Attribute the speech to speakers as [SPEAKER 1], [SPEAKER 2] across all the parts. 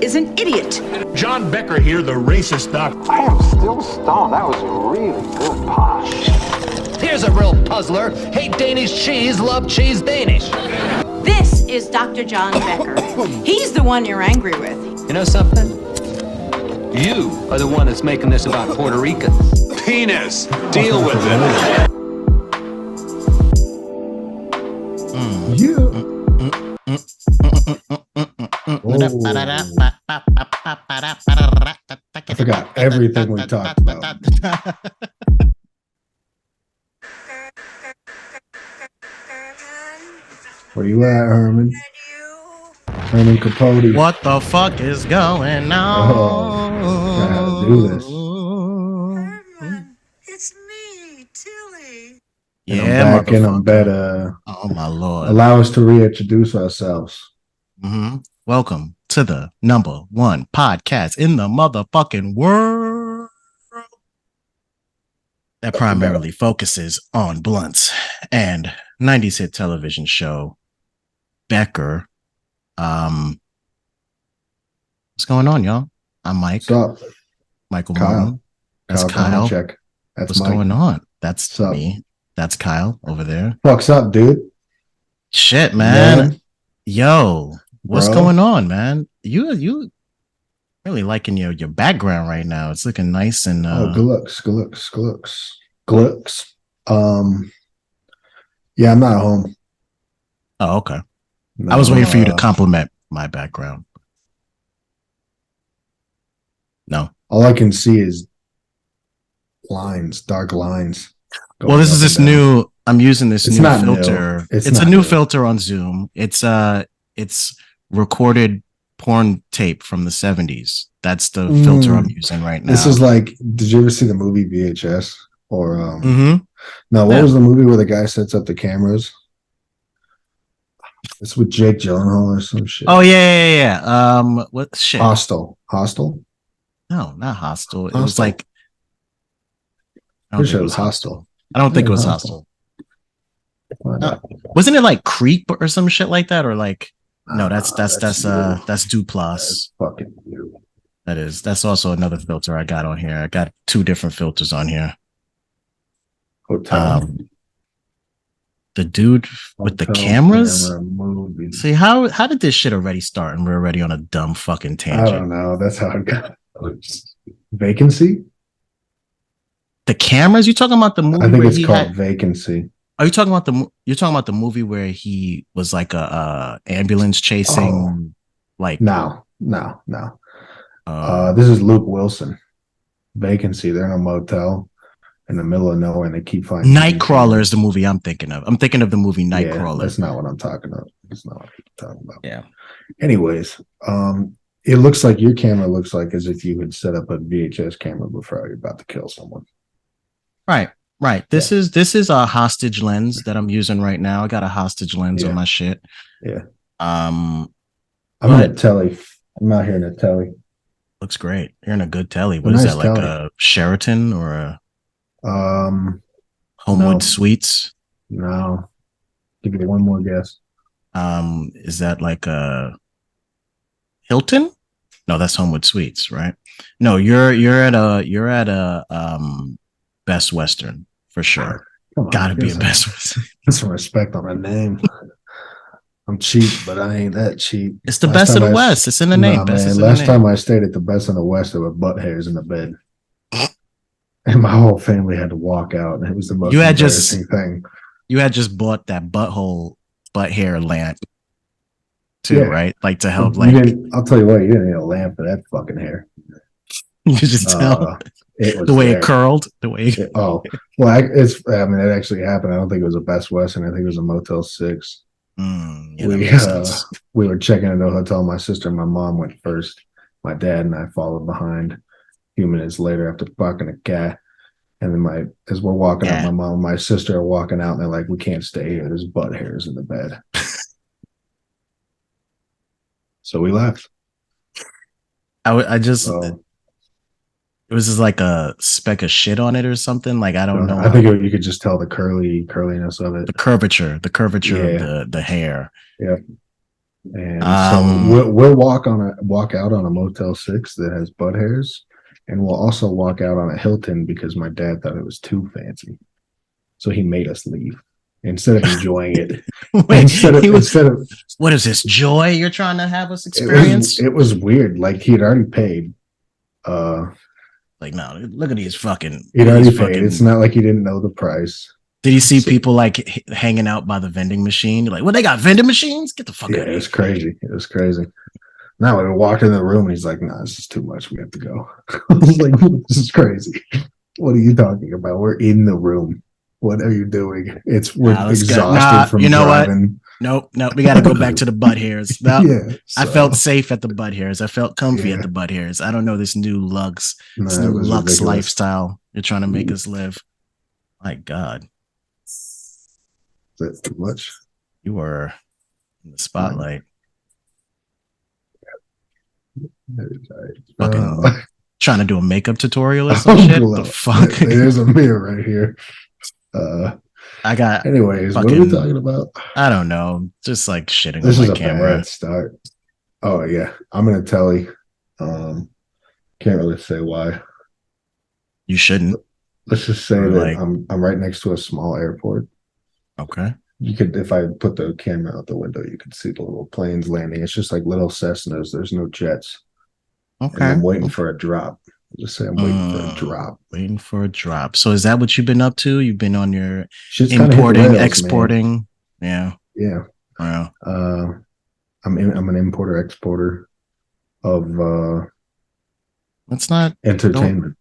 [SPEAKER 1] is an idiot.
[SPEAKER 2] John Becker here, the racist doctor.
[SPEAKER 3] I am still stoned. That was really good posh.
[SPEAKER 4] Here's a real puzzler. Hate Danish cheese, love cheese Danish.
[SPEAKER 1] This is Dr. John Becker. He's the one you're angry with.
[SPEAKER 4] You know something? You are the one that's making this about Puerto Ricans.
[SPEAKER 2] Penis. Deal with it.
[SPEAKER 5] I forgot everything we talked about. Where you at, Herman? Herman Capote.
[SPEAKER 6] What the fuck is going on?
[SPEAKER 5] Oh, gotta do this.
[SPEAKER 7] Herman, it's me, Tilly.
[SPEAKER 5] Yeah, I'm back in on bed.
[SPEAKER 6] Oh my lord!
[SPEAKER 5] Allow us to reintroduce ourselves.
[SPEAKER 6] Mm-hmm. Welcome to the #1 podcast in the motherfucking world that primarily focuses on blunts and 90s hit television show Becker. What's going on, y'all? I'm Mike.
[SPEAKER 5] What's up?
[SPEAKER 6] Michael
[SPEAKER 5] Kyle.
[SPEAKER 6] Martin. That's Kyle.
[SPEAKER 5] Check. That's
[SPEAKER 6] What's
[SPEAKER 5] Mike.
[SPEAKER 6] going on? That's me. That's Kyle over there.
[SPEAKER 5] What's up, dude?
[SPEAKER 6] Shit, man. Yo, what's going on, man? You really liking your background right now. It's looking nice and
[SPEAKER 5] glooks. Yeah, I'm not home.
[SPEAKER 6] Oh, okay.
[SPEAKER 5] No,
[SPEAKER 6] I was waiting for you to compliment my background. No.
[SPEAKER 5] All I can see is lines, dark lines.
[SPEAKER 6] Well, this is new. I'm using this new filter.
[SPEAKER 5] New.
[SPEAKER 6] It's a new filter on Zoom. It's recorded porn tape from the 70s. That's the filter I'm using right now.
[SPEAKER 5] This is like, did you ever see the movie VHS? Or
[SPEAKER 6] Mm-hmm.
[SPEAKER 5] No, what was the movie where the guy sets up the cameras? It's with Jake Gyllenhaal or some shit.
[SPEAKER 6] Oh yeah. What shit?
[SPEAKER 5] Hostel.
[SPEAKER 6] No, not Hostel. It
[SPEAKER 5] Hostel.
[SPEAKER 6] was like.
[SPEAKER 5] Pretty sure it was Hostel.
[SPEAKER 6] I don't think it was Hostel. Wasn't it like Creep or some shit like that, or like? No, that's Duplass.
[SPEAKER 5] That's fucking you.
[SPEAKER 6] That is. That's also another filter I got on here. I got 2 different filters on here.
[SPEAKER 5] Hotel.
[SPEAKER 6] The dude with the cameras. See, how did this shit already start and we're already on a dumb fucking tangent?
[SPEAKER 5] I don't know. That's how it got. Vacancy.
[SPEAKER 6] The cameras? You talking about the movie?
[SPEAKER 5] I think it's called Vacancy.
[SPEAKER 6] Are you talking about you're talking about the movie where he was like a ambulance chasing? Like
[SPEAKER 5] no. This is Luke Wilson. Vacancy. They're in a motel in the middle of nowhere, and they keep finding.
[SPEAKER 6] Nightcrawler is the movie I'm thinking of. I'm thinking of the movie Nightcrawler.
[SPEAKER 5] Yeah, that's not what I'm talking about. That's not what I'm talking about.
[SPEAKER 6] Yeah.
[SPEAKER 5] Anyways, it looks like your camera looks like as if you had set up a VHS camera before you're about to kill someone.
[SPEAKER 6] Right. This is a hostage lens that I'm using right now. I got a hostage lens on my shit.
[SPEAKER 5] Yeah.
[SPEAKER 6] I'm
[SPEAKER 5] in a telly. I'm out here in a telly.
[SPEAKER 6] Looks great. You're in a good telly. What is that, like a Sheraton or a Homewood Suites?
[SPEAKER 5] No. Give me one more guess.
[SPEAKER 6] Is that like a Hilton? No, that's Homewood Suites, right? No, you're at a Best Western for sure. Gotta be a Best Western.
[SPEAKER 5] Put some respect on my name. I'm cheap, but I ain't that cheap.
[SPEAKER 6] It's the Best of the West. It's in the name.
[SPEAKER 5] Last time I stayed at the Best of the West, there were butt hairs in the bed. And my whole family had to walk out. And it was the most embarrassing thing.
[SPEAKER 6] You had just bought that butt hair lamp too, right? Like to help.
[SPEAKER 5] I'll tell you what, you didn't need a lamp for that fucking hair.
[SPEAKER 6] You just tell the way it curled. The way.
[SPEAKER 5] It actually happened. I don't think it was a Best Western. I think it was a Motel 6. We were checking into a hotel. My sister and my mom went first. My dad and I followed behind. A few minutes later, after fucking a cat, and then as we're walking out, my mom and my sister are walking out, and they're like, "We can't stay here. There's butt hairs in the bed." So we left.
[SPEAKER 6] It was just like a speck of shit on it or something. Like, I don't know.
[SPEAKER 5] I think you could just tell the curliness of it.
[SPEAKER 6] The curvature of the hair.
[SPEAKER 5] Yeah. And so we'll walk out on a Motel 6 that has butt hairs, and we'll also walk out on a Hilton because my dad thought it was too fancy, so he made us leave instead of enjoying it.
[SPEAKER 6] Wait,
[SPEAKER 5] instead of
[SPEAKER 6] what is this joy you're trying to have us experience?
[SPEAKER 5] it was weird. Like he'd already paid.
[SPEAKER 6] Like, no, look at these fucking.
[SPEAKER 5] He'd already paid. It's not like he didn't know the price.
[SPEAKER 6] Did you see people like hanging out by the vending machine? You're like, well, they got vending machines? Get the fuck out of here.
[SPEAKER 5] It was crazy. It was crazy. Now we walked in the room and he's like, "No, this is too much. We have to go." I was like, "This is crazy. What are you talking about? We're in the room. What are you doing? We're exhausted from driving."
[SPEAKER 6] Nope. We got to go back to the butt hairs. No,
[SPEAKER 5] Yeah,
[SPEAKER 6] I felt safe at the butt hairs. I felt comfy at the butt hairs. I don't know this new Lux
[SPEAKER 5] ridiculous
[SPEAKER 6] lifestyle you're trying to make us live. My God.
[SPEAKER 5] That's too much.
[SPEAKER 6] You were in the spotlight. Fucking trying to do a makeup tutorial or some shit. The fuck?
[SPEAKER 5] There's a mirror right here.
[SPEAKER 6] I got.
[SPEAKER 5] Anyways, what are we talking about?
[SPEAKER 6] I don't know. Just like shitting
[SPEAKER 5] This
[SPEAKER 6] on
[SPEAKER 5] is
[SPEAKER 6] my
[SPEAKER 5] a
[SPEAKER 6] camera.
[SPEAKER 5] bad start. Oh yeah, I'm gonna tell you. Can't really say why.
[SPEAKER 6] You shouldn't.
[SPEAKER 5] Let's just say that I'm right next to a small airport.
[SPEAKER 6] Okay.
[SPEAKER 5] You could, if I put the camera out the window, you could see the little planes landing. It's just like little Cessnas. There's no jets.
[SPEAKER 6] Okay.
[SPEAKER 5] And I'm waiting for a drop. I'll just say I'm waiting for a drop.
[SPEAKER 6] Waiting for a drop. So is that what you've been up to? You've been on your
[SPEAKER 5] Shit's
[SPEAKER 6] importing,
[SPEAKER 5] rails,
[SPEAKER 6] exporting. Man.
[SPEAKER 5] Yeah.
[SPEAKER 6] Wow.
[SPEAKER 5] I'm an importer exporter of
[SPEAKER 6] That's not
[SPEAKER 5] entertainment.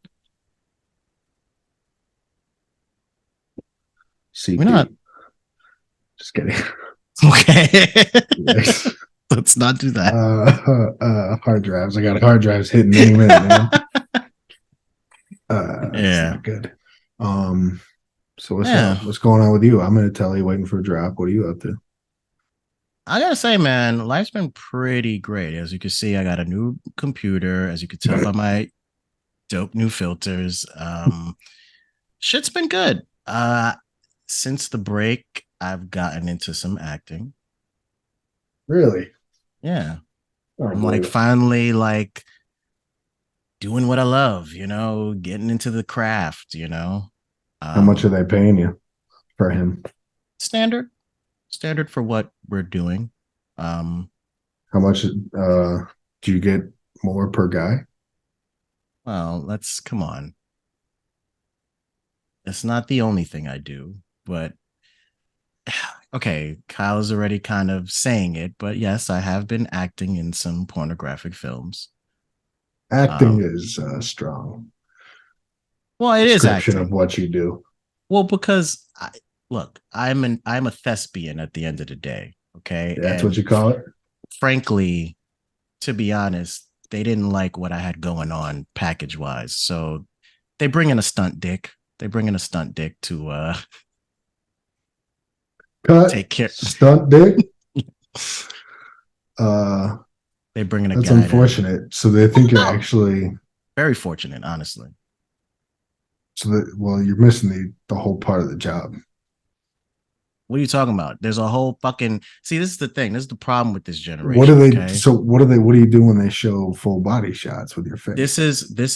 [SPEAKER 6] We're not.
[SPEAKER 5] Just kidding.
[SPEAKER 6] Okay. Let's not do that.
[SPEAKER 5] Hard drives. I got hard drives hitting any minute, man.
[SPEAKER 6] Yeah.
[SPEAKER 5] Not good. So what's up? What's going on with you? I'm gonna tell you, waiting for a drop. What are you up to?
[SPEAKER 6] I gotta say, man, life's been pretty great. As you can see, I got a new computer. As you can tell by my dope new filters, shit's been good. Since the break, I've gotten into some acting.
[SPEAKER 5] Really?
[SPEAKER 6] Yeah. I'm like finally like doing what I love, getting into the craft,
[SPEAKER 5] How much are they paying you for him?
[SPEAKER 6] Standard for what we're doing.
[SPEAKER 5] How much do you get more per guy?
[SPEAKER 6] Well, come on. It's not the only thing I do, but okay, Kyle's already kind of saying it, but yes, I have been acting in some pornographic films.
[SPEAKER 5] Acting is strong.
[SPEAKER 6] Well, it is
[SPEAKER 5] description
[SPEAKER 6] acting
[SPEAKER 5] of what you do.
[SPEAKER 6] Well, because I'm a thespian at the end of the day. Okay,
[SPEAKER 5] that's what you call it.
[SPEAKER 6] Frankly, to be honest, they didn't like what I had going on package wise, so they bring in a stunt dick. They bring in a stunt dick to take care.
[SPEAKER 5] Stunt dick.
[SPEAKER 6] They bring in a
[SPEAKER 5] that's
[SPEAKER 6] guy.
[SPEAKER 5] Unfortunate. So they think you're actually
[SPEAKER 6] very fortunate, honestly.
[SPEAKER 5] So you're missing the whole part of the job.
[SPEAKER 6] What are you talking about? There's a whole fucking this is the thing. This is the problem with this generation.
[SPEAKER 5] What do they what do you do when they show full body shots with your face?
[SPEAKER 6] This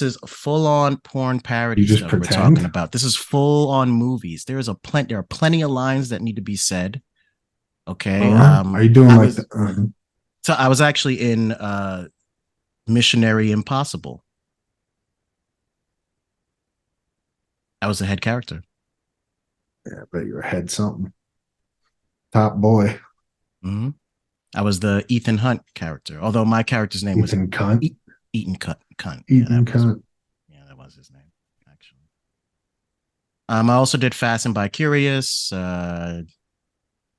[SPEAKER 6] is full on porn parody stuff we're talking about. This is full on movies. There are plenty of lines that need to be said. Okay.
[SPEAKER 5] Are you doing
[SPEAKER 6] So I was actually in Missionary Impossible. I was the head character.
[SPEAKER 5] Yeah, I bet you were head something. Top boy.
[SPEAKER 6] Mm-hmm. I was the Ethan Hunt character, although my character's name
[SPEAKER 5] Ethan
[SPEAKER 6] was
[SPEAKER 5] Cunt.
[SPEAKER 6] Ethan Cunt.
[SPEAKER 5] Ethan Cunt.
[SPEAKER 6] Yeah, that was his name, actually. I also did Fast and by Curious,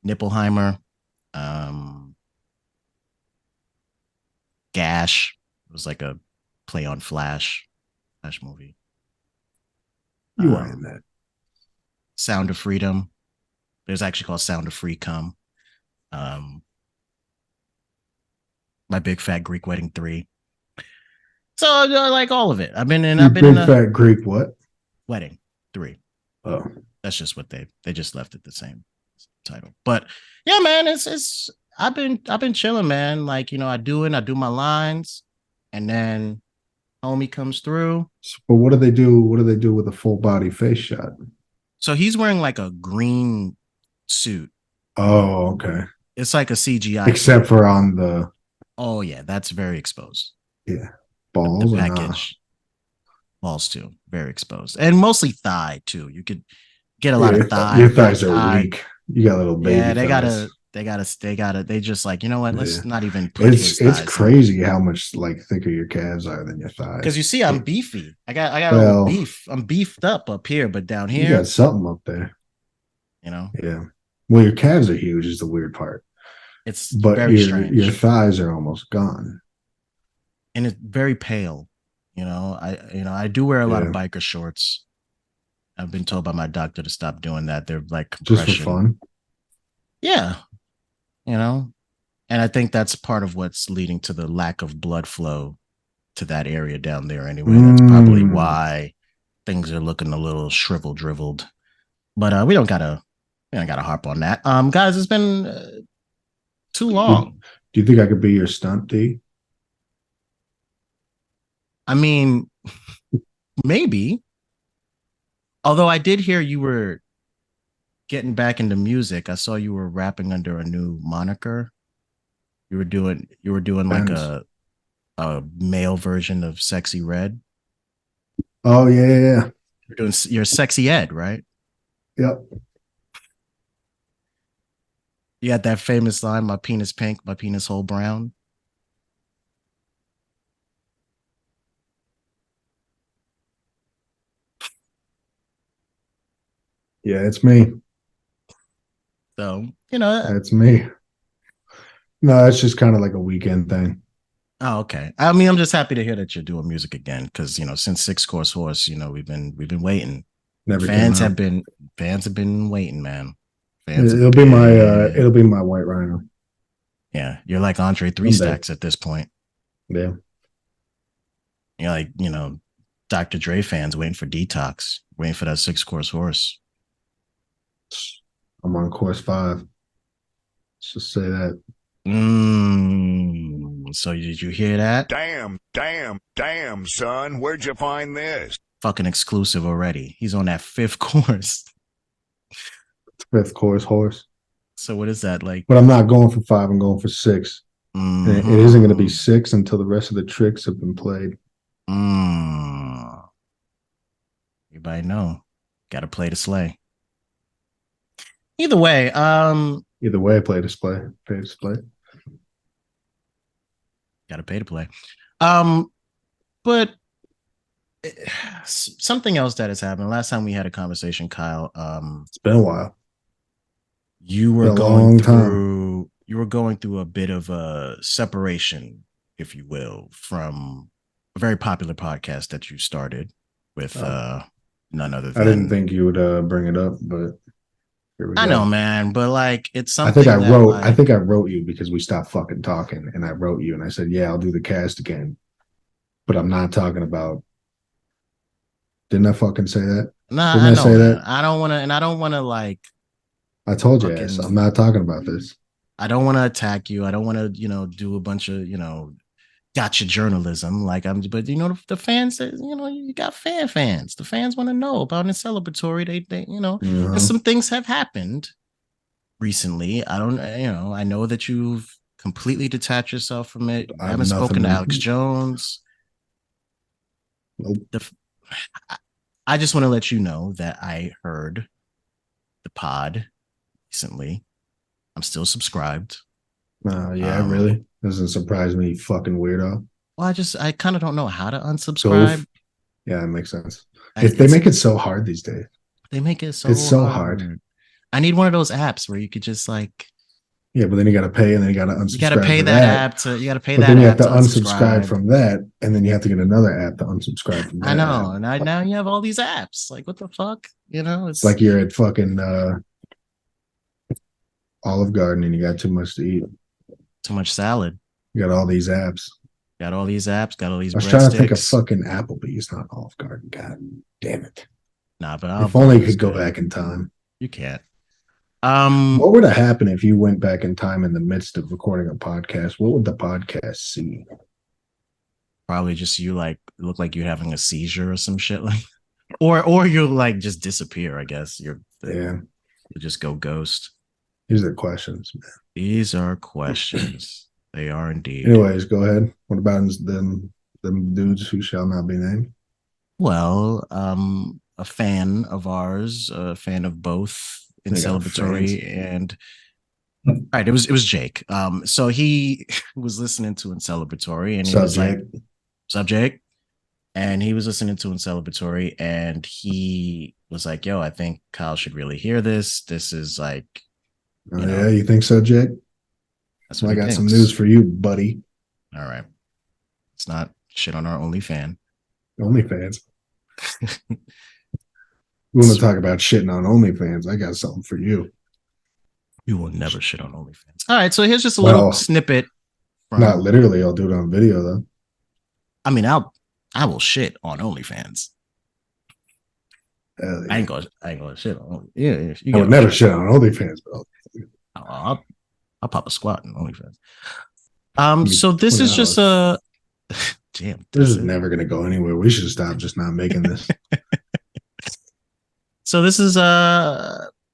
[SPEAKER 6] Nippleheimer, Gash. It was like a play on Flash movie.
[SPEAKER 5] You are in that.
[SPEAKER 6] Sound of Freedom. There's actually called Sound of Free Cum. My Big Fat Greek Wedding 3. So I like all of it. I've been in
[SPEAKER 5] Fat Greek what?
[SPEAKER 6] Wedding 3.
[SPEAKER 5] Oh.
[SPEAKER 6] That's just what they just left it the same title. But yeah, man, it's I've been chilling, man. Like, I do my lines, and then homie comes through.
[SPEAKER 5] But what do they do? What do they do with a full body face shot?
[SPEAKER 6] So he's wearing like a green suit.
[SPEAKER 5] Oh, okay.
[SPEAKER 6] It's like a CGI
[SPEAKER 5] Except
[SPEAKER 6] suit.
[SPEAKER 5] for on the
[SPEAKER 6] Oh yeah, that's very exposed.
[SPEAKER 5] yeah
[SPEAKER 6] The
[SPEAKER 5] balls or not.
[SPEAKER 6] package, balls too, very exposed, and mostly thigh too. You could get a lot of
[SPEAKER 5] Yeah,
[SPEAKER 6] thigh,
[SPEAKER 5] your
[SPEAKER 6] fake
[SPEAKER 5] thighs are
[SPEAKER 6] thigh.
[SPEAKER 5] weak. You got little baby
[SPEAKER 6] Yeah,
[SPEAKER 5] thighs.
[SPEAKER 6] they just like, you know what?
[SPEAKER 5] Yeah.
[SPEAKER 6] Let's not even put his
[SPEAKER 5] It's
[SPEAKER 6] thighs in.
[SPEAKER 5] crazy how much like thicker your calves are than your
[SPEAKER 6] Because
[SPEAKER 5] thighs.
[SPEAKER 6] you see, I'm beefy. I got a little
[SPEAKER 5] Well,
[SPEAKER 6] beef. I'm beefed up here, but down
[SPEAKER 5] you got
[SPEAKER 6] here,
[SPEAKER 5] something up there.
[SPEAKER 6] you know,
[SPEAKER 5] Yeah. Well, your calves are huge is the weird part,
[SPEAKER 6] it's
[SPEAKER 5] but
[SPEAKER 6] very
[SPEAKER 5] your
[SPEAKER 6] strange
[SPEAKER 5] thighs are almost gone.
[SPEAKER 6] and it's very pale. I do wear a lot of
[SPEAKER 5] Yeah,
[SPEAKER 6] biker shorts. I've been told by my doctor to stop doing that. They're like
[SPEAKER 5] just for
[SPEAKER 6] compression.
[SPEAKER 5] fun.
[SPEAKER 6] Yeah, you know, and I think that's part of what's leading to the lack of blood flow to that area down there anyway. That's probably
[SPEAKER 5] Mm.
[SPEAKER 6] why things are looking a little shriveled, driveled. But we don't gotta harp on that. Guys, it's been too
[SPEAKER 5] Do,
[SPEAKER 6] long.
[SPEAKER 5] do you think I could be your stunt D?
[SPEAKER 6] I mean, maybe. Although I did hear you were getting back into music. I saw you were rapping under a new moniker. You were doing like
[SPEAKER 5] Depends.
[SPEAKER 6] a male version of Sexy Red.
[SPEAKER 5] Oh yeah.
[SPEAKER 6] You're Sexy Ed, right?
[SPEAKER 5] Yep.
[SPEAKER 6] You got that famous line, "My penis pink, my penis hole brown."
[SPEAKER 5] Yeah, it's me.
[SPEAKER 6] So
[SPEAKER 5] That's me. No, it's just kind of like a weekend thing.
[SPEAKER 6] oh, okay. I mean, I'm just happy to hear that you're doing music again because since Six Course Horse, we've been waiting.
[SPEAKER 5] Never came
[SPEAKER 6] Fans have
[SPEAKER 5] out.
[SPEAKER 6] been fans have been waiting, man. Fans have
[SPEAKER 5] It'll be my
[SPEAKER 6] been
[SPEAKER 5] it'll be my White Rhino.
[SPEAKER 6] yeah. You're like Andre Three
[SPEAKER 5] Someday.
[SPEAKER 6] Stacks at this point.
[SPEAKER 5] Yeah.
[SPEAKER 6] You're like Dr. Dre fans waiting for Detox, waiting for that Six Course Horse.
[SPEAKER 5] I'm on course 5. Let's just say that.
[SPEAKER 6] So did you hear that?
[SPEAKER 2] Damn, son. Where'd you find this?
[SPEAKER 6] Fucking exclusive already. He's on that 5th course.
[SPEAKER 5] 5th course horse.
[SPEAKER 6] So what is that like?
[SPEAKER 5] But I'm not going for 5. I'm going for 6.
[SPEAKER 6] Mm-hmm.
[SPEAKER 5] And it isn't going to be 6 until the rest of the tricks have been played.
[SPEAKER 6] Everybody know. Got to play to slay. Either way,
[SPEAKER 5] play display, pay display.
[SPEAKER 6] got to pay to play. But something else that has happened. Last time we had a conversation, Kyle.
[SPEAKER 5] It's been a while.
[SPEAKER 6] You were going through a bit of a separation, if you will, from a very popular podcast that you started with none other than.
[SPEAKER 5] I didn't think you would bring it up, but here we go.
[SPEAKER 6] I know, man, but like it's something.
[SPEAKER 5] I think I wrote you because we stopped fucking talking, and I wrote you and I said, "Yeah, I'll do the cast again," but I'm not talking about. Didn't I fucking say that?
[SPEAKER 6] Nah,
[SPEAKER 5] Didn't
[SPEAKER 6] I
[SPEAKER 5] I
[SPEAKER 6] know,
[SPEAKER 5] say
[SPEAKER 6] man.
[SPEAKER 5] that?
[SPEAKER 6] I don't want to like.
[SPEAKER 5] I told you,
[SPEAKER 6] fucking,
[SPEAKER 5] I'm not talking about this.
[SPEAKER 6] I don't want to attack you. I don't want to, do a bunch of, gotcha journalism. Like but the fans, you got fans. The fans want to know about Incelebratory. They and some things have happened recently. I know that you've completely detached yourself from it. I haven't spoken to Alex Jones.
[SPEAKER 5] Nope.
[SPEAKER 6] I just want to let you know that I heard the pod recently. I'm still subscribed.
[SPEAKER 5] Yeah, really? Doesn't surprise me, fucking weirdo.
[SPEAKER 6] Well, I kind of don't know how to unsubscribe.
[SPEAKER 5] Yeah, it makes sense. They make it so hard these days.
[SPEAKER 6] They make it so
[SPEAKER 5] it's so hard.
[SPEAKER 6] I need one of those apps where you could just like.
[SPEAKER 5] Yeah, but then you got to pay, and then you got to unsubscribe.
[SPEAKER 6] You got to pay that app to. You got to pay that.
[SPEAKER 5] But then you have to unsubscribe from that, and then you have to get another app to unsubscribe from that.
[SPEAKER 6] I know, and now you have all these apps. Like, what the fuck? It's
[SPEAKER 5] like you're at fucking Olive Garden, and you got too much to eat.
[SPEAKER 6] Too much salad.
[SPEAKER 5] You got all these apps.
[SPEAKER 6] Got all these apps. Got all these.
[SPEAKER 5] I was trying to think of fucking Applebee's, not Olive Garden. God damn it!
[SPEAKER 6] Nah, but
[SPEAKER 5] if only you could go back in time.
[SPEAKER 6] You can't.
[SPEAKER 5] What would have happened if you went back in time in the midst of recording a podcast? What would the podcast see?
[SPEAKER 6] Probably just you like look like you're having a seizure or some shit like, or you'll like just disappear. I guess you just go ghost.
[SPEAKER 5] These are questions, man.
[SPEAKER 6] These are questions. They are indeed.
[SPEAKER 5] Anyways, go ahead. What about them dudes who shall not be named?
[SPEAKER 6] Well, a fan of ours, a fan of both Incelebratory and all right, it was Jake. So he was listening to Incelebratory and he was like, "What's up, Jake?" And he was listening to Incelebratory and he was like, "Yo, I think Kyle should really hear this. This is like,
[SPEAKER 5] yeah, you think so, Jake?
[SPEAKER 6] That's what
[SPEAKER 5] I got some news for you, buddy.
[SPEAKER 6] All right, it's not shit on our OnlyFans.
[SPEAKER 5] OnlyFans. We want to talk about shitting on OnlyFans. I got something for you.
[SPEAKER 6] You will never shit on OnlyFans. All right, so here's just a little snippet.
[SPEAKER 5] Not literally. I'll do it on video though.
[SPEAKER 6] I mean, I will shit on OnlyFans.
[SPEAKER 5] Yeah.
[SPEAKER 6] I ain't gonna shit on. Yeah,
[SPEAKER 5] I would never shit on OnlyFans, bro.
[SPEAKER 6] I'll pop a squat in OnlyFans. So this is just a damn.
[SPEAKER 5] This is never gonna go anywhere. We should stop just not making this.
[SPEAKER 6] So this is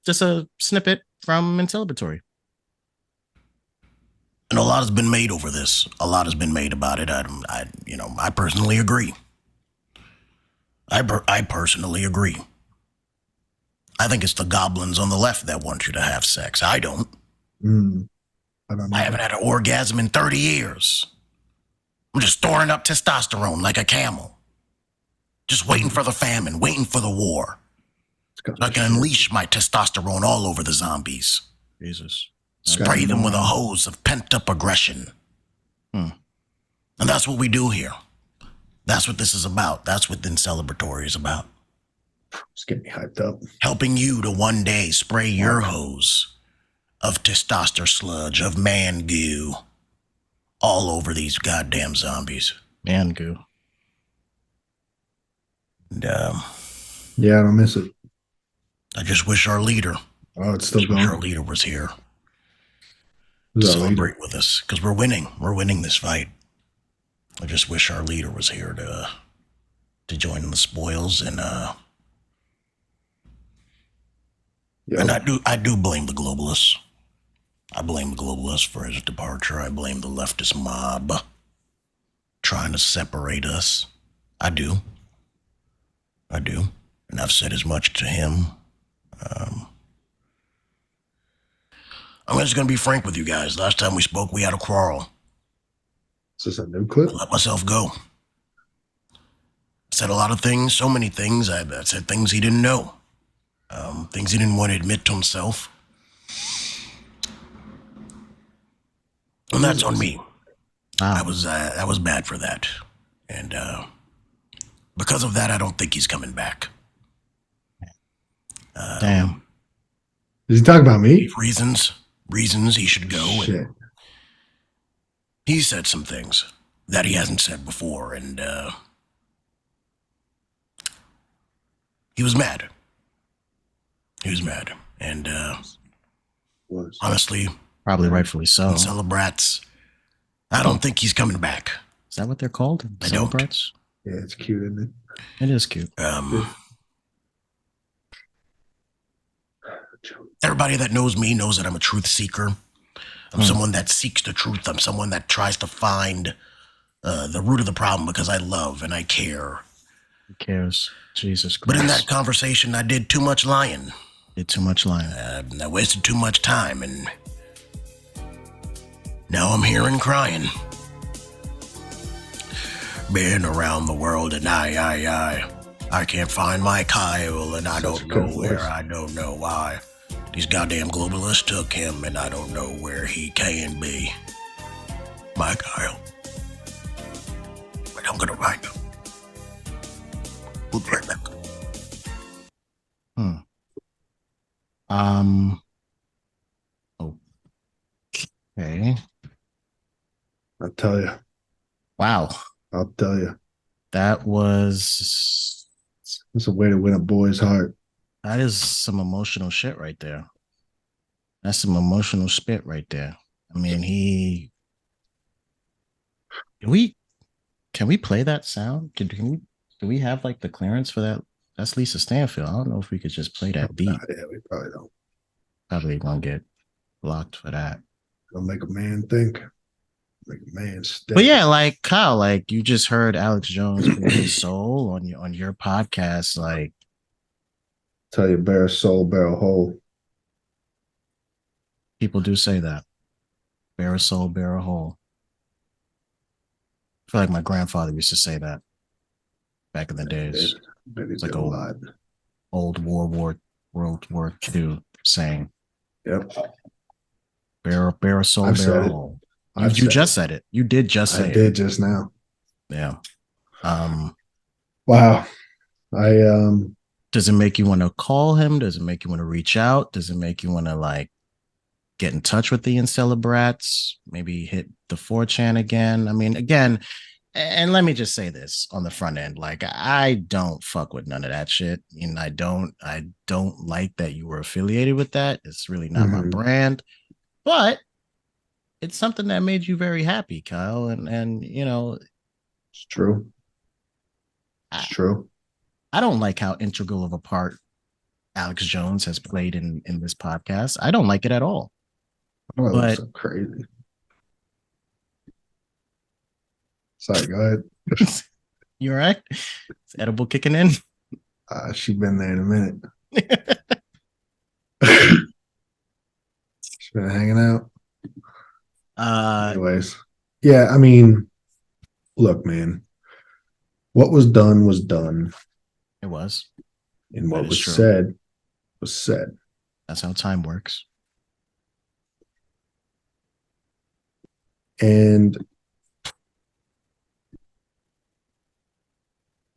[SPEAKER 6] just a snippet from Incelebratory.
[SPEAKER 8] And a lot has been made over this. A lot has been made about it. I personally agree. I personally agree. I think it's the goblins on the left that want you to have sex. I don't. I haven't had an orgasm in 30 years. I'm just storing up testosterone like a camel. Just waiting for the famine, waiting for the war. So I can unleash my testosterone all over the zombies.
[SPEAKER 6] Jesus.
[SPEAKER 8] Spray them with a hose of pent-up aggression. And that's what we do here. That's what this is about. That's what Incelebratory is about.
[SPEAKER 5] Just get me hyped up.
[SPEAKER 8] Helping you to one day spray your hose of testosterone sludge, of man goo, all over these goddamn zombies.
[SPEAKER 6] Man goo.
[SPEAKER 8] And,
[SPEAKER 5] yeah, I don't miss it.
[SPEAKER 8] I just wish our leader.
[SPEAKER 5] Oh, it's still going.
[SPEAKER 8] Our leader was here to celebrate with us because we're winning. We're winning this fight. I just wish our leader was here to join in the spoils and and I do blame the globalists. I blame the globalists for his departure. I blame the leftist mob trying to separate us. I do. And I've said as much to him. I'm just going to be frank with you guys. Last time we spoke, we had a quarrel.
[SPEAKER 5] Is this a new clip?
[SPEAKER 8] I let myself go. Said a lot of things, so many things. I said things he didn't know. Things he didn't want to admit to himself. And that's on me. I was bad for that. And because of that, I don't think he's coming back.
[SPEAKER 6] Damn.
[SPEAKER 5] Is he talking about me?
[SPEAKER 8] Reasons he should go.
[SPEAKER 5] Shit.
[SPEAKER 8] And he said some things that he hasn't said before, and he was mad. And honestly,
[SPEAKER 6] probably rightfully so.
[SPEAKER 8] Celebrats, I don't think he's coming back.
[SPEAKER 6] Is that what they're called?
[SPEAKER 8] I don't.
[SPEAKER 5] Yeah, it's cute, isn't it?
[SPEAKER 6] It is cute.
[SPEAKER 8] Everybody that knows me knows that I'm a truth seeker. I'm someone that seeks the truth. I'm someone that tries to find the root of the problem because I love and I care.
[SPEAKER 6] Who cares? Jesus Christ.
[SPEAKER 8] But in that conversation, I did too much lying. I wasted too much time, and now I'm here and crying. Been around the world, and I can't find my Kyle, and I don't know where, I don't know why. These goddamn globalists took him, and I don't know where he can be. My Kyle. But I'm gonna find him. We'll be right back.
[SPEAKER 6] Okay.
[SPEAKER 5] I'll tell you.
[SPEAKER 6] Wow.
[SPEAKER 5] I'll tell you.
[SPEAKER 6] That was.
[SPEAKER 5] That's a way to win a boy's heart.
[SPEAKER 6] That is some emotional shit right there. That's some emotional spit right there. I mean, can we play that sound? Do we have like the clearance for that? That's Lisa Stanfield. I don't know if we could just play that beat.
[SPEAKER 5] Yeah, we probably don't.
[SPEAKER 6] Probably gonna get blocked for that.
[SPEAKER 5] It'll make a man think. Make a man stay.
[SPEAKER 6] But yeah, like Kyle, like you just heard Alex Jones pour his soul on your podcast. Like,
[SPEAKER 5] tell you, bare soul, barrel hole.
[SPEAKER 6] people do say that. Bare a soul, bare a hole. I feel like my grandfather used to say that back in the days. It's like old World War II saying.
[SPEAKER 5] Yep.
[SPEAKER 6] Bare a soul, bare a hole. You just said it. You did just say it.
[SPEAKER 5] I did just now.
[SPEAKER 6] Yeah.
[SPEAKER 5] Wow.
[SPEAKER 6] Does it make you want to call him? Does it make you want to reach out? Does it make you want to like get in touch with the Incelebrats? Maybe hit the 4chan again? I mean, again, and let me just say this on the front end. Like, I don't fuck with none of that shit. And I don't like that you were affiliated with that. It's really not my brand. But it's something that made you very happy, Kyle. And you know,
[SPEAKER 5] it's true. It's true.
[SPEAKER 6] I don't like how integral of a part Alex Jones has played in this podcast. I don't like it at all.
[SPEAKER 5] Oh, that's so crazy. Sorry, go ahead.
[SPEAKER 6] You all right? Is edible kicking in?
[SPEAKER 5] She's been there in a minute. She's been hanging out. Anyways, yeah, I mean, look, man, what was done was done.
[SPEAKER 6] It was.
[SPEAKER 5] And what was said was said.
[SPEAKER 6] That's how time works.
[SPEAKER 5] And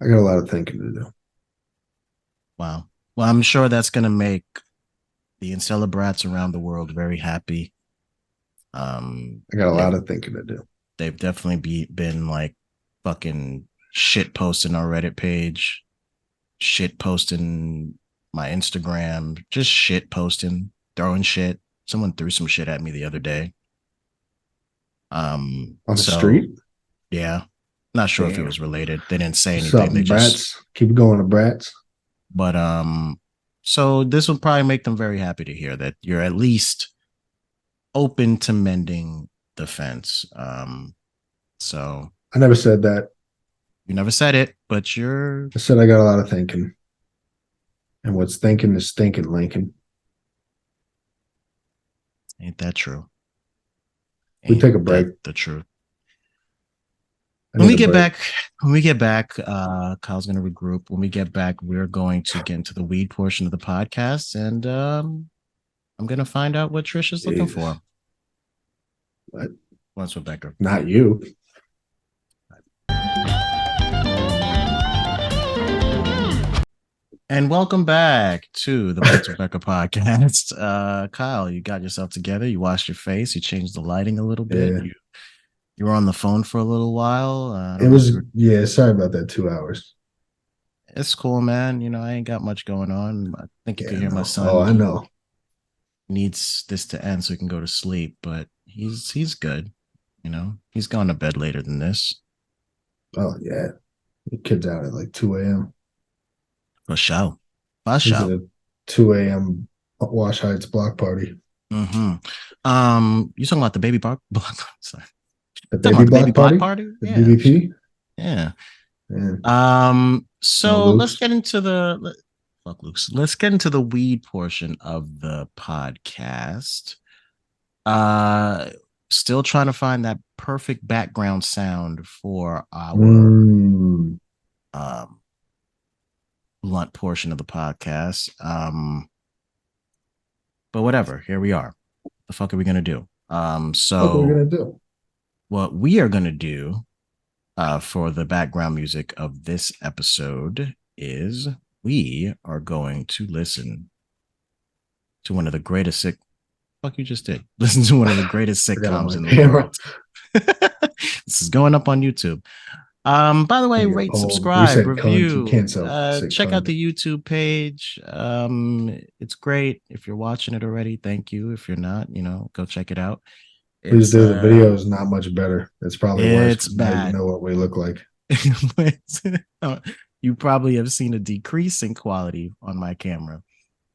[SPEAKER 5] I got a lot of thinking to do.
[SPEAKER 6] Wow. Well, I'm sure that's going to make the Incelebrats around the world very happy.
[SPEAKER 5] I got a lot of thinking to do.
[SPEAKER 6] They've definitely been like fucking shit posting our Reddit page, shit posting my Instagram, just shit posting, throwing shit. Someone threw some shit at me the other day.
[SPEAKER 5] On the street?
[SPEAKER 6] Yeah. Not sure if it was related. They didn't say anything. They
[SPEAKER 5] brats? Keep going to brats.
[SPEAKER 6] But so this will probably make them very happy to hear that you're at least open to mending the fence. So
[SPEAKER 5] I never said that.
[SPEAKER 6] You never said it, but
[SPEAKER 5] I said I got a lot of thinking. And what's thinking is stinking, Lincoln.
[SPEAKER 6] Ain't that true?
[SPEAKER 5] We take a break.
[SPEAKER 6] The truth. When we get back, Kyle's going to regroup. When we get back, we're going to get into the weed portion of the podcast, and I'm going to find out what Trish is looking for.
[SPEAKER 5] What?
[SPEAKER 6] Once with Becker.
[SPEAKER 5] Not you.
[SPEAKER 6] And welcome back to the Once with Becker podcast. Kyle, you got yourself together. You washed your face. You changed the lighting a little bit.
[SPEAKER 5] Yeah.
[SPEAKER 6] You were on the phone for a little while.
[SPEAKER 5] Sorry about that 2 hours.
[SPEAKER 6] It's cool, man. You know, I ain't got much going on. I think you can hear my son.
[SPEAKER 5] Oh, I know.
[SPEAKER 6] Needs this to end so he can go to sleep, but he's good. You know, he's gone to bed later than this.
[SPEAKER 5] Oh, yeah. The kid's out at like 2 a.m.
[SPEAKER 6] For sure. For
[SPEAKER 5] He's
[SPEAKER 6] sure.
[SPEAKER 5] at a 2 a.m. Wash Heights block party.
[SPEAKER 6] Mm-hmm. You talking about the baby block? Sorry.
[SPEAKER 5] The baby block party? The
[SPEAKER 6] yeah.
[SPEAKER 5] BBP?
[SPEAKER 6] Yeah.
[SPEAKER 5] Yeah.
[SPEAKER 6] So let's get into let's get into the weed portion of the podcast. Still trying to find that perfect background sound for our blunt portion of the podcast. But whatever, here we are. The fuck are we gonna do?
[SPEAKER 5] What are we gonna do?
[SPEAKER 6] What we are gonna do for the background music of this episode is we are going to listen to one of the greatest listen to one of the greatest sitcoms in the world. This is going up on YouTube. By the way,
[SPEAKER 5] You're
[SPEAKER 6] rate,
[SPEAKER 5] old. We
[SPEAKER 6] subscribe,
[SPEAKER 5] said cunt. You
[SPEAKER 6] review.
[SPEAKER 5] can't say
[SPEAKER 6] Check out
[SPEAKER 5] cunt.
[SPEAKER 6] the YouTube page. It's great. If you're watching it already, thank you. If you're not, go check it out.
[SPEAKER 5] Please do. The video is not much better. It's probably worse.
[SPEAKER 6] It's
[SPEAKER 5] Now
[SPEAKER 6] bad.
[SPEAKER 5] you know what we look like.
[SPEAKER 6] You probably have seen a decrease in quality on my camera,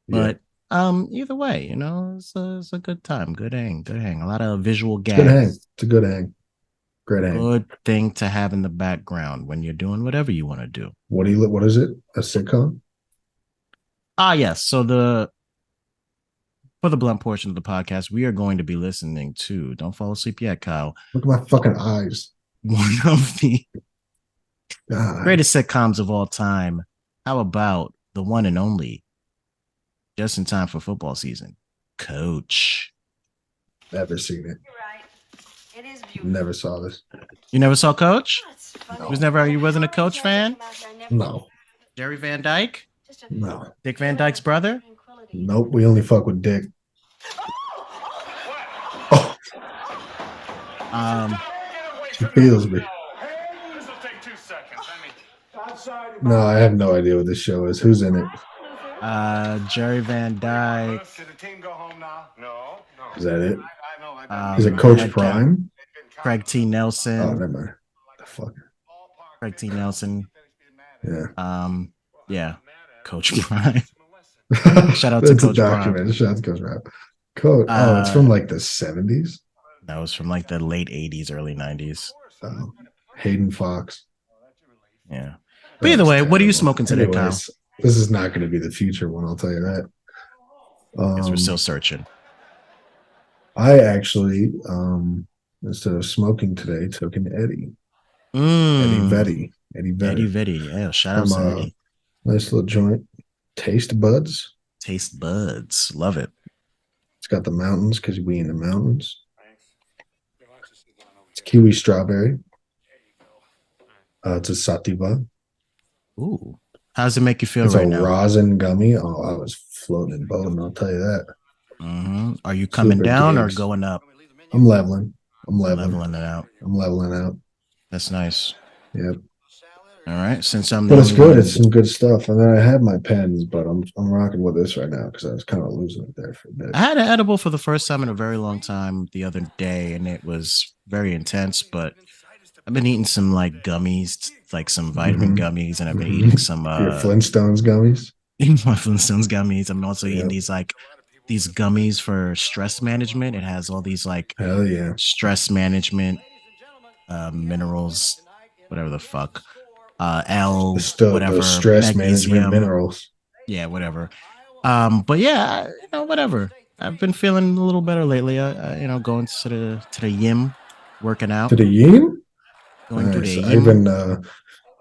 [SPEAKER 6] but either way, it's a good time, good hang. A lot of visual gags.
[SPEAKER 5] Good hang. It's a good hang. Great hang.
[SPEAKER 6] Good thing to have in the background when you're doing whatever you want to do.
[SPEAKER 5] What is it? A sitcom?
[SPEAKER 6] Yes. So for the blunt portion of the podcast, we are going to be listening to Don't Fall Asleep Yet, Kyle.
[SPEAKER 5] Look at my fucking eyes.
[SPEAKER 6] One of the
[SPEAKER 5] God.
[SPEAKER 6] greatest sitcoms of all time. How about the one and only, just in time for football season, Coach?
[SPEAKER 5] Never seen it.
[SPEAKER 1] It is beautiful.
[SPEAKER 5] Never saw this.
[SPEAKER 6] You never saw Coach?
[SPEAKER 5] No.
[SPEAKER 6] You wasn't a Coach fan?
[SPEAKER 5] No.
[SPEAKER 6] Jerry Van Dyke?
[SPEAKER 5] No.
[SPEAKER 6] Dick Van Dyke's brother?
[SPEAKER 5] Nope. We only fuck with Dick. Oh. She feels me. No, I have no idea what this show is. Who's in it?
[SPEAKER 6] Jerry Van Dyke.
[SPEAKER 5] Is that it? Is it Coach Prime?
[SPEAKER 6] Craig T. Nelson.
[SPEAKER 5] Oh, never mind. The fuck.
[SPEAKER 6] Craig T. Nelson.
[SPEAKER 5] Yeah.
[SPEAKER 6] Yeah. Coach Prime. Shout out to
[SPEAKER 5] That's
[SPEAKER 6] Coach
[SPEAKER 5] a document.
[SPEAKER 6] Prime.
[SPEAKER 5] Shout out to Coach Prime. Coach. It's from like the 70s.
[SPEAKER 6] That was from like the late 80s, early 90s.
[SPEAKER 5] Hayden Fox.
[SPEAKER 6] Yeah. But either way, what are you smoking today, Kyle?
[SPEAKER 5] This is not going to be the future one, I'll tell you that.
[SPEAKER 6] Because we're still searching.
[SPEAKER 5] I actually, instead of smoking today, took an Eddie. Eddie Veddy.
[SPEAKER 6] Yeah, shout out to Eddie.
[SPEAKER 5] Nice little joint. TasteBuds.
[SPEAKER 6] TasteBuds. Love it.
[SPEAKER 5] It's got the mountains because we in the mountains. It's kiwi strawberry. It's a Sativa.
[SPEAKER 6] Ooh. How does it make you feel
[SPEAKER 5] it's
[SPEAKER 6] right
[SPEAKER 5] a
[SPEAKER 6] now?
[SPEAKER 5] Rosin gummy. Oh, I was floating and boating, I'll tell you that.
[SPEAKER 6] Mm-hmm. Are you coming
[SPEAKER 5] Super
[SPEAKER 6] down
[SPEAKER 5] games.
[SPEAKER 6] or going up?
[SPEAKER 5] I'm leveling.
[SPEAKER 6] Leveling it out.
[SPEAKER 5] I'm leveling out.
[SPEAKER 6] That's nice.
[SPEAKER 5] Yep.
[SPEAKER 6] All right. Since I'm
[SPEAKER 5] but it's good. It's some good stuff. And then I have my pens, but I'm rocking with this right now because I was kind of losing it there for a bit.
[SPEAKER 6] I had an edible for the first time in a very long time the other day, and it was very intense, but I've been eating some like gummies, like some vitamin gummies, and I've been eating some
[SPEAKER 5] your Flintstones gummies.
[SPEAKER 6] Eating my Flintstones gummies. I'm also eating these gummies for stress management. It has all these like
[SPEAKER 5] hell yeah
[SPEAKER 6] stress management minerals, whatever the fuck. Whatever
[SPEAKER 5] the stress
[SPEAKER 6] magnesium.
[SPEAKER 5] management minerals.
[SPEAKER 6] Yeah, whatever. But yeah, whatever. I've been feeling a little better lately. Going to the gym, working out.
[SPEAKER 5] To the yin?
[SPEAKER 6] Going to the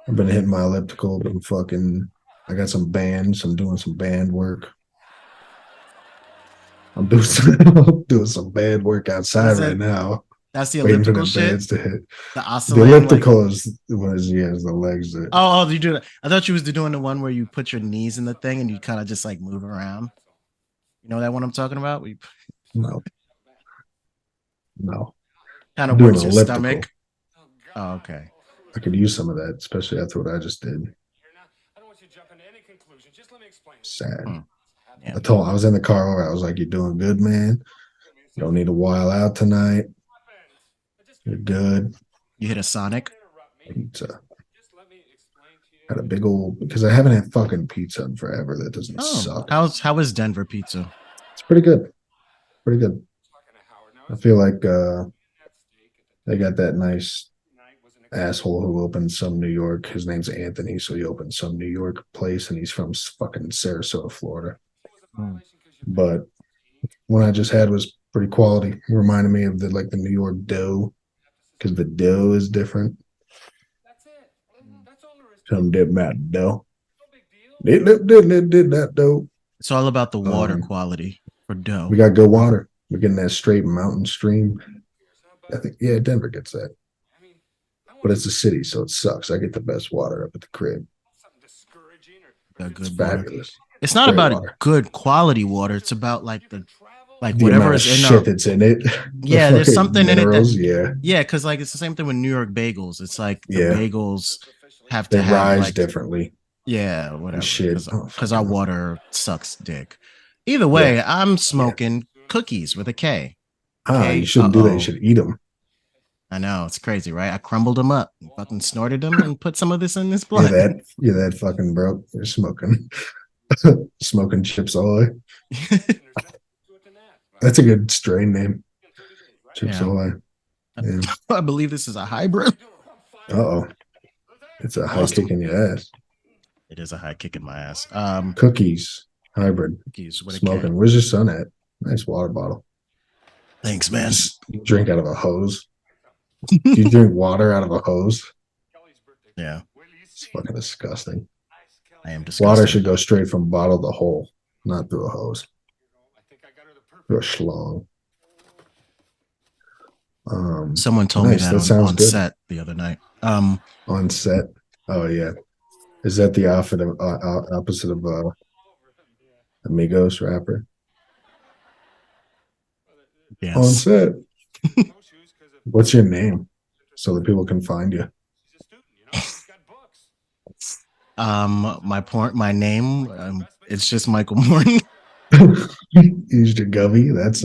[SPEAKER 5] I've been hitting my elliptical, I got some bands. I'm doing some band work. I'm doing some band work outside right now.
[SPEAKER 6] That's the elliptical shit.
[SPEAKER 5] To hit.
[SPEAKER 6] The
[SPEAKER 5] elliptical is the legs.
[SPEAKER 6] Oh, you do that. I thought you was doing the one where you put your knees in the thing and you kind of just like move around. You know that one I'm talking about?
[SPEAKER 5] No.
[SPEAKER 6] Kind of works your stomach. Oh, okay.
[SPEAKER 5] I could use some of that, especially after what I just did. Sad. Yeah. I was in the car over. I was like, "You're doing good, man. You don't need to while out tonight. You're good."
[SPEAKER 6] You hit a Sonic
[SPEAKER 5] pizza. Had a big old because I haven't had fucking pizza in forever. That doesn't suck.
[SPEAKER 6] How is Denver pizza?
[SPEAKER 5] It's pretty good. Pretty good. I feel like they got that nice asshole who opened some New York. His name's Anthony, so he opened some New York place, and he's from fucking Sarasota, Florida. But one I just had was pretty quality. It reminded me of the New York dough because the dough is different. Some dip that dough. Did that dough.
[SPEAKER 6] It's all about the water quality for dough.
[SPEAKER 5] We got good water. We're getting that straight mountain stream. I think Denver gets that. But it's a city, so it sucks. I get the best water up at the crib.
[SPEAKER 6] It's
[SPEAKER 5] fabulous.
[SPEAKER 6] It's not about good quality water. It's about like like
[SPEAKER 5] The
[SPEAKER 6] whatever
[SPEAKER 5] amount of
[SPEAKER 6] is in
[SPEAKER 5] shit
[SPEAKER 6] the
[SPEAKER 5] that's in it.
[SPEAKER 6] yeah,
[SPEAKER 5] The
[SPEAKER 6] there's
[SPEAKER 5] fucking
[SPEAKER 6] something in it
[SPEAKER 5] minerals,
[SPEAKER 6] that yeah, because like it's the same thing with New York bagels. It's like the
[SPEAKER 5] yeah.
[SPEAKER 6] bagels have
[SPEAKER 5] They
[SPEAKER 6] to have
[SPEAKER 5] rise
[SPEAKER 6] like
[SPEAKER 5] differently
[SPEAKER 6] yeah,
[SPEAKER 5] and
[SPEAKER 6] whatever,
[SPEAKER 5] shit. Oh,
[SPEAKER 6] because our
[SPEAKER 5] fucking
[SPEAKER 6] water sucks dick. Either
[SPEAKER 5] yeah,
[SPEAKER 6] way, I'm
[SPEAKER 5] yeah.
[SPEAKER 6] smoking cookies with a K.
[SPEAKER 5] You
[SPEAKER 6] K
[SPEAKER 5] shouldn't do that. You
[SPEAKER 6] oh.
[SPEAKER 5] should eat them.
[SPEAKER 6] I know it's crazy, right? I crumbled them up, fucking snorted them, and put some of this in this
[SPEAKER 5] You're
[SPEAKER 6] blunt.
[SPEAKER 5] that fucking broke. You're smoking, smoking chips ahoy. That's a good strain name. Chips
[SPEAKER 6] Yeah.
[SPEAKER 5] ahoy. Yeah.
[SPEAKER 6] I believe this is a hybrid.
[SPEAKER 5] Oh, it's a high kick in your ass.
[SPEAKER 6] It is a high kick in my ass.
[SPEAKER 5] Cookies hybrid.
[SPEAKER 6] Cookies with a K.
[SPEAKER 5] Smoking. Where's your son at? Nice water bottle.
[SPEAKER 6] Thanks, man.
[SPEAKER 5] Just drink out of a hose. Do you drink water out of a hose?
[SPEAKER 6] Yeah,
[SPEAKER 5] It's fucking disgusting.
[SPEAKER 6] I am disgusting.
[SPEAKER 5] Water should go straight from bottle to hole, not through a hose. Through a schlong.
[SPEAKER 6] Someone told
[SPEAKER 5] nice,
[SPEAKER 6] me that on
[SPEAKER 5] good.
[SPEAKER 6] set the other night.
[SPEAKER 5] On set. Oh yeah. Is that the opposite of Amigos rapper?
[SPEAKER 6] Yes.
[SPEAKER 5] On set. What's your name? So that people can find you.
[SPEAKER 6] My name, it's just Michael Morton.
[SPEAKER 5] Used your gubby. That's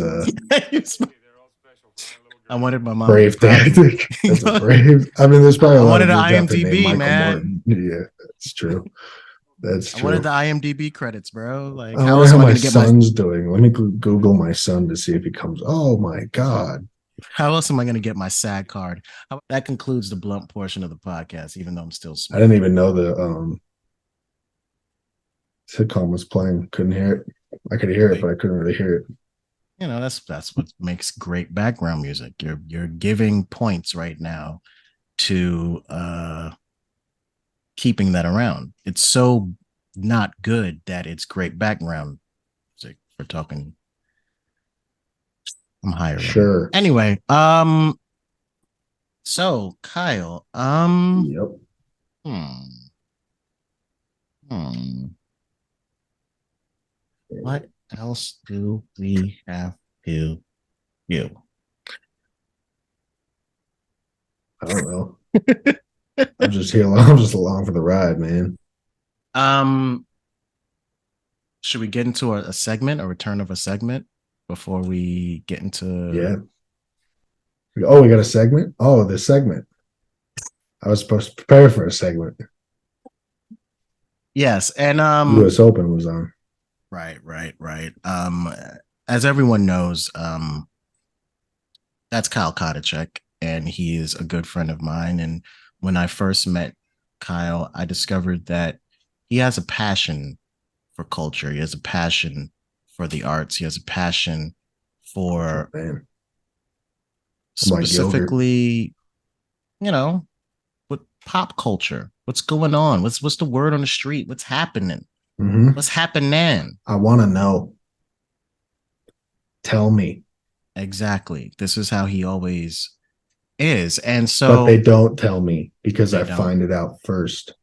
[SPEAKER 6] I wanted my mom
[SPEAKER 5] brave tactic. That's a brave. I mean, there's probably a lot of dudes out there named Michael Morton. Yeah, that's true. That's true.
[SPEAKER 6] I wanted the IMDb credits, bro. Like,
[SPEAKER 5] I
[SPEAKER 6] how
[SPEAKER 5] wonder
[SPEAKER 6] else
[SPEAKER 5] how
[SPEAKER 6] am I
[SPEAKER 5] my
[SPEAKER 6] going to get
[SPEAKER 5] son's doing. Let me Google my son to see if he comes. Oh my god.
[SPEAKER 6] How else am I going to get my SAG card? That concludes the blunt portion of the podcast, even though I'm still smoking.
[SPEAKER 5] I didn't even know the sitcom was playing. Couldn't hear it. I could hear it, but I couldn't really hear it.
[SPEAKER 6] You know, that's what makes great background music. You're giving points right now to keeping that around. It's so not good that it's great background music. We're talking. I'm higher.
[SPEAKER 5] Sure.
[SPEAKER 6] Anyway, so Kyle,
[SPEAKER 5] Yep.
[SPEAKER 6] What else do we have to do?
[SPEAKER 5] I don't know. I'm just here. I'm just along for the ride, man.
[SPEAKER 6] Should we get into a segment, a return of a segment before we get into?
[SPEAKER 5] Yeah. Oh, we got a segment. Oh, the segment. I was supposed to prepare for a segment.
[SPEAKER 6] Yes, and
[SPEAKER 5] U.S. Open was on.
[SPEAKER 6] Right. As everyone knows, that's Kyle Koticek, and he is a good friend of mine. And when I first met Kyle, I discovered that he has a passion for culture. He has a passion for the arts. He has a passion for specifically, you know, with pop culture. What's going on? What's the word on the street? What's happening?
[SPEAKER 5] Mm-hmm.
[SPEAKER 6] What's happening?
[SPEAKER 5] I want to know. Tell me.
[SPEAKER 6] Exactly. This is how he always is. And so,
[SPEAKER 5] but they don't tell me because I find it out first.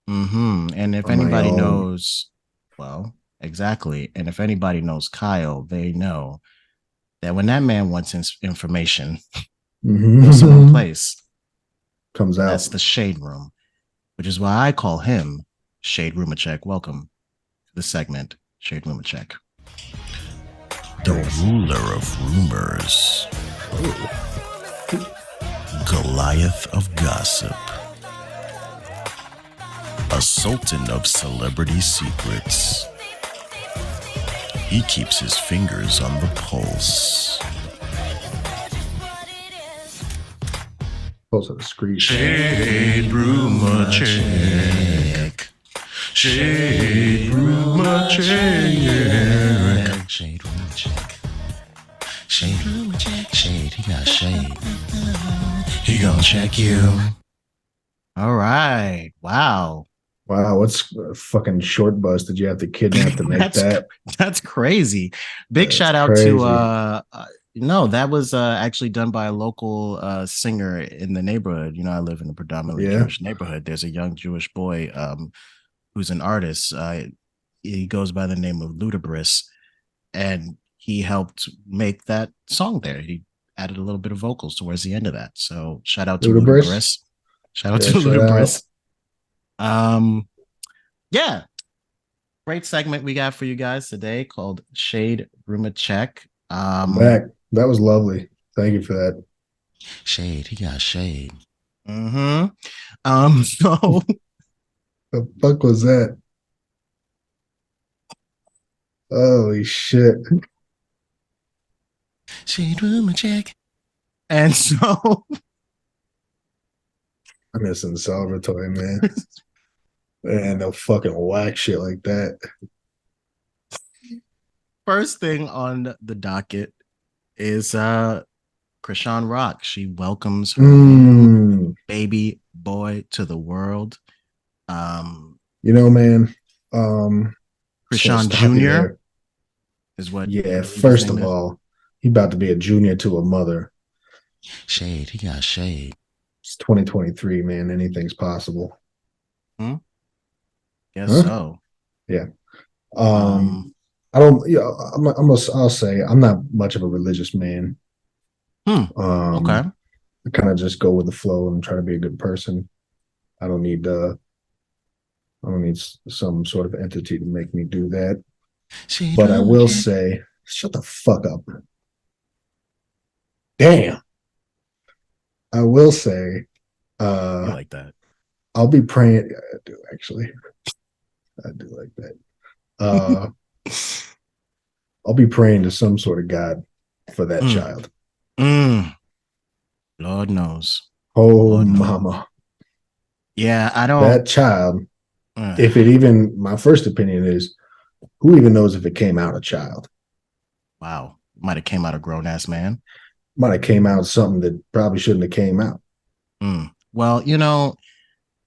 [SPEAKER 6] Mm-hmm. And if anybody knows, well, exactly. And if anybody knows Kyle, they know that when that man wants information, goes to one place,
[SPEAKER 5] comes out.
[SPEAKER 6] That's the Shade Room, which is why I call him Shaderoomicek. Welcome to the segment, Shaderoomicek.
[SPEAKER 8] The ruler of rumors. Goliath of gossip. A sultan of celebrity secrets. He keeps his fingers on the pulse.
[SPEAKER 5] Pulse of the screen.
[SPEAKER 8] Shaderoomicek. Shaderoomicek. Shaderoomicek. Shaderoomicek. Shade. He got shade. He gonna check you.
[SPEAKER 6] All right. Wow.
[SPEAKER 5] What's fucking short bus did you have to kidnap to make that?
[SPEAKER 6] That's crazy. Big shout out to no, that was actually done by a local singer in the neighborhood. You know, I live in a predominantly Jewish neighborhood. There's a young Jewish boy who's an artist. He goes by the name of Ludacris, and he helped make that song there. He added a little bit of vocals towards the end of that. So shout out to Ludacris. Shout out to Ludacris. Yeah. Great segment we got for you guys today called Shaderoomicek.
[SPEAKER 5] Back. That was lovely. Thank you for that.
[SPEAKER 8] Shade. He got shade.
[SPEAKER 6] So
[SPEAKER 5] the fuck was that? Holy shit.
[SPEAKER 8] Shaderoomicek.
[SPEAKER 6] And so
[SPEAKER 5] I miss Incelebratory, man. Man, no fucking whack shit like that.
[SPEAKER 6] First thing on the docket is Krishan Rock. She welcomes her baby boy to the world.
[SPEAKER 5] You know, man.
[SPEAKER 6] Krishan Jr. is what.
[SPEAKER 5] Yeah, first of all, he about to be a junior to a mother.
[SPEAKER 8] Shade. He got shade.
[SPEAKER 5] It's 2023, man. Anything's possible.
[SPEAKER 6] Guess so.
[SPEAKER 5] Yeah. I don't. Yeah, I'll say I'm not much of a religious man.
[SPEAKER 6] Okay.
[SPEAKER 5] I kind of just go with the flow and try to be a good person. I don't need some sort of entity to make me do that. But I will say, shut the fuck up. Damn. I will say,
[SPEAKER 6] I like that.
[SPEAKER 5] I'll be praying. I do actually. I do like that. I'll be praying to some sort of God for that child.
[SPEAKER 6] Lord knows.
[SPEAKER 5] Oh, Lord mama. Knows.
[SPEAKER 6] Yeah, I don't.
[SPEAKER 5] That child, if it even, my first opinion is, who even knows if it came out a child?
[SPEAKER 6] Wow. Might have came out a grown-ass man.
[SPEAKER 5] Might have came out something that probably shouldn't have came out.
[SPEAKER 6] Well, you know,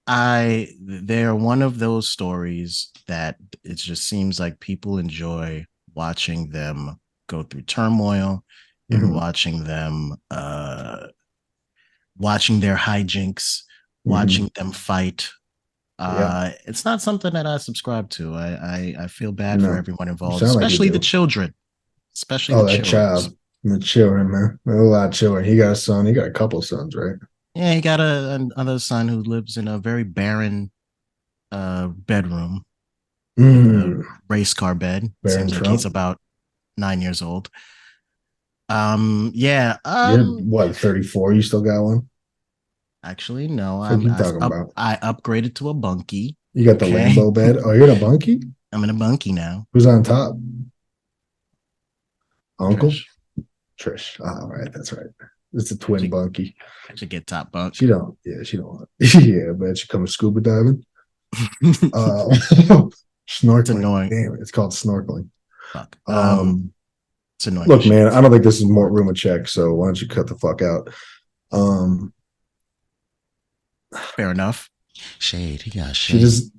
[SPEAKER 6] they're one of those stories that it just seems like people enjoy watching them go through turmoil and watching them watching their hijinks, watching them fight. It's not something that I subscribe to. I feel bad for everyone involved, especially the children. Especially the children.
[SPEAKER 5] Child. The children, man. A lot of children. He got a son. He got a couple of sons, right?
[SPEAKER 6] Yeah, he got another son who lives in a very barren bedroom. Race car bed. Seems like he's about 9 years old.
[SPEAKER 5] You're what, 34? You still got one?
[SPEAKER 6] Actually, no.
[SPEAKER 5] What are you talking about?
[SPEAKER 6] I upgraded to a bunkie.
[SPEAKER 5] You got the Lambo bed? Oh, you're in a bunkie?
[SPEAKER 6] I'm in a bunkie now.
[SPEAKER 5] Who's on top? Uncle? Trish. Oh, right. That's right. It's a twin bunkie.
[SPEAKER 6] Should get top bunk.
[SPEAKER 5] She don't. Yeah, but she comes scuba diving. Snorkeling.
[SPEAKER 6] It's annoying.
[SPEAKER 5] Damn it. It's called snorkeling.
[SPEAKER 6] Fuck. It's annoying.
[SPEAKER 5] Look, man, I don't think this is more Roomicek, so why don't you cut the fuck out?
[SPEAKER 6] Fair enough.
[SPEAKER 8] Shade. He got shade.
[SPEAKER 5] She just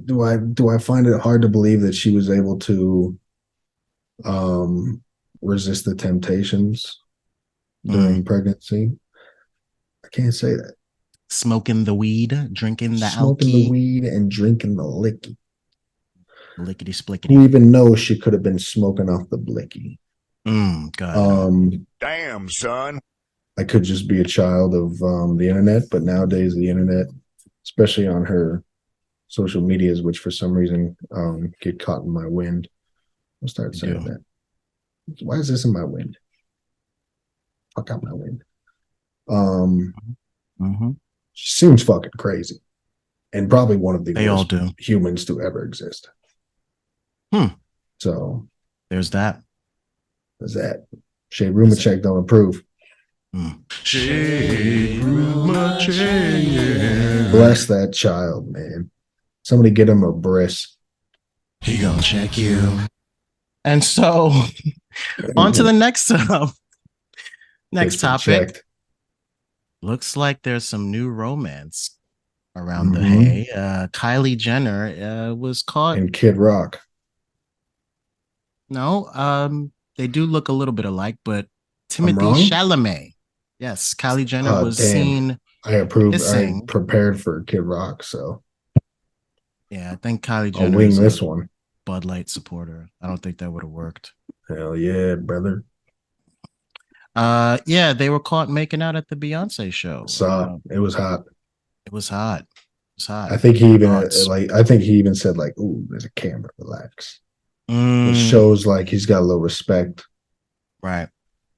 [SPEAKER 5] do I find it hard to believe that she was able to resist the temptations during pregnancy? I can't say that.
[SPEAKER 6] Smoking the weed, drinking the
[SPEAKER 5] smoking the weed and drinking the licky.
[SPEAKER 6] Lickety splickety.
[SPEAKER 5] Who even knows she could have been smoking off the blicky?
[SPEAKER 6] God.
[SPEAKER 2] Damn, son.
[SPEAKER 5] I could just be a child of the internet, but nowadays the internet, especially on her social medias, which for some reason get caught in my wind. I'll start saying that. Why is this in my wind? Fuck out my wind. She seems fucking crazy, and probably one of the worst humans to ever exist. So
[SPEAKER 6] there's that.
[SPEAKER 5] There's that. Shaderoomicek don't approve.
[SPEAKER 8] Shaderoomicek.
[SPEAKER 5] Bless that child, man. Somebody get him a bris.
[SPEAKER 8] He gonna check you.
[SPEAKER 6] And so, on to the next topic.
[SPEAKER 5] Checked.
[SPEAKER 6] Looks like there's some new romance around the hay. Kylie Jenner was caught.
[SPEAKER 5] And Kid Rock.
[SPEAKER 6] No, they do look a little bit alike, but Timothée Chalamet. Yes, Kylie Jenner was seen.
[SPEAKER 5] I approve. I prepared for Kid Rock, so
[SPEAKER 6] yeah, I think Kylie Jenner.
[SPEAKER 5] I'll wing this one.
[SPEAKER 6] Bud Light supporter. I don't think that would have worked.
[SPEAKER 5] Hell yeah, brother.
[SPEAKER 6] Yeah, they were caught making out at the Beyonce show.
[SPEAKER 5] Saw it was hot.
[SPEAKER 6] It was hot. It was hot.
[SPEAKER 5] I think he even
[SPEAKER 6] Thoughts?
[SPEAKER 5] I think he even said like, "Ooh, there's a camera. Relax." Which
[SPEAKER 6] Mm,
[SPEAKER 5] shows like he's got a little respect
[SPEAKER 6] right.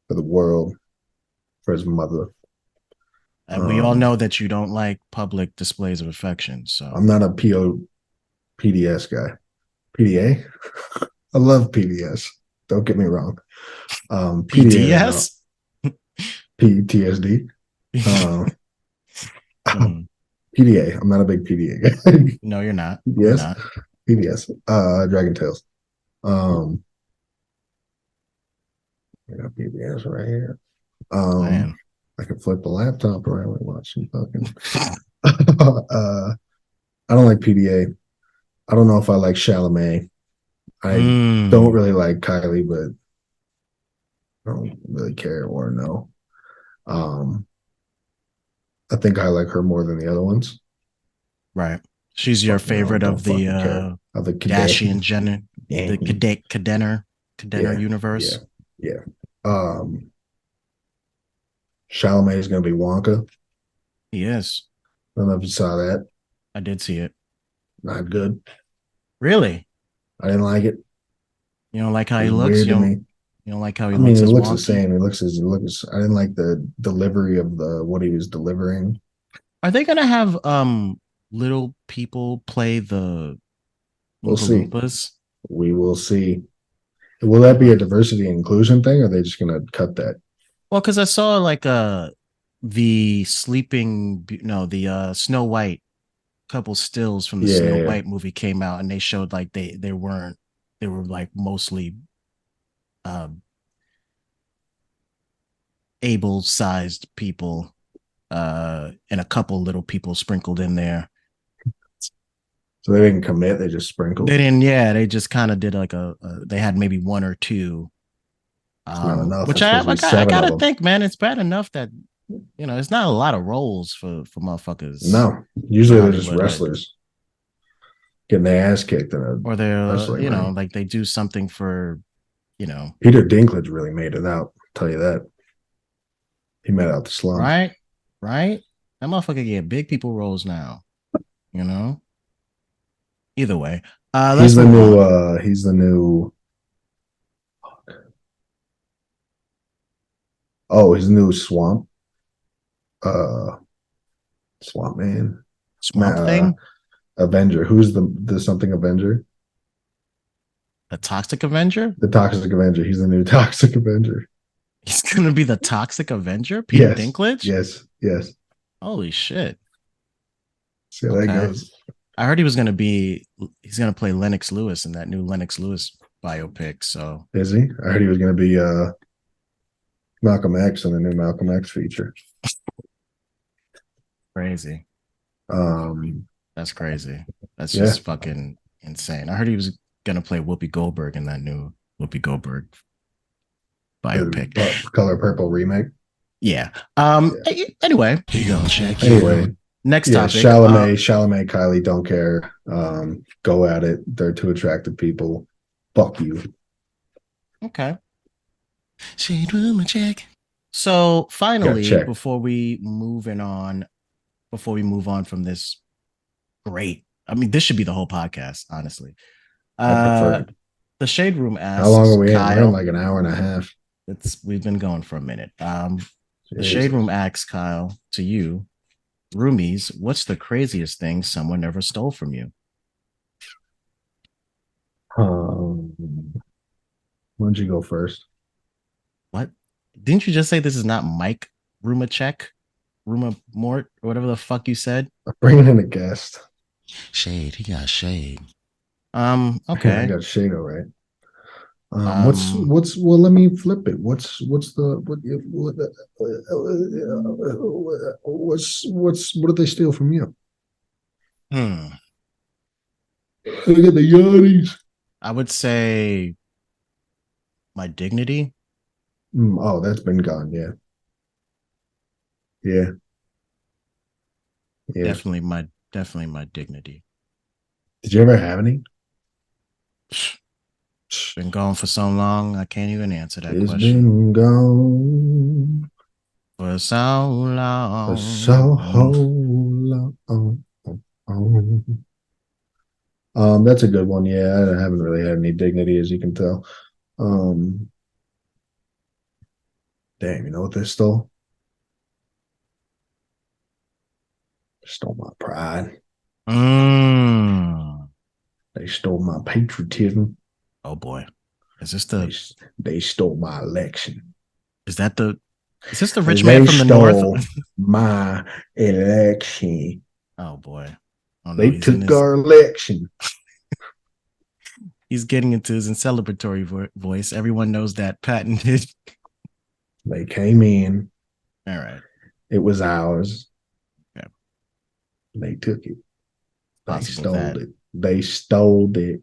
[SPEAKER 5] for the world, for his mother.
[SPEAKER 6] And we all know that you don't like public displays of affection. So
[SPEAKER 5] I'm not a PDS guy. PDA? I love PDS. Don't get me wrong. PDA,
[SPEAKER 6] PDS?
[SPEAKER 5] PTSD.
[SPEAKER 6] Mm.
[SPEAKER 5] PDA. I'm not a big PDA guy.
[SPEAKER 6] No, you're not.
[SPEAKER 5] PDS.
[SPEAKER 6] You're not.
[SPEAKER 5] PDS. Dragon Tales. I got PBS right here.
[SPEAKER 6] Man.
[SPEAKER 5] I can flip the laptop around and watch some fucking. I don't like PDA. I don't know if I like Chalamet. I don't really like Kylie, but I don't really care or know. I think I like her more than the other ones.
[SPEAKER 6] Right. She's your favorite of the Kardashian Jenner, the Cadenner universe.
[SPEAKER 5] Yeah. Chalamet is going to be Wonka.
[SPEAKER 6] He is.
[SPEAKER 5] I don't know if you saw that.
[SPEAKER 6] I did see it.
[SPEAKER 5] Not good.
[SPEAKER 6] Really?
[SPEAKER 5] I didn't like it.
[SPEAKER 6] You don't like how he looks? You don't like how he looks?
[SPEAKER 5] I mean, it looks the same. It looks. I didn't like the delivery of what he was delivering.
[SPEAKER 6] Are they gonna have little people play the
[SPEAKER 5] We'll see.
[SPEAKER 6] Loompas?
[SPEAKER 5] We will see. Will that be a diversity and inclusion thing, or are they just gonna cut that?
[SPEAKER 6] Well, because I saw like the Snow White couple stills from the Snow White movie came out, and they showed like they were like mostly able-sized people and a couple little people sprinkled in there.
[SPEAKER 5] So they didn't commit, they just sprinkled.
[SPEAKER 6] They didn't, they just kind of did like they had maybe one or two.
[SPEAKER 5] Not enough.
[SPEAKER 6] Which I gotta think, man, it's bad enough that it's not a lot of roles for motherfuckers.
[SPEAKER 5] No, usually they're just wrestlers getting their ass kicked
[SPEAKER 6] or they're like they do something for
[SPEAKER 5] Peter Dinklage really made it out. I'll tell you that. He made out the slums.
[SPEAKER 6] Right. That motherfucker get big people roles now. Either way,
[SPEAKER 5] he's the new. Oh, his new Swamp. Swamp Man.
[SPEAKER 6] Swamp Thing.
[SPEAKER 5] Avenger. Who's the something Avenger?
[SPEAKER 6] The Toxic Avenger?
[SPEAKER 5] The Toxic Avenger. He's the new Toxic Avenger.
[SPEAKER 6] He's gonna be the Toxic Avenger? Peter Dinklage?
[SPEAKER 5] Yes.
[SPEAKER 6] Holy shit.
[SPEAKER 5] See how that goes.
[SPEAKER 6] I heard he's gonna play Lennox Lewis in that new Lennox Lewis biopic. So
[SPEAKER 5] is he? I heard he was gonna be Malcolm X in the new Malcolm X feature.
[SPEAKER 6] Crazy. That's crazy. That's just fucking insane. I heard he was gonna play Whoopi Goldberg in that new Whoopi Goldberg biopic.
[SPEAKER 5] Color Purple remake.
[SPEAKER 6] Yeah. Anyway,
[SPEAKER 8] here you go, check.
[SPEAKER 5] Anyway,
[SPEAKER 6] next topic.
[SPEAKER 5] Chalamet, Kylie don't care. Go at it. They're two attractive people. Fuck you.
[SPEAKER 6] Okay.
[SPEAKER 8] Shaderoomicek.
[SPEAKER 6] So finally, before we move on from this great, I mean, this should be the whole podcast, honestly. The Shade Room asks,
[SPEAKER 5] how long are we in? We're in like an hour and a half.
[SPEAKER 6] We've been going for a minute. The Shade Room asks, Kyle, to you, roomies, what's the craziest thing someone ever stole from you?
[SPEAKER 5] Why don't you go first?
[SPEAKER 6] What? Didn't you just say this is not Mike Rumacek? Mort, or whatever the fuck you said?
[SPEAKER 5] I'm bringing in a guest.
[SPEAKER 8] Shade. He got shade.
[SPEAKER 6] Okay.
[SPEAKER 5] I got shade, all right. Well, let me flip it. What did they steal from you? Look at the yawnies.
[SPEAKER 6] I would say my dignity.
[SPEAKER 5] Oh, that's been gone. Yeah.
[SPEAKER 6] Definitely my dignity.
[SPEAKER 5] Did you ever have any?
[SPEAKER 6] Been gone for so long, I can't even answer that
[SPEAKER 5] It's
[SPEAKER 6] question.
[SPEAKER 5] been gone
[SPEAKER 6] For so long.
[SPEAKER 5] for so long. That's a good one. Yeah, I haven't really had any dignity, as you can tell. Damn, you know what they stole? Stole my pride. They stole my patriotism.
[SPEAKER 6] Oh boy. Is this
[SPEAKER 5] They stole my election.
[SPEAKER 6] Is this the rich man from the north?
[SPEAKER 5] My election.
[SPEAKER 6] Oh boy. Oh no,
[SPEAKER 5] They took our election.
[SPEAKER 6] He's getting into his Incelebratory voice. Everyone knows that patented.
[SPEAKER 5] They came in.
[SPEAKER 6] All right.
[SPEAKER 5] It was ours.
[SPEAKER 6] Yeah.
[SPEAKER 5] They took it. They stole it.
[SPEAKER 6] They
[SPEAKER 5] stole it.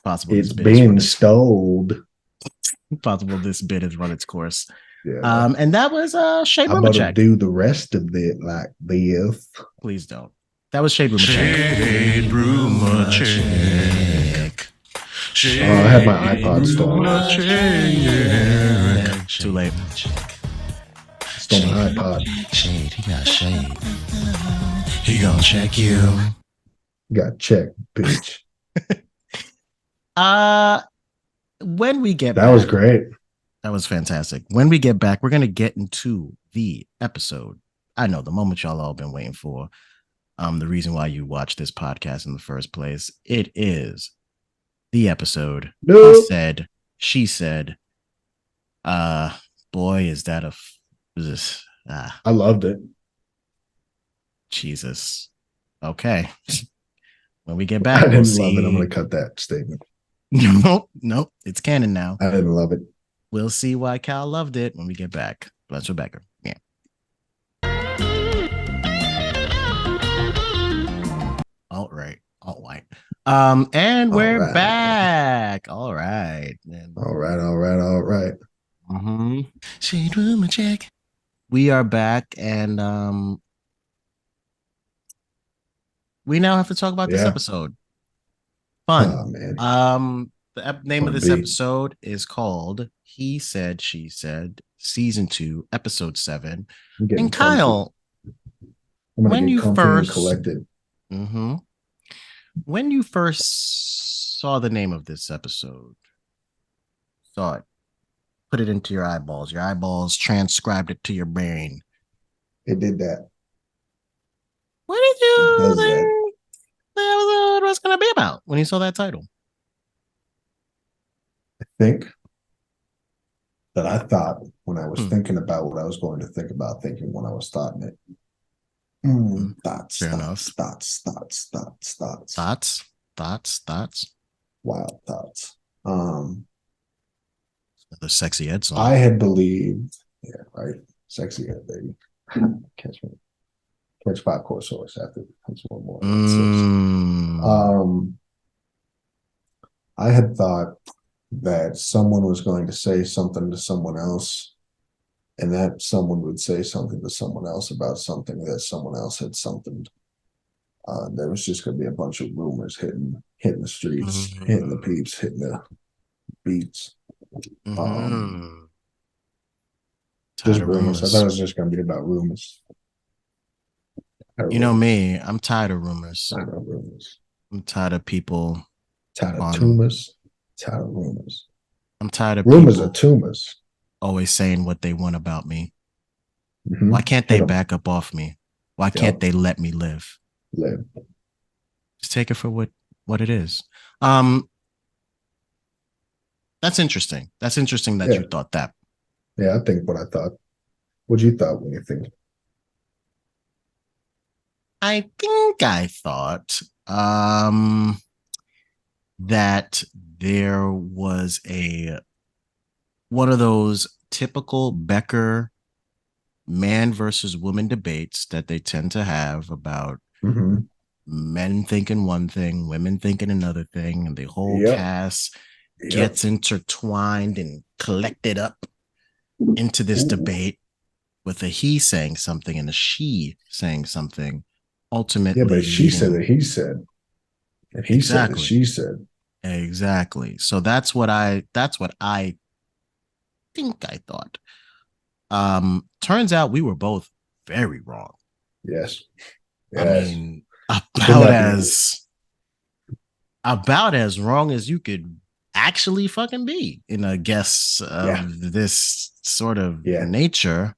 [SPEAKER 6] Possible
[SPEAKER 5] it's been stole.
[SPEAKER 6] Possible this bit has run its course.
[SPEAKER 5] Yeah.
[SPEAKER 6] And that was Shaderoomicek.
[SPEAKER 5] I'm gonna do the rest of it like this.
[SPEAKER 6] Please don't. That was Shaderoomicek.
[SPEAKER 5] Oh, I had my iPod stolen.
[SPEAKER 6] Too late.
[SPEAKER 5] Stole my iPod.
[SPEAKER 8] Shade, he got shade. He gonna check you.
[SPEAKER 5] Got checked, bitch.
[SPEAKER 6] When we get
[SPEAKER 5] that
[SPEAKER 6] back,
[SPEAKER 5] was great.
[SPEAKER 6] That was fantastic. When we get back, we're gonna get into the episode. I know the moment y'all all been waiting for. The reason why you watch this podcast in the first place. It is the episode. He said, she said. Boy, is that
[SPEAKER 5] I loved it.
[SPEAKER 6] Jesus. Okay. When we get back,
[SPEAKER 5] I didn't love it. I'm gonna cut that statement.
[SPEAKER 6] Nope. It's canon now.
[SPEAKER 5] I didn't love it.
[SPEAKER 6] We'll see why Cal loved it when we get back. Bless Becker. Yeah. All right. And we're back. All right.
[SPEAKER 5] All right.
[SPEAKER 6] Mm-hmm. Shaderoomicek. We are back, and we now have to talk about this episode. Fun.
[SPEAKER 5] Oh, man.
[SPEAKER 6] The name of this episode is called He Said, She Said, Season 2, Episode 7. And Kyle, when you first
[SPEAKER 5] collected.
[SPEAKER 6] Mm-hmm. When you first saw the name of this episode, saw it, put it into your eyeballs transcribed it to your brain.
[SPEAKER 5] It did that.
[SPEAKER 6] What did you think the episode was going to be about when you saw that title?
[SPEAKER 5] I think that I thought when I was thinking about what I was going to think about thinking when I was starting it. Thoughts. Wild thoughts.
[SPEAKER 6] The Sexy Ed song.
[SPEAKER 5] I had believed, right? Sexy Ed, baby. Catch 5 course horse after that's one more. I had thought that someone was going to say something to someone else, and that someone would say something to someone else about something that someone else had something. There was just going to be a bunch of rumors hitting the streets, hitting the peeps, hitting the beats. Just rumors. I thought it was just going to be about rumors.
[SPEAKER 6] You know me, I'm tired of rumors. I'm tired of people.
[SPEAKER 5] Tired of tumors. Tired of rumors.
[SPEAKER 6] I'm tired of
[SPEAKER 5] rumors are tumors.
[SPEAKER 6] Always saying what they want about me. Why can't they back up off me? Why can't they let me live? Just take it for what it is. That's interesting. That's interesting that you thought that.
[SPEAKER 5] Yeah, I think what I thought. What you thought when you think?
[SPEAKER 6] I think I thought that there was one of those typical Becker man versus woman debates that they tend to have about men thinking one thing, women thinking another thing, and the whole cast gets intertwined and collected up into this debate with a he saying something and a she saying something. Ultimately,
[SPEAKER 5] but she said that he said, and he said that she said.
[SPEAKER 6] Exactly. So that's what I think I thought. Turns out we were both very wrong.
[SPEAKER 5] Yes.
[SPEAKER 6] I mean,
[SPEAKER 5] Couldn't
[SPEAKER 6] about as wrong as you could actually fucking be in a guess of this sort of nature.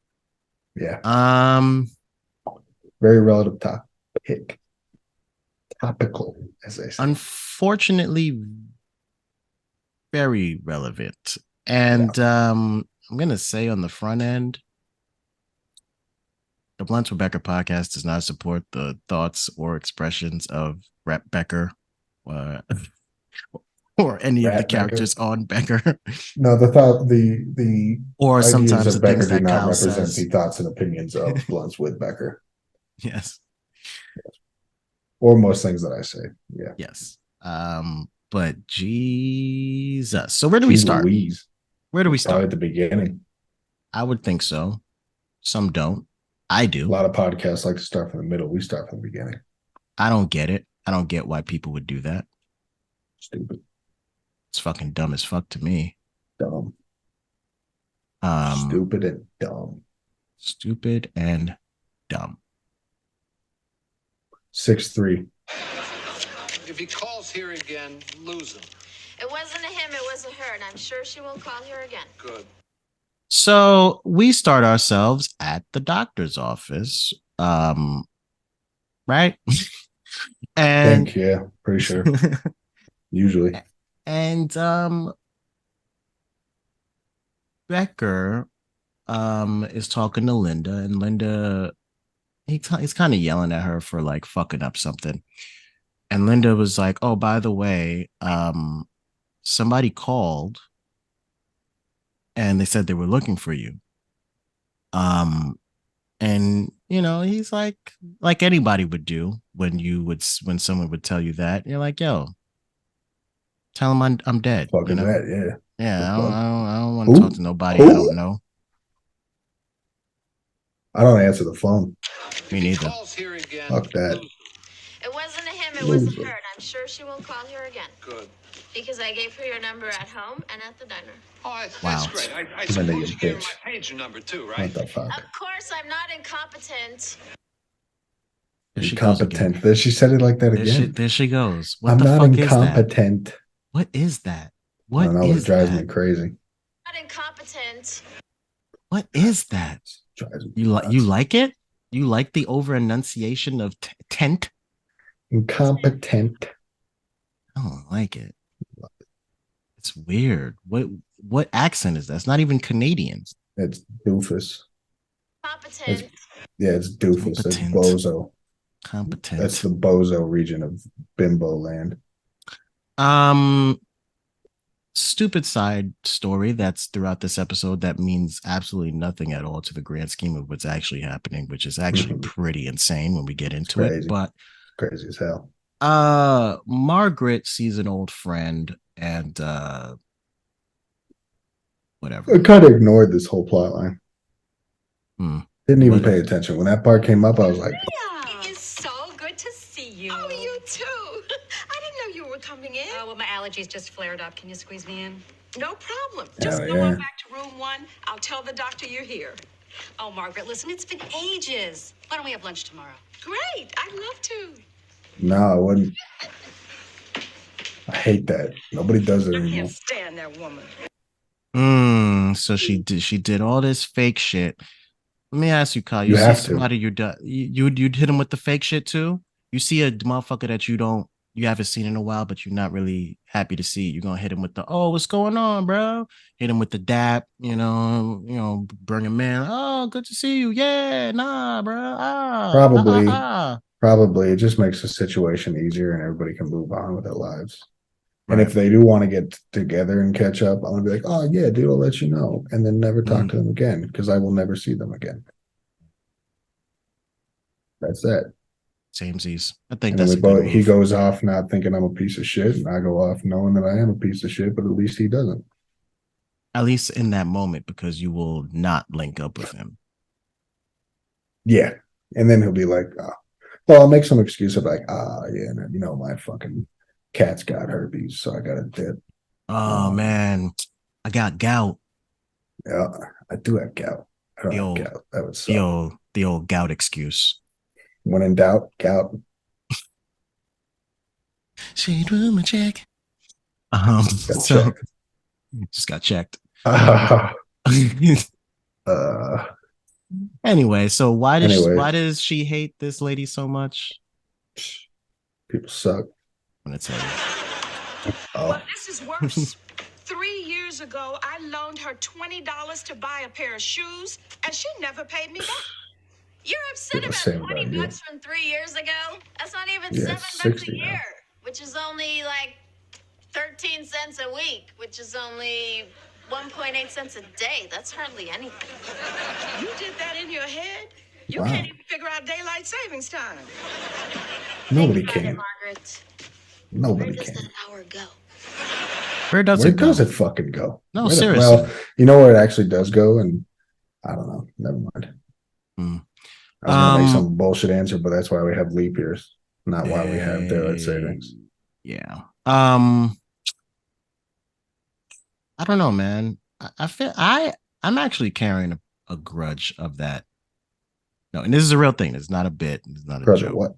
[SPEAKER 5] Yeah. Very relative topic. Topical, as they say.
[SPEAKER 6] Unfortunately, very relevant. And I'm gonna say on the front end, the Blunts with Becker podcast does not support the thoughts or expressions of Rep Becker or any of the characters on Becker.
[SPEAKER 5] No, the
[SPEAKER 6] or
[SPEAKER 5] ideas
[SPEAKER 6] sometimes
[SPEAKER 5] of
[SPEAKER 6] the
[SPEAKER 5] Becker
[SPEAKER 6] things
[SPEAKER 5] do
[SPEAKER 6] that
[SPEAKER 5] not
[SPEAKER 6] Kyle
[SPEAKER 5] represent
[SPEAKER 6] says.
[SPEAKER 5] the thoughts and opinions of Blunts with Becker.
[SPEAKER 6] Yes.
[SPEAKER 5] Or most things that I say. Yeah.
[SPEAKER 6] Yes. But Jesus. So where do we start?
[SPEAKER 5] Louise.
[SPEAKER 6] Where do we start?
[SPEAKER 5] At the beginning.
[SPEAKER 6] I would think so. Some don't. I do.
[SPEAKER 5] A lot of podcasts like to start from the middle. We start from the beginning.
[SPEAKER 6] I don't get it. I don't get why people would do that.
[SPEAKER 5] Stupid.
[SPEAKER 6] It's fucking dumb as fuck to me.
[SPEAKER 5] Dumb. Stupid and dumb.
[SPEAKER 6] Stupid and dumb.
[SPEAKER 5] 6-3.
[SPEAKER 9] If he calls here again, lose him.
[SPEAKER 1] It wasn't a him, it was a her, and I'm sure she won't call here again.
[SPEAKER 9] Good.
[SPEAKER 6] So we start ourselves at the doctor's office. Right? And
[SPEAKER 5] yeah, pretty sure. Usually.
[SPEAKER 6] And Becker is talking to Linda, and Linda he's kind of yelling at her for like fucking up something. And Linda was like, "Oh, by the way, somebody called and they said they were looking for you." And you know, he's like anybody would do when someone would tell you that. You're like, "Yo, tell him I'm dead."
[SPEAKER 5] Fucking
[SPEAKER 6] you know?
[SPEAKER 5] that, yeah.
[SPEAKER 6] Yeah, I don't want to talk to nobody I don't know.
[SPEAKER 5] I don't answer the phone.
[SPEAKER 6] Me neither.
[SPEAKER 5] Fuck that.
[SPEAKER 1] It wasn't a him, it was a her, and I'm sure she won't call here again.
[SPEAKER 9] Good.
[SPEAKER 1] Because I gave her your number at home and at the diner.
[SPEAKER 9] Oh, that's great. I suppose you gave her my pager number too, right?
[SPEAKER 1] Of course, I'm not incompetent.
[SPEAKER 5] Incompetent. There she said it like that again.
[SPEAKER 6] There she goes. What
[SPEAKER 5] I'm
[SPEAKER 6] the
[SPEAKER 5] not
[SPEAKER 6] fuck
[SPEAKER 5] incompetent.
[SPEAKER 6] Is that? What is that?
[SPEAKER 5] I don't know, it drives me crazy.
[SPEAKER 1] Not incompetent.
[SPEAKER 6] What is that? You like it? You like the over enunciation of tent?
[SPEAKER 5] Incompetent.
[SPEAKER 6] I don't like it. It's weird. What accent is that? It's not even Canadian.
[SPEAKER 5] It's doofus.
[SPEAKER 1] Competent.
[SPEAKER 5] It's doofus. It's bozo.
[SPEAKER 6] Competent.
[SPEAKER 5] That's the bozo region of bimbo land.
[SPEAKER 6] Stupid side story that's throughout this episode that means absolutely nothing at all to the grand scheme of what's actually happening, which is actually pretty insane when we get into it. But
[SPEAKER 5] crazy as hell.
[SPEAKER 6] Margaret sees an old friend and whatever.
[SPEAKER 5] I kind of ignored this whole plot line. Didn't even pay attention. When that part came up, I was like,
[SPEAKER 7] It is so good to see you.
[SPEAKER 10] Oh, you too. I didn't know you were coming in.
[SPEAKER 7] Oh, well, my allergies just flared up. Can you squeeze me in?
[SPEAKER 10] No problem. Just go on back to room 1. I'll tell the doctor you're here.
[SPEAKER 7] Oh, Margaret, listen, it's been ages. Why don't we have lunch tomorrow?
[SPEAKER 10] Great. I'd love to.
[SPEAKER 5] no, I wouldn't. I hate that. Nobody does it
[SPEAKER 10] I
[SPEAKER 5] anymore.
[SPEAKER 10] can't stand that woman.
[SPEAKER 6] So she did all this fake shit. Let me ask you, Kyle.
[SPEAKER 5] You
[SPEAKER 6] see
[SPEAKER 5] have
[SPEAKER 6] somebody you'd hit him with the fake shit too? You see a motherfucker that you haven't seen in a while, but you're not really happy to see. You're gonna hit him with the, "Oh, what's going on, bro?" Hit him with the dap, bring him in. "Oh, good to see you. Yeah, nah, bro.
[SPEAKER 5] Probably it just makes the situation easier and everybody can move on with their lives. Right. And if they do want to get together and catch up, I'm gonna be like, "Oh yeah, dude, I'll let you know," and then never talk to them again because I will never see them again. That's that.
[SPEAKER 6] Samesies. I think
[SPEAKER 5] and
[SPEAKER 6] that's
[SPEAKER 5] he goes off not thinking I'm a piece of shit, and I go off knowing that I am a piece of shit, but at least he doesn't.
[SPEAKER 6] At least in that moment, because you will not link up with him.
[SPEAKER 5] Yeah. And then he'll be like, well, I'll make some excuse of like, yeah, my fucking cat's got herpes, so I got a dip.
[SPEAKER 6] Oh man, I got gout.
[SPEAKER 5] Yeah, I do have gout. I don't have gout. That would suck.
[SPEAKER 6] The old gout excuse.
[SPEAKER 5] When in doubt, gout.
[SPEAKER 6] Shaderoomicek. Just got checked. Anyway, so why does she hate this lady so much?
[SPEAKER 5] People suck.
[SPEAKER 6] I'm gonna tell you.
[SPEAKER 10] Well, this is worse. 3 years ago, I loaned her $20 to buy a pair of shoes, and she never paid me back.
[SPEAKER 7] You're upset about $20 from 3 years ago? That's not even $7 a year, which is only like 13 cents a week, which is only 1.8 cents a day. That's hardly anything.
[SPEAKER 10] You did that in your head? You can't even figure out daylight savings time.
[SPEAKER 5] Nobody can.
[SPEAKER 7] Margaret.
[SPEAKER 5] Nobody
[SPEAKER 7] Where does
[SPEAKER 5] can.
[SPEAKER 7] that hour go?
[SPEAKER 6] Where does it go?
[SPEAKER 5] Where does it fucking go?
[SPEAKER 6] No, seriously.
[SPEAKER 5] Well, you know where it actually does go, and I don't know. Never mind. I was gonna make some bullshit answer, but that's why we have leap years, not why we have daylight savings.
[SPEAKER 6] Yeah. I don't know, man. I feel I'm actually carrying a grudge of that. No, and this is a real thing. It's not a bit. It's not a
[SPEAKER 5] Grudge
[SPEAKER 6] joke.
[SPEAKER 5] of what?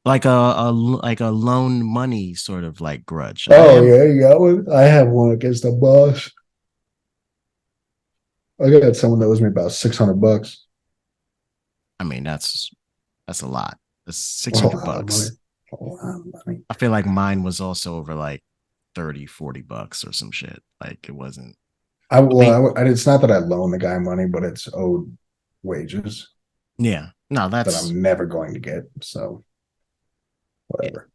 [SPEAKER 6] Like a loan money sort of like grudge.
[SPEAKER 5] Oh yeah, you got one. I have one against the boss. I got someone that owes me about $600.
[SPEAKER 6] I mean, that's a lot. That's $600.
[SPEAKER 5] A lot of money.
[SPEAKER 6] I feel like mine was also over like $30-$40 or some shit. Like it wasn't.
[SPEAKER 5] It's not that I loan the guy money, but it's owed wages.
[SPEAKER 6] Yeah. No,
[SPEAKER 5] that I'm never going to get. So whatever.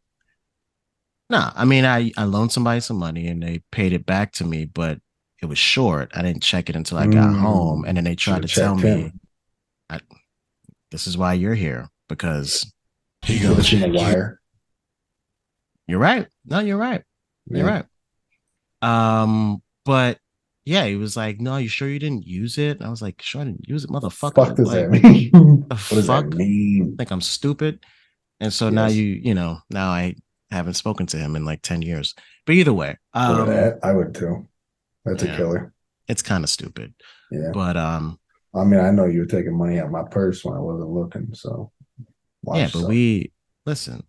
[SPEAKER 6] Yeah. No, I mean, I loaned somebody some money and they paid it back to me, but it was short. I didn't check it until I got home, and then they tried to tell me, "This is why you're here because
[SPEAKER 5] he goes in the wire."
[SPEAKER 6] You're right. No, you're right. You're right. But yeah, he was like, "No, you sure you didn't use it?" And I was like, "Sure, I didn't use it, motherfucker."
[SPEAKER 5] What does
[SPEAKER 6] like,
[SPEAKER 5] that mean?
[SPEAKER 6] What
[SPEAKER 5] does that mean?
[SPEAKER 6] I think I'm stupid. And so now now I haven't spoken to him in like 10 years. But either way,
[SPEAKER 5] I would too. That's a killer.
[SPEAKER 6] It's kind of stupid.
[SPEAKER 5] Yeah.
[SPEAKER 6] But
[SPEAKER 5] I mean, I know you were taking money out of my purse when I wasn't looking. So
[SPEAKER 6] listen,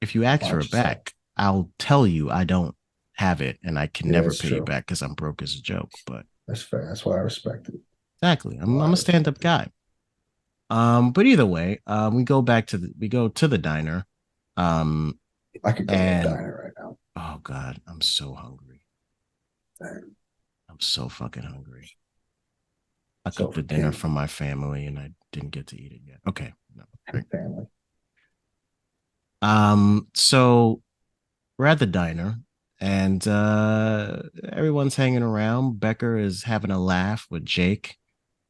[SPEAKER 6] if you ask for it back, I'll tell you I don't have it and I can never pay you back because I'm broke as a joke. But
[SPEAKER 5] that's fair. That's why I respect it.
[SPEAKER 6] Exactly. I'm a stand-up guy. But either way, we go to the diner.
[SPEAKER 5] I could go to the diner right now.
[SPEAKER 6] Oh God, I'm so hungry.
[SPEAKER 5] Dang.
[SPEAKER 6] I'm so fucking hungry. I cooked the dinner for my family and I didn't get to eat it yet. Okay. No.
[SPEAKER 5] Family.
[SPEAKER 6] So we're at the diner and everyone's hanging around. Becker is having a laugh with Jake.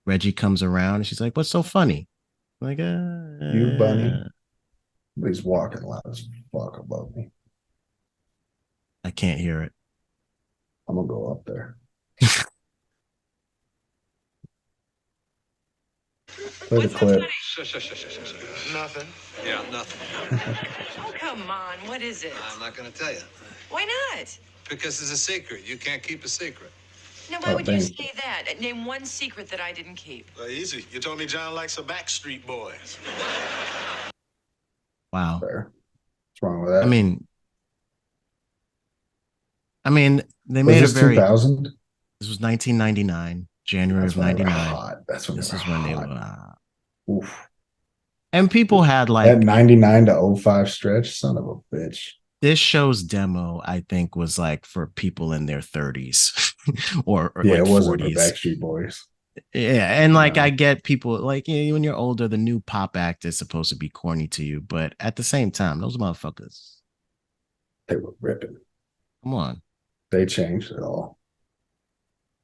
[SPEAKER 6] Reggie comes around and she's like, "What's so funny?" I'm like,
[SPEAKER 5] you bunny. But he's walking loud as fuck above me.
[SPEAKER 6] I can't hear it.
[SPEAKER 5] I'm gonna go up there. Play the clip.
[SPEAKER 9] Nothing. Yeah, nothing.
[SPEAKER 10] Oh, come on. What is it?
[SPEAKER 9] I'm not going to tell you.
[SPEAKER 10] Why not?
[SPEAKER 9] Because it's a secret. You can't keep a secret.
[SPEAKER 10] Now, why would you say that? Name one secret that I didn't keep.
[SPEAKER 9] Easy. You told me John likes the Backstreet Boys.
[SPEAKER 6] Wow.
[SPEAKER 5] Fair. What's wrong with that?
[SPEAKER 6] I mean, they made a very.
[SPEAKER 5] 2000?
[SPEAKER 6] This was 1999, January of 99.
[SPEAKER 5] That's when
[SPEAKER 6] this is
[SPEAKER 5] when
[SPEAKER 6] they were.
[SPEAKER 5] Oof.
[SPEAKER 6] And people had like
[SPEAKER 5] that 99 to 05 stretch. Son of a bitch.
[SPEAKER 6] This show's demo, I think, was like for people in their 30s or
[SPEAKER 5] yeah,
[SPEAKER 6] like
[SPEAKER 5] it wasn't
[SPEAKER 6] 40s.
[SPEAKER 5] The Backstreet Boys.
[SPEAKER 6] Yeah, and like I get people like when you're older, the new pop act is supposed to be corny to you, but at the same time, those motherfuckers,
[SPEAKER 5] they were ripping.
[SPEAKER 6] Come on,
[SPEAKER 5] they changed it all.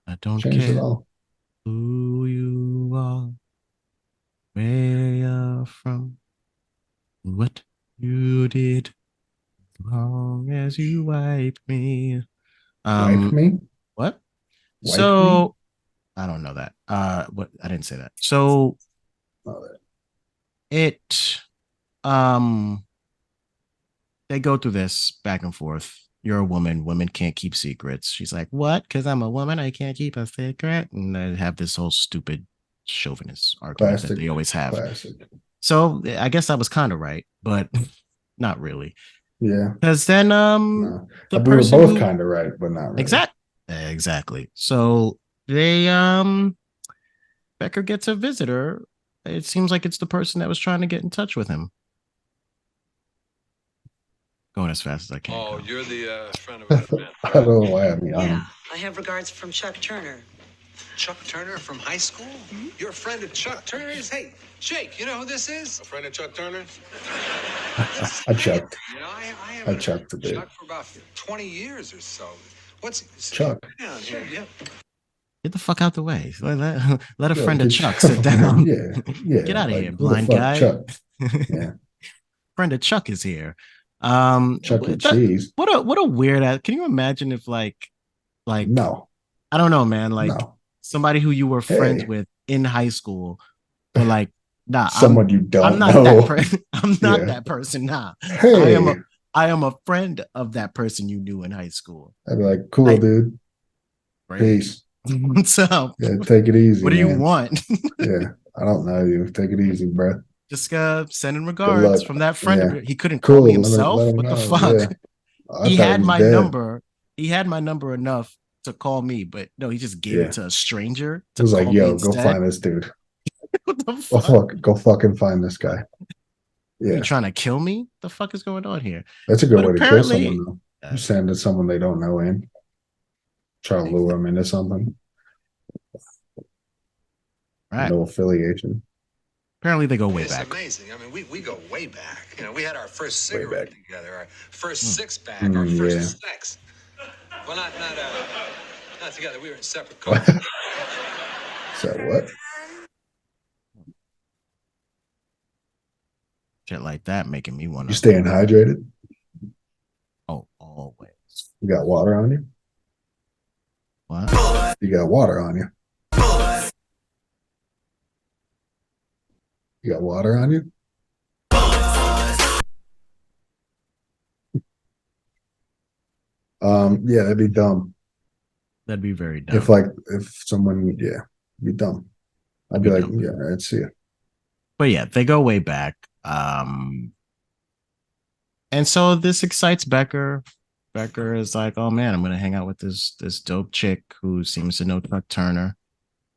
[SPEAKER 6] I don't
[SPEAKER 5] changed
[SPEAKER 6] care
[SPEAKER 5] it all.
[SPEAKER 6] Who you are, where you're from, what you did, as long as you wipe me.
[SPEAKER 5] Wipe me?
[SPEAKER 6] What?
[SPEAKER 5] Wipe
[SPEAKER 6] so.
[SPEAKER 5] Me?
[SPEAKER 6] I don't know that. What I didn't say that. So they go through this back and forth. You're a woman. Women can't keep secrets. She's like, what? Because I'm a woman, I can't keep a secret. And they have this whole stupid chauvinist argument that they always have.
[SPEAKER 5] Classic.
[SPEAKER 6] So I guess I was kind of right, but not really.
[SPEAKER 5] Yeah.
[SPEAKER 6] Because then
[SPEAKER 5] no.
[SPEAKER 6] the
[SPEAKER 5] we were
[SPEAKER 6] person
[SPEAKER 5] both kind of right, but not really.
[SPEAKER 6] Exactly. So they Becker gets a visitor. It seems like it's the person that was trying to get in touch with him. Going as fast as I can.
[SPEAKER 9] Oh, you're the friend of a friend.
[SPEAKER 5] I don't know why I'm young.
[SPEAKER 11] Yeah, I have regards from Chuck Turner.
[SPEAKER 9] Chuck Turner from high school? Mm-hmm. You're a friend of Chuck Turner's? Hey, Jake, you know who this is? A friend of Chuck Turner?
[SPEAKER 5] I chucked.
[SPEAKER 9] You know, I
[SPEAKER 5] chucked a bit.
[SPEAKER 9] Chuck for about 20 years or so. What's
[SPEAKER 5] Chuck?
[SPEAKER 9] Down here, yeah.
[SPEAKER 6] Get the fuck out the way. Let a friend of Chuck sit down.
[SPEAKER 5] Yeah.
[SPEAKER 6] Get out of here, blind guy.
[SPEAKER 5] Chuck? Yeah.
[SPEAKER 6] Friend of Chuck is here.
[SPEAKER 5] Chuck E. Cheese.
[SPEAKER 6] What a weird. Can you imagine if like
[SPEAKER 5] no,
[SPEAKER 6] I don't know, man. Like
[SPEAKER 5] no.
[SPEAKER 6] Somebody who you were friends with in high school, or like nah,
[SPEAKER 5] someone you don't
[SPEAKER 6] I'm not
[SPEAKER 5] know.
[SPEAKER 6] I'm not that person. Nah,
[SPEAKER 5] hey.
[SPEAKER 6] I am a friend of that person you knew in high school.
[SPEAKER 5] I'd be like, cool, dude. Right? Peace.
[SPEAKER 6] What's up?
[SPEAKER 5] Yeah, take it easy.
[SPEAKER 6] What do you want?
[SPEAKER 5] Yeah, I don't know you. Take it easy, bro.
[SPEAKER 6] Just sending regards from that friend of yours. He couldn't call me himself. What the fuck? Yeah. He had my number. He had my number enough to call me, but no, he just gave it to a stranger.
[SPEAKER 5] He was like, yo, go find this dude.
[SPEAKER 6] What the fuck?
[SPEAKER 5] Go fucking find this guy. Yeah.
[SPEAKER 6] You trying to kill me? The fuck is going on here?
[SPEAKER 5] That's a good way to kill someone, though. You send someone they don't know in. Try to lure them into something.
[SPEAKER 6] Right.
[SPEAKER 5] No affiliation.
[SPEAKER 6] Apparently they go way back.
[SPEAKER 9] It's amazing. I mean, we go way back. You know, we had our first cigarette together, our first six-pack, our first sex. Well, not together. We were in separate cars.
[SPEAKER 5] So what?
[SPEAKER 6] Shit like that making me want to.
[SPEAKER 5] You staying hydrated?
[SPEAKER 6] Oh, always.
[SPEAKER 5] You got water on you?
[SPEAKER 6] What?
[SPEAKER 5] You got water on you? You got water on you? Yeah, that'd be dumb.
[SPEAKER 6] That'd be very dumb.
[SPEAKER 5] If someone, be dumb. I'd be like, yeah, I'd see it.
[SPEAKER 6] But yeah, they go way back. And so this excites Becker. Becker is like, oh man, I'm gonna hang out with this dope chick who seems to know Chuck Turner,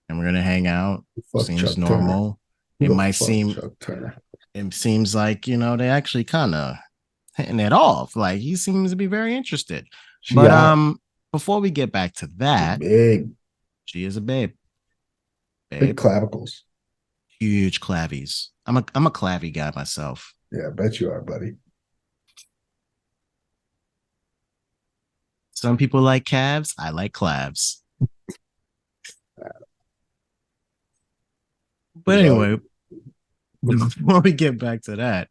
[SPEAKER 6] and we're gonna hang out. Seems Chuck normal. It might seem it seems like, they actually kind of hitting it off. Like he seems to be very interested. But before we get back to that, she is a babe.
[SPEAKER 5] Big clavicles.
[SPEAKER 6] Huge clavies. I'm a clavy guy myself.
[SPEAKER 5] Yeah, I bet you are, buddy.
[SPEAKER 6] Some people like calves. I like clavs. But anyway, before we get back to that,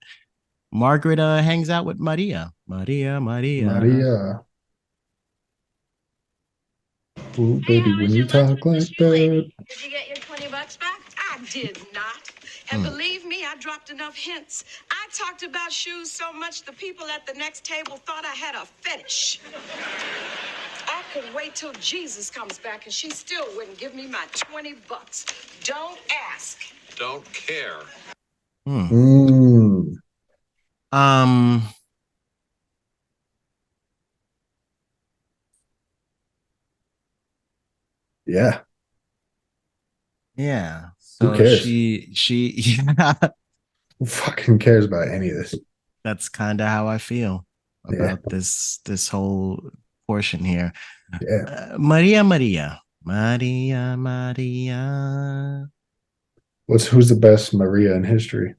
[SPEAKER 6] Margaret hangs out with Maria. Maria.
[SPEAKER 5] Ooh, baby, when you talk like that.
[SPEAKER 7] Did you get your $20 back?
[SPEAKER 10] I did not. And believe me, I dropped enough hints. I talked about shoes so much the people at the next table thought I had a fetish. I could wait till Jesus comes back and she still wouldn't give me my $20. Don't ask.
[SPEAKER 9] Don't care.
[SPEAKER 5] Yeah.
[SPEAKER 6] Yeah. So
[SPEAKER 5] who cares?
[SPEAKER 6] She
[SPEAKER 5] Who fucking cares about any of this?
[SPEAKER 6] That's kind of how I feel about this whole portion here.
[SPEAKER 5] Yeah.
[SPEAKER 6] Maria.
[SPEAKER 5] Who's the best Maria in history?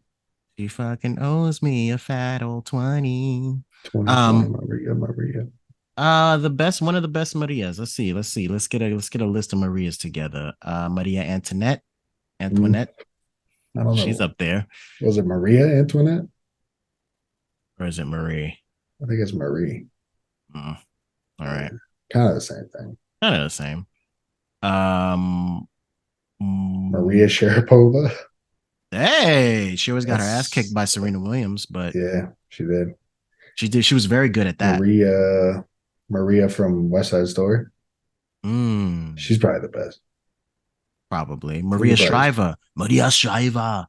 [SPEAKER 6] She fucking owes me a fat old 20.
[SPEAKER 5] Maria.
[SPEAKER 6] One of the best Marias. Let's see. Let's get a list of Marias together. Maria Antoinette.
[SPEAKER 5] I don't know.
[SPEAKER 6] She's up there.
[SPEAKER 5] Was it Maria Antoinette?
[SPEAKER 6] Or is it Marie?
[SPEAKER 5] I think it's Marie.
[SPEAKER 6] All right.
[SPEAKER 5] Kind of the same thing.
[SPEAKER 6] Kind of the same.
[SPEAKER 5] Maria Sharapova.
[SPEAKER 6] Hey, she always got her ass kicked by Serena Williams, but
[SPEAKER 5] yeah, she did.
[SPEAKER 6] She did. She was very good at that.
[SPEAKER 5] Maria from West Side Story.
[SPEAKER 6] Mm.
[SPEAKER 5] She's probably the best.
[SPEAKER 6] Probably. Maria Shriver.
[SPEAKER 5] Maria
[SPEAKER 6] Shriver.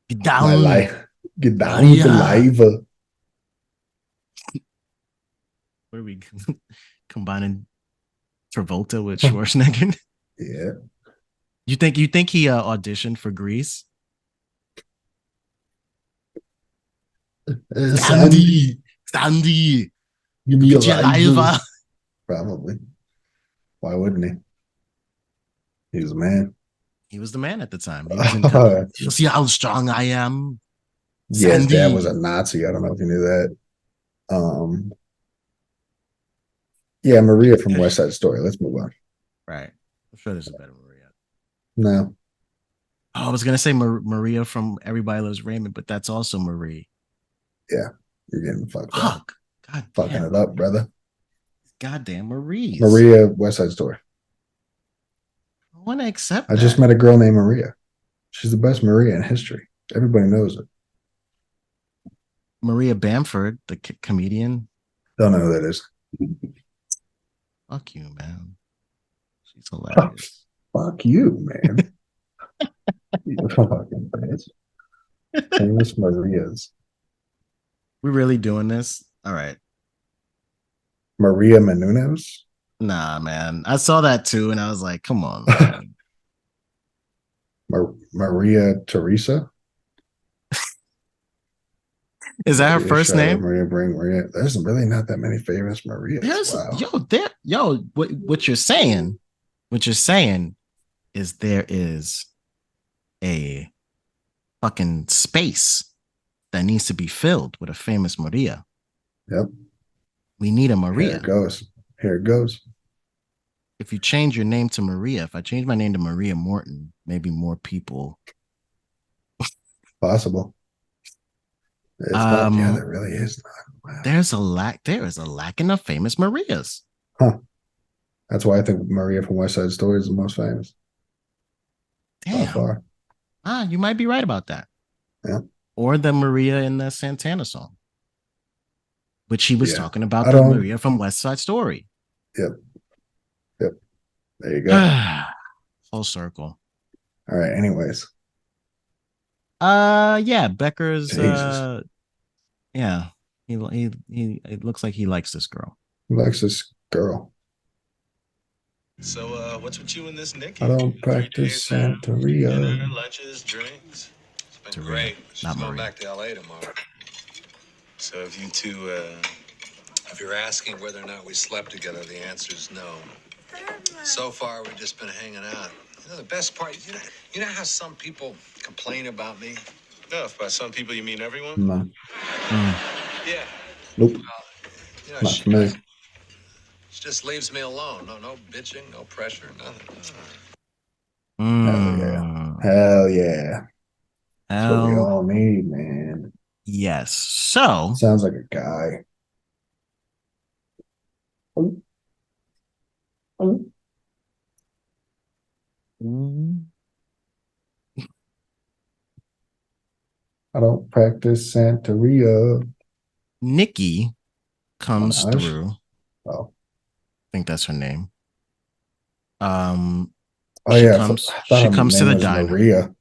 [SPEAKER 6] Get down.
[SPEAKER 5] My life. Get down with the live.
[SPEAKER 6] What are we combining Travolta with Schwarzenegger?
[SPEAKER 5] Yeah.
[SPEAKER 6] You think he auditioned for Grease? Sandy,
[SPEAKER 5] give me
[SPEAKER 6] your liver.
[SPEAKER 5] Probably. Why wouldn't he? He was a man.
[SPEAKER 6] He was the man at the time. He was in you see how strong I am.
[SPEAKER 5] Yeah, his dad was a Nazi. I don't know if you knew that. Yeah, Maria from West Side Story. Let's move on.
[SPEAKER 6] Right. I'm sure there's a better Maria.
[SPEAKER 5] No.
[SPEAKER 6] Oh, I was gonna say Maria from Everybody Loves Raymond, but that's also Marie.
[SPEAKER 5] Yeah, you're getting fucked up.
[SPEAKER 6] God
[SPEAKER 5] fucking
[SPEAKER 6] damn.
[SPEAKER 5] it up, brother.
[SPEAKER 6] Goddamn Marie.
[SPEAKER 5] Maria, West Side Story.
[SPEAKER 6] I want to accept
[SPEAKER 5] I just met a girl named Maria. She's the best Maria in history. Everybody knows it.
[SPEAKER 6] Maria Bamford, the comedian.
[SPEAKER 5] Don't know who that is.
[SPEAKER 6] Fuck you, man. She's hilarious.
[SPEAKER 5] Fuck you, man. You fucking bitch. Famous Marias.
[SPEAKER 6] We really doing this? All right.
[SPEAKER 5] Maria Menounos?
[SPEAKER 6] Nah, man. I saw that too, and I was like, come on, man.
[SPEAKER 5] Maria Teresa?
[SPEAKER 6] Is that her first name?
[SPEAKER 5] Maria. There's really not that many famous Marias. Wow.
[SPEAKER 6] What you're saying is there is a fucking space that needs to be filled with a famous Maria.
[SPEAKER 5] Yep.
[SPEAKER 6] We need a Maria.
[SPEAKER 5] Here it goes.
[SPEAKER 6] If you change your name to Maria, if I change my name to Maria Morton, maybe more people.
[SPEAKER 5] Possible. It's not, yeah, there really is not. Wow.
[SPEAKER 6] There is a lack in the famous Marias.
[SPEAKER 5] Huh. That's why I think Maria from West Side Story is the most famous.
[SPEAKER 6] Damn.
[SPEAKER 5] By far.
[SPEAKER 6] You might be right about that.
[SPEAKER 5] Yeah.
[SPEAKER 6] Or the Maria in the Santana song, which he was talking about the Maria from West Side Story.
[SPEAKER 5] Yep. There you go.
[SPEAKER 6] Full circle.
[SPEAKER 5] All right. Anyways.
[SPEAKER 6] Yeah, Becker's. Yeah, he. It looks like he likes this girl.
[SPEAKER 5] He likes this girl.
[SPEAKER 9] So, what's with you and this Nikki?
[SPEAKER 5] I don't practice Santeria.
[SPEAKER 9] Lunches, drinks. It's been great. She's going back to LA tomorrow. So, if you two, if you're asking whether or not we slept together, the answer is no. So far, we've just been hanging out. You know, the best part, you know how some people complain about me? No, if by some people you mean everyone?
[SPEAKER 5] No.
[SPEAKER 9] Yeah.
[SPEAKER 5] Nope.
[SPEAKER 9] You know,
[SPEAKER 5] not for me.
[SPEAKER 9] She just leaves me alone. No bitching, no pressure, nothing.
[SPEAKER 5] Hell yeah. That's what we all need, man.
[SPEAKER 6] Yes. So.
[SPEAKER 5] Sounds like a guy. I don't practice Santeria.
[SPEAKER 6] Nikki comes through.
[SPEAKER 5] Oh.
[SPEAKER 6] I think that's her name.
[SPEAKER 5] She
[SPEAKER 6] comes to the diner.
[SPEAKER 5] Maria.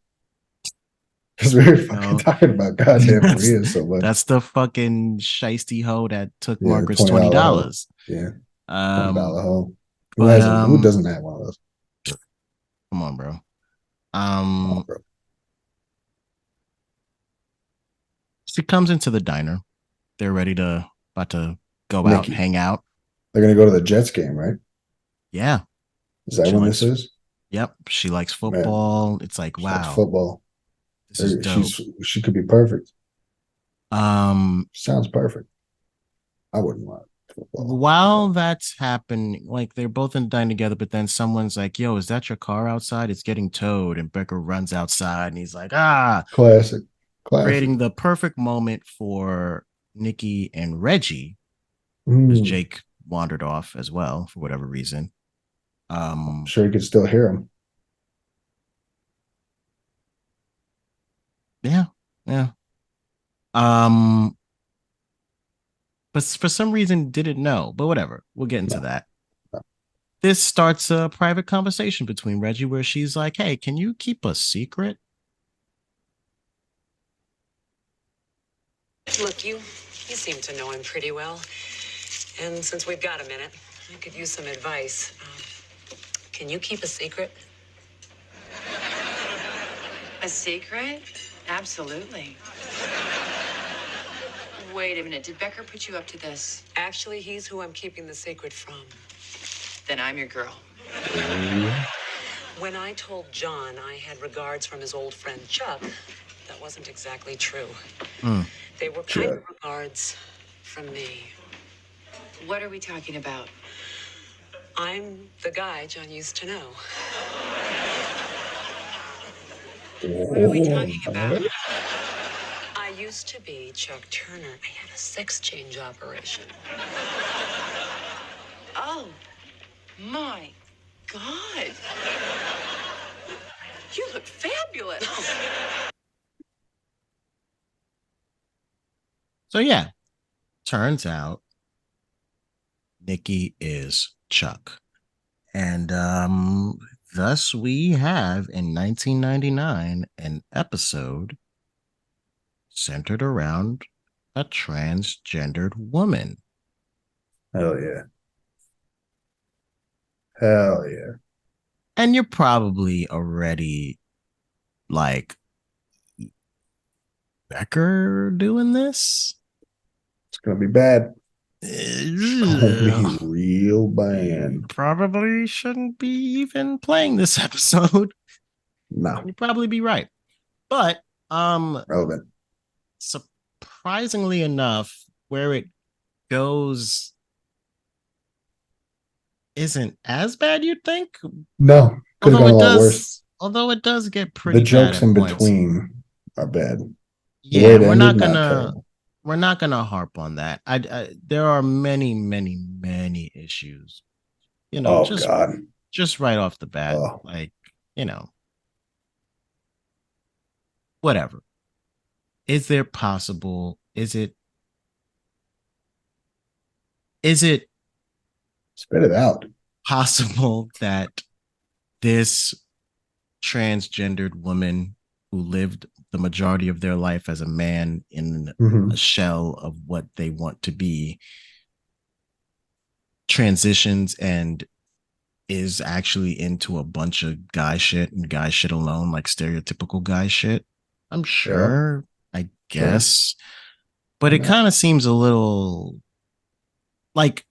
[SPEAKER 5] Because we were fucking talking about goddamn Maria so much.
[SPEAKER 6] That's the fucking shiesty hoe that took Margaret's $20.
[SPEAKER 5] Yeah.
[SPEAKER 6] $20
[SPEAKER 5] hoe. Who doesn't have one of those?
[SPEAKER 6] Come on, bro. She comes into the diner. They're about to go out, hang out.
[SPEAKER 5] They're gonna go to the Jets game, right?
[SPEAKER 6] Yeah.
[SPEAKER 5] Is that when this is?
[SPEAKER 6] Yep. She likes football. It's like, wow.
[SPEAKER 5] Likes football.
[SPEAKER 6] This is dope.
[SPEAKER 5] She could be perfect.
[SPEAKER 6] Sounds
[SPEAKER 5] perfect. I wouldn't want football.
[SPEAKER 6] While that's happening, like they're both in the diner together, but then someone's like, yo, is that your car outside? It's getting towed. And Becker runs outside and he's like,
[SPEAKER 5] Classic.
[SPEAKER 6] Creating the perfect moment for Nikki and Reggie, because Jake wandered off as well for whatever reason.
[SPEAKER 5] I'm sure you could still hear him.
[SPEAKER 6] Yeah. But for some reason didn't know. But whatever, we'll get into that. This starts a private conversation between Reggie where she's like, "Hey, can you keep a secret?"
[SPEAKER 11] Look, you seem to know him pretty well. And since we've got a minute, I could use some advice. Can you keep a secret?
[SPEAKER 12] A secret? Absolutely. Wait a minute. Did Becker put you up to this?
[SPEAKER 11] Actually, he's who I'm keeping the secret from.
[SPEAKER 12] Then I'm your girl.
[SPEAKER 11] When I told John I had regards from his old friend Chuck, that wasn't exactly true. They were kind of regards from me.
[SPEAKER 12] What are we talking about?
[SPEAKER 11] I'm the guy John used to know.
[SPEAKER 12] What are we talking about?
[SPEAKER 11] I used to be Chuck Turner. I had a sex change operation.
[SPEAKER 12] Oh, my God. You look fabulous.
[SPEAKER 6] So yeah, turns out Nikki is Chuck. And thus we have in 1999 an episode centered around a transgendered woman.
[SPEAKER 5] Hell yeah. Hell yeah.
[SPEAKER 6] And you're probably already like, Becker doing this?
[SPEAKER 5] It's going to be bad. It's going to be real bad.
[SPEAKER 6] Probably shouldn't be even playing this episode.
[SPEAKER 5] No.
[SPEAKER 6] You'd probably be right. But
[SPEAKER 5] relevant.
[SPEAKER 6] Surprisingly enough, where it goes isn't as bad, you'd think.
[SPEAKER 5] No, could have gone a lot worse.
[SPEAKER 6] Although it does get pretty
[SPEAKER 5] the jokes
[SPEAKER 6] bad
[SPEAKER 5] in
[SPEAKER 6] points.
[SPEAKER 5] Between are bad.
[SPEAKER 6] Yeah, we're not gonna harp on that. There are many issues. You know, just right off the bat, like, you know, whatever. Is there possible? Is it
[SPEAKER 5] spit it out?
[SPEAKER 6] Possible that this transgendered woman who lived the majority of their life as a man in a shell of what they want to be transitions and is actually into a bunch of guy shit and guy shit alone, like stereotypical guy shit? I'm sure, I guess. But it kind of seems a little like,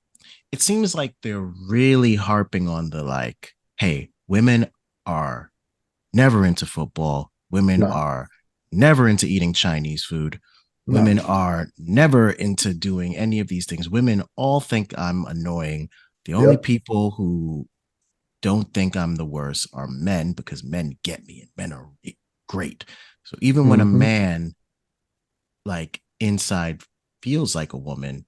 [SPEAKER 6] it seems like they're really harping on the like, hey, women are never into football. Women are never into eating Chinese food. Women are never into doing any of these things. Women all think I'm annoying. The only people who don't think I'm the worst are men, because men get me and men are great. So even when a man like inside feels like a woman,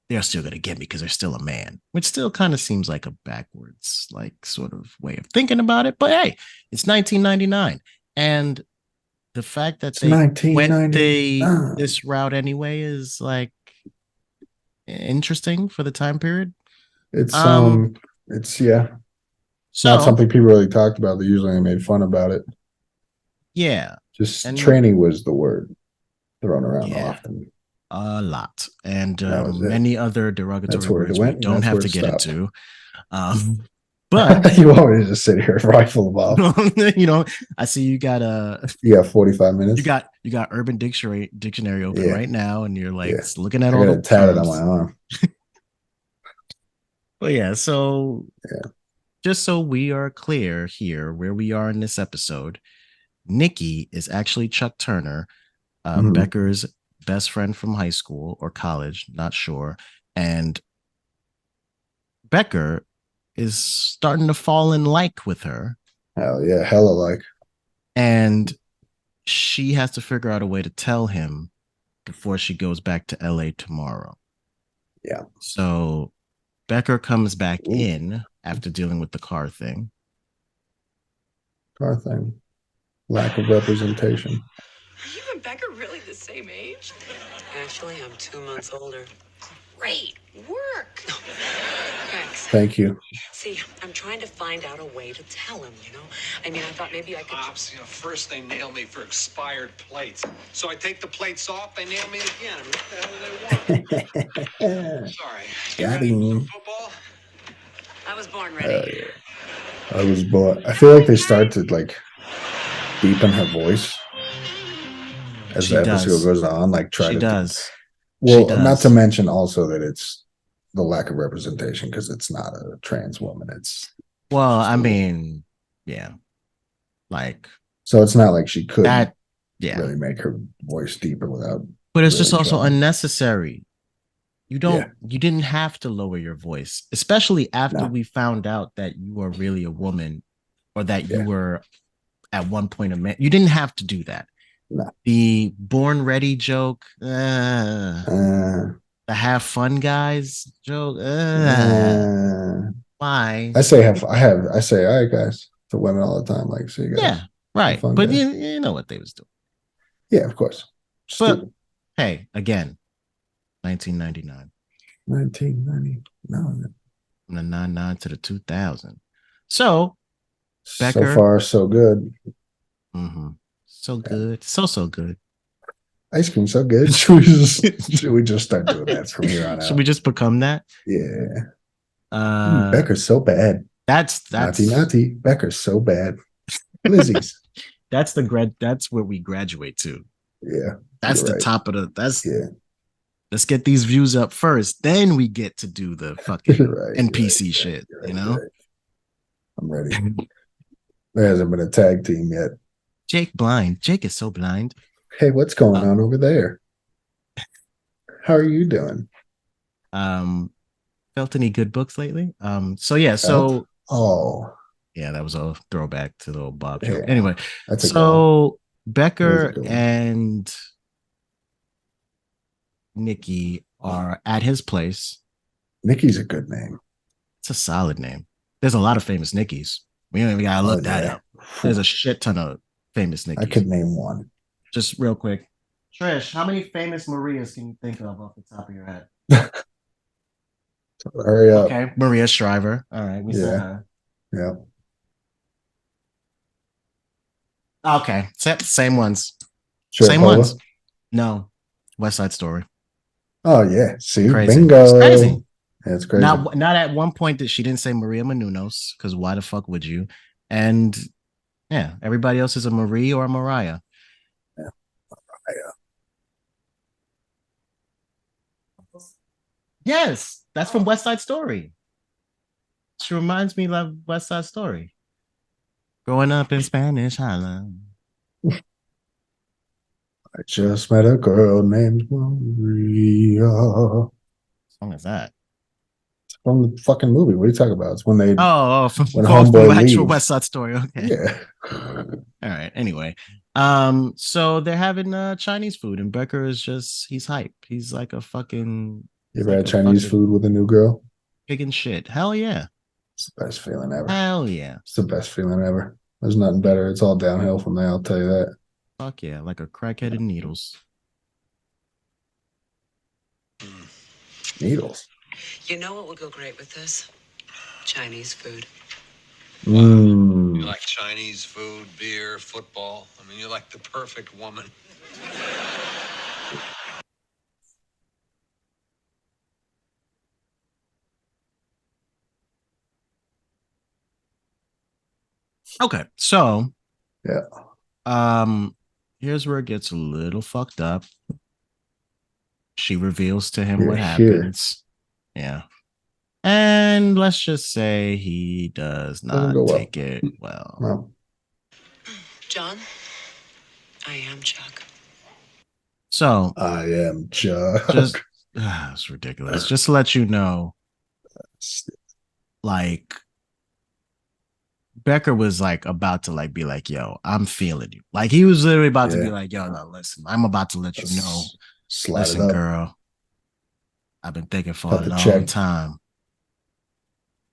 [SPEAKER 6] they're still going to get me because they're still a man, which still kind of seems like a backwards, like, sort of way of thinking about it. But hey, it's 1999. And the fact that they went this route anyway is like interesting for the time period.
[SPEAKER 5] It's not something people really talked about. They usually made fun about it.
[SPEAKER 6] Yeah.
[SPEAKER 5] Just tranny was the word thrown around often.
[SPEAKER 6] A lot. And many other derogatory words we don't have to get into. But
[SPEAKER 5] you want me to just sit here rifle them off?
[SPEAKER 6] You know, I see you got
[SPEAKER 5] 45 minutes.
[SPEAKER 6] You got Urban Dictionary open right now, and you're like looking at
[SPEAKER 5] all the tatted on my arm.
[SPEAKER 6] But yeah, so just so we are clear here where we are in this episode, Nikki is actually Chuck Turner, Becker's best friend from high school or college, not sure. And Becker is starting to fall in like with her.
[SPEAKER 5] Hell yeah, hella like.
[SPEAKER 6] And she has to figure out a way to tell him before she goes back to LA tomorrow.
[SPEAKER 5] Yeah.
[SPEAKER 6] So Becker comes back in after dealing with the car thing.
[SPEAKER 5] Lack of representation.
[SPEAKER 10] Are you and Becker really the
[SPEAKER 12] same age?
[SPEAKER 11] Actually, I'm 2 months older.
[SPEAKER 12] Great work.
[SPEAKER 11] Thanks.
[SPEAKER 5] Thank you.
[SPEAKER 11] See, I'm trying to find out a way to tell him, you know? I mean, I thought maybe I could...
[SPEAKER 9] Pops, first they nail me for expired plates. So I take the plates off, they nail me again. I mean, what the hell do they want? Sorry.
[SPEAKER 5] Got him.
[SPEAKER 9] Football?
[SPEAKER 11] I was born ready.
[SPEAKER 5] Yeah. I was born. I feel like they start to like deepen her voice as the episode goes on. Like try
[SPEAKER 6] she
[SPEAKER 5] to.
[SPEAKER 6] Does.
[SPEAKER 5] Well,
[SPEAKER 6] she does.
[SPEAKER 5] not to mention also that it's the lack of representation because it's not a trans woman. It's
[SPEAKER 6] I mean, yeah, like
[SPEAKER 5] so it's not like she could
[SPEAKER 6] really
[SPEAKER 5] make her voice deeper without.
[SPEAKER 6] But it's
[SPEAKER 5] really
[SPEAKER 6] just also
[SPEAKER 5] trying.
[SPEAKER 6] unnecessary. You didn't have to lower your voice, especially after we found out that you are really a woman or that you were at one point a man. You didn't have to do that.
[SPEAKER 5] No.
[SPEAKER 6] The born ready joke, the have fun guys joke, why?
[SPEAKER 5] I say all right, guys, to women all the time. Like, see you guys.
[SPEAKER 6] Yeah, right. But you know what they was doing.
[SPEAKER 5] Yeah, of course.
[SPEAKER 6] But hey, again, 1999.
[SPEAKER 5] 1999.
[SPEAKER 6] From the 99 to the 2000. So, Becker.
[SPEAKER 5] So far, so good.
[SPEAKER 6] Mm-hmm. So good. So good.
[SPEAKER 5] Ice cream, so good. Should we just start doing that from here on out?
[SPEAKER 6] Should we just become that?
[SPEAKER 5] Yeah.
[SPEAKER 6] Becker's
[SPEAKER 5] so bad.
[SPEAKER 6] That's
[SPEAKER 5] Naughty. Becker's so bad. Lizzie's.
[SPEAKER 6] That's where we graduate to.
[SPEAKER 5] Yeah.
[SPEAKER 6] That's the top of let's get these views up first. Then we get to do the fucking NPC shit. You know?
[SPEAKER 5] Right. I'm ready. There hasn't been a tag team yet.
[SPEAKER 6] Jake blind. Jake is so blind.
[SPEAKER 5] Hey, what's going on over there? How are you doing?
[SPEAKER 6] Felt any good books lately? Yeah, that was a throwback to the old Bob joke. Anyway, so Becker and Nikki are at his place.
[SPEAKER 5] Nikki's a good name.
[SPEAKER 6] It's a solid name. There's a lot of famous Nickies. We don't even gotta look that up. There's a shit ton of famous Nickies.
[SPEAKER 5] I could name one.
[SPEAKER 6] Just real quick. Trish, how many famous Marias can you think of off the top of your head?
[SPEAKER 5] Hurry up.
[SPEAKER 6] Okay, Maria Shriver. All right, we said her.
[SPEAKER 5] Yeah.
[SPEAKER 6] Okay, same ones.
[SPEAKER 5] Same ones.
[SPEAKER 6] No, West Side Story.
[SPEAKER 5] Oh yeah, see,
[SPEAKER 6] crazy.
[SPEAKER 5] Bingo.
[SPEAKER 6] It's crazy.
[SPEAKER 5] Yeah, it's crazy.
[SPEAKER 6] Not at one point that she didn't say Maria Menounos, because why the fuck would you? And yeah, everybody else is a Marie or a Mariah.
[SPEAKER 5] Yeah, Mariah.
[SPEAKER 6] Yes, that's from West Side Story. She reminds me of West Side Story. Growing up in Spanish Harlem.
[SPEAKER 5] I just met a girl named Maria.
[SPEAKER 6] What song is that?
[SPEAKER 5] It's from the fucking movie. What are you talking about? It's when they
[SPEAKER 6] from
[SPEAKER 5] when Homeboy leaves.
[SPEAKER 6] actual West Side Story. Okay.
[SPEAKER 5] Yeah.
[SPEAKER 6] All right. Anyway, so they're having Chinese food, and Becker is he's hype. He's like a fucking.
[SPEAKER 5] You ever had Chinese food with a new girl?
[SPEAKER 6] Pig and shit. Hell yeah.
[SPEAKER 5] It's the best feeling ever.
[SPEAKER 6] Hell yeah.
[SPEAKER 5] It's the best feeling ever. There's nothing better. It's all downhill from there, I'll tell you that.
[SPEAKER 6] Fuck yeah, like a crackhead in needles.
[SPEAKER 5] Needles.
[SPEAKER 11] You know what would go great with this? Chinese food.
[SPEAKER 9] You like Chinese food, beer, football. I mean, you're like the perfect woman.
[SPEAKER 6] Okay, so
[SPEAKER 5] yeah.
[SPEAKER 6] Here's where it gets a little fucked up. She reveals to him what happens. Yeah. And let's just say he does not take it well.
[SPEAKER 5] No.
[SPEAKER 11] John, I am Chuck.
[SPEAKER 6] So
[SPEAKER 5] I am Chuck.
[SPEAKER 6] It's ridiculous. Just to let you know, like Becker was like about to like be like, yo, I'm feeling you. Like he was literally about to be like, yo, no, listen, I'm about to let you know. Listen, girl, I've been thinking for a long time.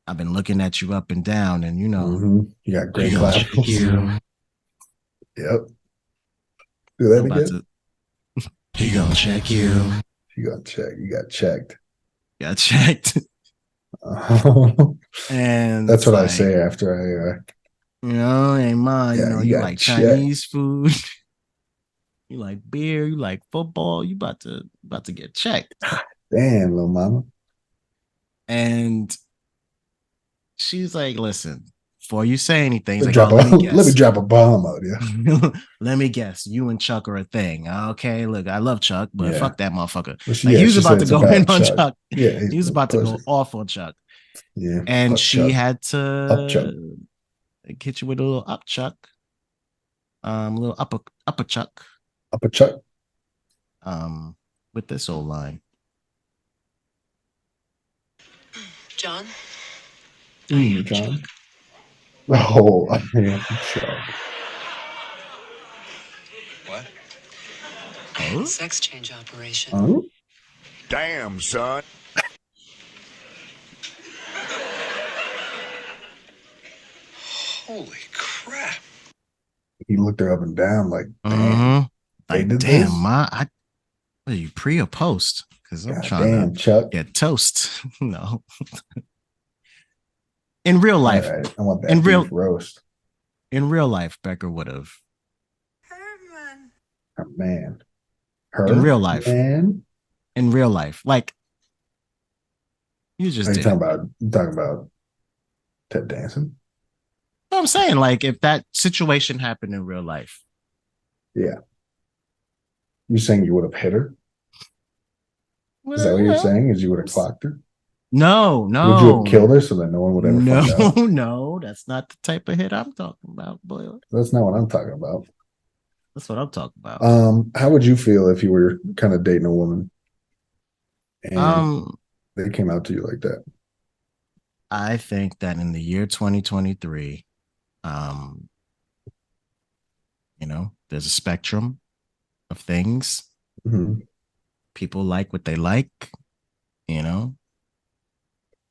[SPEAKER 6] I've been looking at you up and down, and you know,
[SPEAKER 5] you got great claps. Yep. Do that again.
[SPEAKER 6] He gonna check you.
[SPEAKER 5] You got checked. You got checked.
[SPEAKER 6] Got checked. And
[SPEAKER 5] that's what
[SPEAKER 6] like,
[SPEAKER 5] I say after
[SPEAKER 6] hey ma,
[SPEAKER 5] yeah,
[SPEAKER 6] you like
[SPEAKER 5] checked.
[SPEAKER 6] Chinese food, you like beer, you like football, you about to get checked.
[SPEAKER 5] Damn, little mama.
[SPEAKER 6] And she's like, listen, before you say anything, let
[SPEAKER 5] me drop a bomb out, yeah.
[SPEAKER 6] Let me guess, you and Chuck are a thing. Okay, look, I love Chuck, but fuck that motherfucker.
[SPEAKER 5] Well,
[SPEAKER 6] he was about to go in on Chuck.
[SPEAKER 5] Yeah,
[SPEAKER 6] he was about to go off on Chuck.
[SPEAKER 5] Yeah,
[SPEAKER 6] and she
[SPEAKER 5] Chuck.
[SPEAKER 6] had to
[SPEAKER 5] up Chuck.
[SPEAKER 6] Hit you with a little up Chuck, a little upper Chuck, with this old line.
[SPEAKER 11] John.
[SPEAKER 5] John. Oh, I am Chuck.
[SPEAKER 11] What? I had a sex change operation.
[SPEAKER 5] Oh?
[SPEAKER 2] Damn, son.
[SPEAKER 9] Holy crap.
[SPEAKER 5] He looked her up and down like, damn.
[SPEAKER 6] Like, damn, this? Ma, what are you, pre or post? Because I'm trying to
[SPEAKER 5] Chuck.
[SPEAKER 6] Get toast. No. In real life,
[SPEAKER 5] right. I want that beef roast.
[SPEAKER 6] In real life, Becker would have.
[SPEAKER 5] Herman. Oh, man. Her?
[SPEAKER 6] In real life.
[SPEAKER 5] Man?
[SPEAKER 6] In real life. Like, you just
[SPEAKER 5] You talking about Ted Danson?
[SPEAKER 6] I'm saying, like, if that situation happened in real life.
[SPEAKER 5] Yeah. You saying you would have hit her? Is that what you're saying? Is you would have clocked her?
[SPEAKER 6] No.
[SPEAKER 5] Would you have killed her so that no one would ever find out?
[SPEAKER 6] No, that's not the type of hit I'm talking about, boy.
[SPEAKER 5] That's not what I'm talking about.
[SPEAKER 6] That's what I'm talking about.
[SPEAKER 5] How would you feel if you were kind of dating a woman and they came out to you like that?
[SPEAKER 6] I think that in the year 2023, there's a spectrum of things.
[SPEAKER 5] Mm-hmm.
[SPEAKER 6] People like what they like,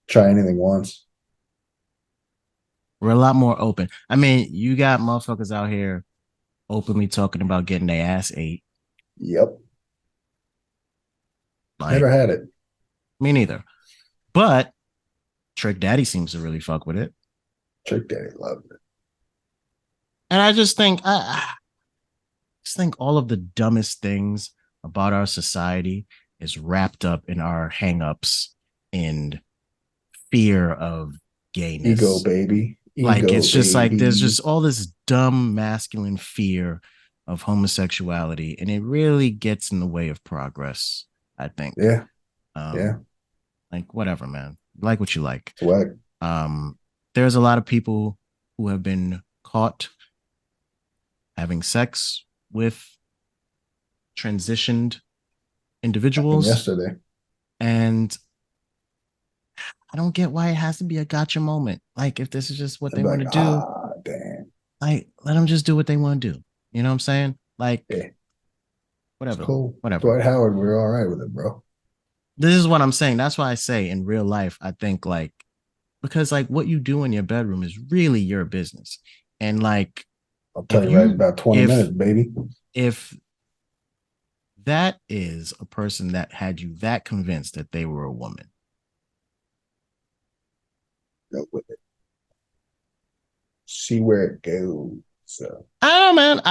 [SPEAKER 5] Try anything once.
[SPEAKER 6] We're a lot more open. I mean, you got motherfuckers out here openly talking about getting their ass ate.
[SPEAKER 5] Yep.
[SPEAKER 6] Like,
[SPEAKER 5] never had it.
[SPEAKER 6] Me neither. But Trick Daddy seems to really fuck with it.
[SPEAKER 5] Trick Daddy loved it.
[SPEAKER 6] And I just think all of the dumbest things about our society is wrapped up in our hangups and fear of gayness.
[SPEAKER 5] Ego, baby.
[SPEAKER 6] It's just like there's just all this dumb masculine fear of homosexuality, and it really gets in the way of progress, I think.
[SPEAKER 5] Yeah.
[SPEAKER 6] Like, whatever, man. Like what you like.
[SPEAKER 5] Swag.
[SPEAKER 6] There's a lot of people who have been caught having sex with transitioned individuals
[SPEAKER 5] yesterday,
[SPEAKER 6] and I don't get why it has to be a gotcha moment. Like, if this is just what they want to do,
[SPEAKER 5] damn.
[SPEAKER 6] Like, let them just do what they want to do. You know what I'm saying? Like, whatever.
[SPEAKER 5] It's cool.
[SPEAKER 6] Whatever.
[SPEAKER 5] Dwight Howard, we're all right with it, bro.
[SPEAKER 6] This is what I'm saying. That's why I say in real life, I think, like, because like what you do in your bedroom is really your business. And like,
[SPEAKER 5] I'll tell you right about 20 minutes, baby.
[SPEAKER 6] If that is a person that had you that convinced that they were a woman,
[SPEAKER 5] go with it. See where it goes. So
[SPEAKER 6] I don't know, man.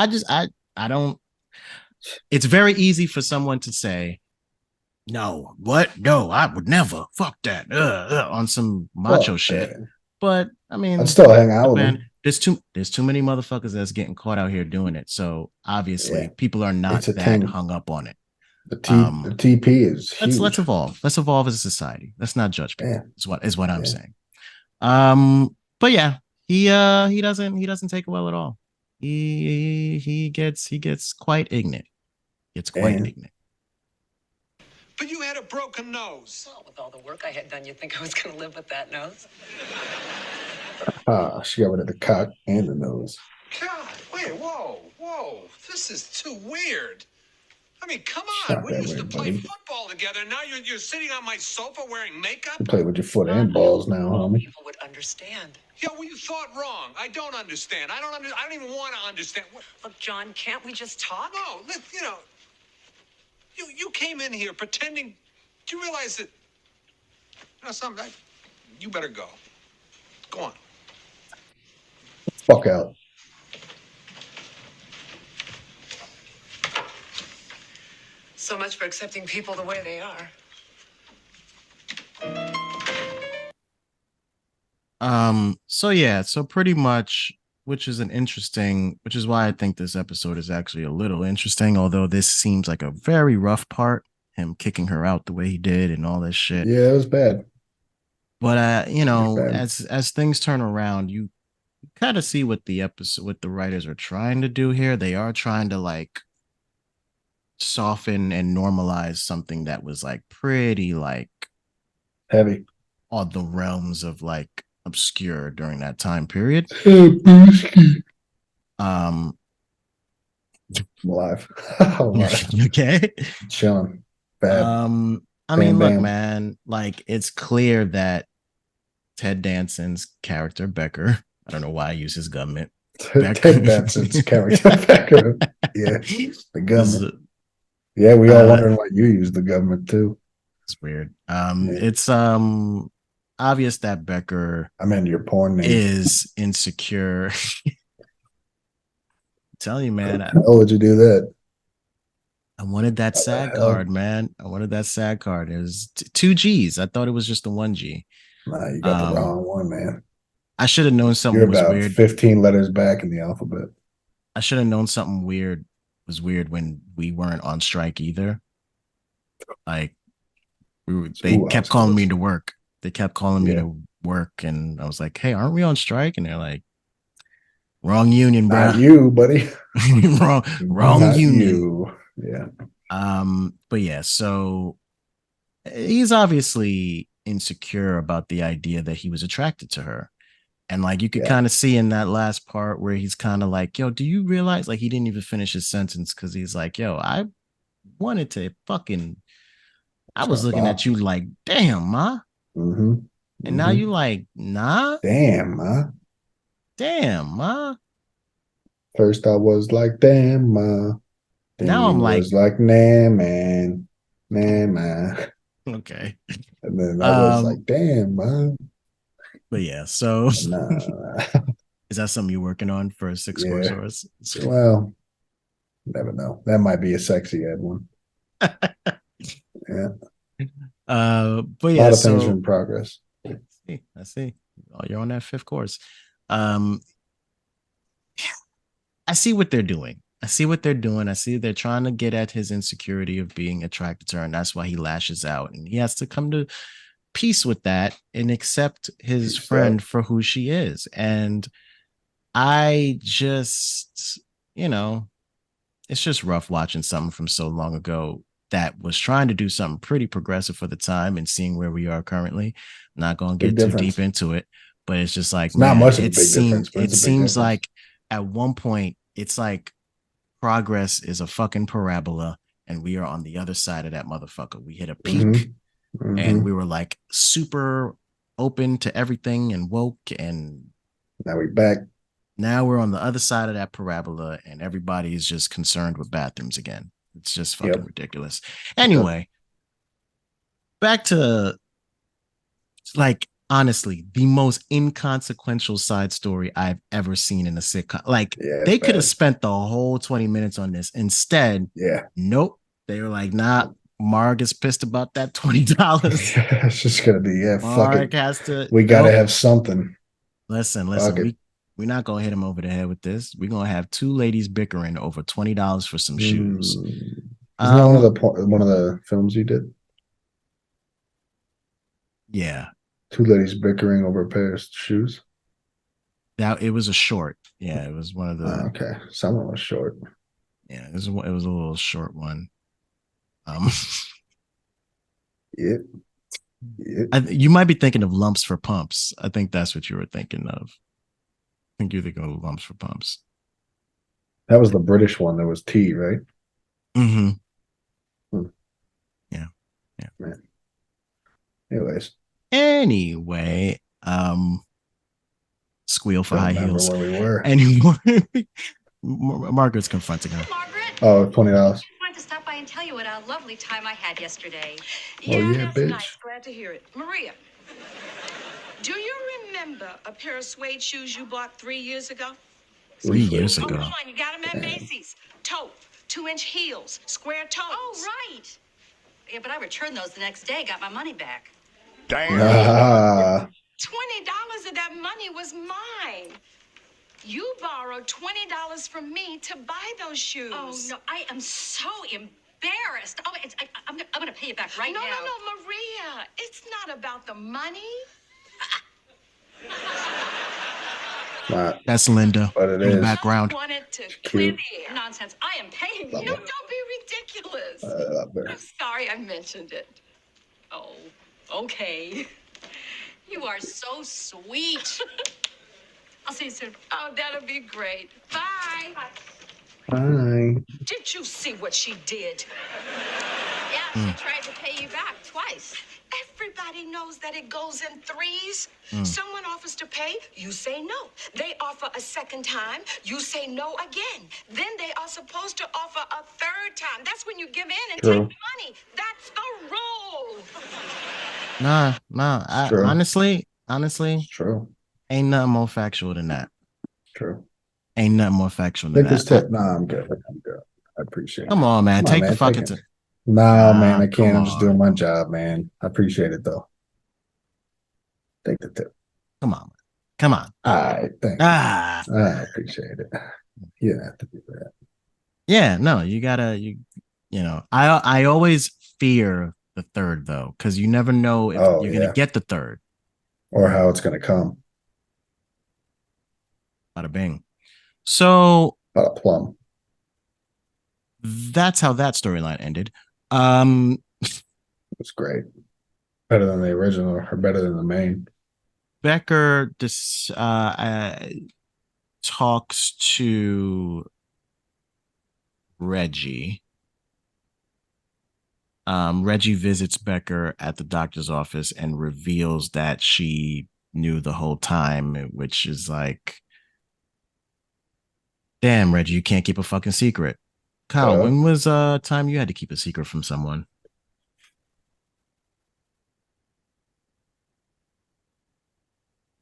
[SPEAKER 6] I don't. It's very easy for someone to say, no, what? No, I would never. Fuck that. On some macho shit. Man. But I mean,
[SPEAKER 5] I'd still hang out with them.
[SPEAKER 6] There's too many motherfuckers that's getting caught out here doing it. So obviously, people are not that hung up on it.
[SPEAKER 5] The TP is huge.
[SPEAKER 6] Let's evolve. Let's evolve as a society. Let's not judge people. Is what I'm saying. But yeah, he doesn't take it well at all. He gets quite ignorant. It's quite ignorant.
[SPEAKER 9] But you had a broken nose.
[SPEAKER 11] Well, with all the work I had done, you'd think I was going to live with that nose.
[SPEAKER 5] She got rid of the cock and the nose.
[SPEAKER 9] God, wait, whoa. This is too weird. I mean, come on. We used to play football together. Now you're sitting on my sofa wearing makeup?
[SPEAKER 5] You play with your foot and balls now, homie.
[SPEAKER 11] People would understand.
[SPEAKER 9] Yeah, well, you thought wrong. I don't understand. I don't even want to understand.
[SPEAKER 11] Look, John, can't we just talk?
[SPEAKER 9] No, You came in here pretending. Do you realize that? Something. You better go. Go on.
[SPEAKER 5] Fuck out.
[SPEAKER 11] So much for accepting people the way they are.
[SPEAKER 6] So pretty much, which is why I think this episode is actually a little interesting, although this seems like a very rough part, him kicking her out the way he did and all this shit.
[SPEAKER 5] Yeah, it was bad.
[SPEAKER 6] But as things turn around, you kind of see what the writers are trying to do here. They are trying to like soften and normalize something that was like pretty like
[SPEAKER 5] heavy
[SPEAKER 6] on the realms of like obscure during that time period.
[SPEAKER 5] I'm alive.
[SPEAKER 6] Okay.
[SPEAKER 5] Chilling. Bad.
[SPEAKER 6] I mean, look, man, like it's clear that Ted Danson's character, Becker, I don't know why I use his government.
[SPEAKER 5] Ted Danson's character, Becker. Yeah. The government. Yeah, we all wondering why you use the government too.
[SPEAKER 6] It's weird. It's obvious that Becker
[SPEAKER 5] your porn name
[SPEAKER 6] is insecure. I'm telling you, man.
[SPEAKER 5] How would you do that?
[SPEAKER 6] I wanted that SAG card, man. I wanted that SAG card. It was 2 G's. I thought it was just the 1 G.
[SPEAKER 5] Nah, you got the wrong one, man.
[SPEAKER 6] I should have known something was weird.
[SPEAKER 5] 15 letters back in the alphabet.
[SPEAKER 6] I should have known something weird was weird when we weren't on strike either. Like they kept calling me to work. They kept calling me to work, and I was like, "Hey, aren't we on strike?" And they're like, "Wrong union, bro.
[SPEAKER 5] Not you, buddy.
[SPEAKER 6] wrong
[SPEAKER 5] Not
[SPEAKER 6] union."
[SPEAKER 5] You. Yeah.
[SPEAKER 6] But yeah, so he's obviously insecure about the idea that he was attracted to her. And like you could kind of see in that last part where he's kind of like, yo, do you realize, like, he didn't even finish his sentence because he's like, yo, I wanted to I was looking at you like, damn, ma.
[SPEAKER 5] Mm-hmm.
[SPEAKER 6] And now you like, nah.
[SPEAKER 5] Damn, ma.
[SPEAKER 6] Damn, ma.
[SPEAKER 5] First I was like, damn, ma. Then
[SPEAKER 6] now I'm like,
[SPEAKER 5] nah, man. Nah, man.
[SPEAKER 6] Okay.
[SPEAKER 5] And then I was like, damn, ma.
[SPEAKER 6] But yeah, so
[SPEAKER 5] nah.
[SPEAKER 6] Is that something you're working on for a 6-score source?
[SPEAKER 5] Well, never know. That might be a sexy ed one. Yeah.
[SPEAKER 6] But yeah,
[SPEAKER 5] a lot of things are in progress.
[SPEAKER 6] I see. Oh, you're on that 5th course. I see what they're doing. I see they're trying to get at his insecurity of being attracted to her, and that's why he lashes out. And he has to come to peace with that and accept his friend for who she is. And I just, it's just rough watching something from so long ago that was trying to do something pretty progressive for the time and seeing where we are currently. I'm not going to get too deep into it, but it's just like,
[SPEAKER 5] not much of a big difference.
[SPEAKER 6] It seems like at one point it's like progress is a fucking parabola and we are on the other side of that motherfucker. We hit a peak and we were like super open to everything and woke, and
[SPEAKER 5] now we're back.
[SPEAKER 6] Now we're on the other side of that parabola and everybody is just concerned with bathrooms again. It's just fucking ridiculous. Anyway, back to, like, honestly, the most inconsequential side story I've ever seen in a sitcom. Like, they could have spent the whole 20 minutes on this. Instead, nope. They were like, nah, Marg is pissed about that $20.
[SPEAKER 5] It's just going to be,
[SPEAKER 6] Marg has to.
[SPEAKER 5] We got to have something.
[SPEAKER 6] Listen, we're not going to hit him over the head with this. We're going to have 2 ladies bickering over $20 for some shoes.
[SPEAKER 5] Isn't that one of the films you did?
[SPEAKER 6] Yeah.
[SPEAKER 5] 2 ladies bickering over a pair of shoes?
[SPEAKER 6] It was a short. Yeah, it was one of the...
[SPEAKER 5] okay. Someone was short.
[SPEAKER 6] Yeah, it was a little short one.
[SPEAKER 5] Yep.
[SPEAKER 6] You might be thinking of Lumps for Pumps. I think that's what you were thinking of. I think you're thinking of Lumps for Pumps.
[SPEAKER 5] That was the British one. There was tea, right?
[SPEAKER 6] Mm-hmm. Yeah.
[SPEAKER 5] Man.
[SPEAKER 6] Anyway, squeal for high heels.
[SPEAKER 5] Where we were.
[SPEAKER 6] Anymore. Margaret's confronting her.
[SPEAKER 5] Oh, $20.
[SPEAKER 13] to stop by and tell you what a lovely time I had yesterday.
[SPEAKER 5] Yeah,
[SPEAKER 10] that's
[SPEAKER 5] bitch.
[SPEAKER 10] nice. Glad to hear it. Maria, do you remember a pair of suede shoes you bought 3 years ago?
[SPEAKER 6] 3 years
[SPEAKER 10] Oh,
[SPEAKER 6] ago.
[SPEAKER 10] come on, you got them at Macy's. Taupe, 2-inch heels, square toes.
[SPEAKER 13] Oh, right. Yeah, but I returned those the next day, got my money back.
[SPEAKER 2] Damn.
[SPEAKER 5] Ah,
[SPEAKER 10] $20 of that money was mine. You borrowed $20 from me to buy those shoes.
[SPEAKER 13] Oh, no, I am so embarrassed. Oh, I'm going to pay you back right now.
[SPEAKER 10] No, Maria. It's not about the money.
[SPEAKER 6] That's Linda
[SPEAKER 5] but it
[SPEAKER 6] in the
[SPEAKER 5] is.
[SPEAKER 6] background.
[SPEAKER 10] I wanted to
[SPEAKER 5] Cute.
[SPEAKER 10] clear.
[SPEAKER 13] Nonsense. I am paying
[SPEAKER 5] Love
[SPEAKER 13] you.
[SPEAKER 10] No,
[SPEAKER 5] it.
[SPEAKER 10] don't be ridiculous.
[SPEAKER 5] Love her.
[SPEAKER 10] I'm sorry I mentioned it.
[SPEAKER 13] Oh, okay. You are so sweet. I'll see you soon.
[SPEAKER 10] Oh, that'll be great. Bye.
[SPEAKER 5] Hi.
[SPEAKER 10] Did you see what she did?
[SPEAKER 13] Yeah, she tried to pay you back twice.
[SPEAKER 10] Everybody knows that it goes in threes. Someone offers to pay, you say no. They offer a second time, you say no again. Then they are supposed to offer a third time. That's when you give in and
[SPEAKER 5] True.
[SPEAKER 10] take money. That's the rule.
[SPEAKER 6] Nah.
[SPEAKER 5] True.
[SPEAKER 6] Honestly,
[SPEAKER 5] True.
[SPEAKER 6] ain't nothing more factual than that.
[SPEAKER 5] True.
[SPEAKER 6] Ain't nothing more factual than
[SPEAKER 5] Take this
[SPEAKER 6] that.
[SPEAKER 5] tip. Nah, I'm good. I'm good. I appreciate it.
[SPEAKER 6] Come on, man.
[SPEAKER 5] Come on,
[SPEAKER 6] Take
[SPEAKER 5] man.
[SPEAKER 6] the fucking
[SPEAKER 5] Take it.
[SPEAKER 6] tip.
[SPEAKER 5] No,
[SPEAKER 6] Nah,
[SPEAKER 5] man, I
[SPEAKER 6] come
[SPEAKER 5] can't. I'm just
[SPEAKER 6] on.
[SPEAKER 5] doing my job, man. I appreciate it though. Take the tip.
[SPEAKER 6] Come on. Come on.
[SPEAKER 5] All right, thank
[SPEAKER 6] Ah.
[SPEAKER 5] you. I appreciate it. You don't have to do that.
[SPEAKER 6] Yeah, no, you gotta you know, I always fear the third though, because you never know if you're gonna get the third.
[SPEAKER 5] Or how it's gonna come.
[SPEAKER 6] Bada bing. So
[SPEAKER 5] A plum.
[SPEAKER 6] that's how that storyline ended.
[SPEAKER 5] It's great. Better than the original or better than the main.
[SPEAKER 6] Becker talks to Reggie. Reggie visits Becker at the doctor's office and reveals that she knew the whole time, which is like, damn, Reggie, you can't keep a fucking secret. Kyle, when was time you had to keep a secret from someone?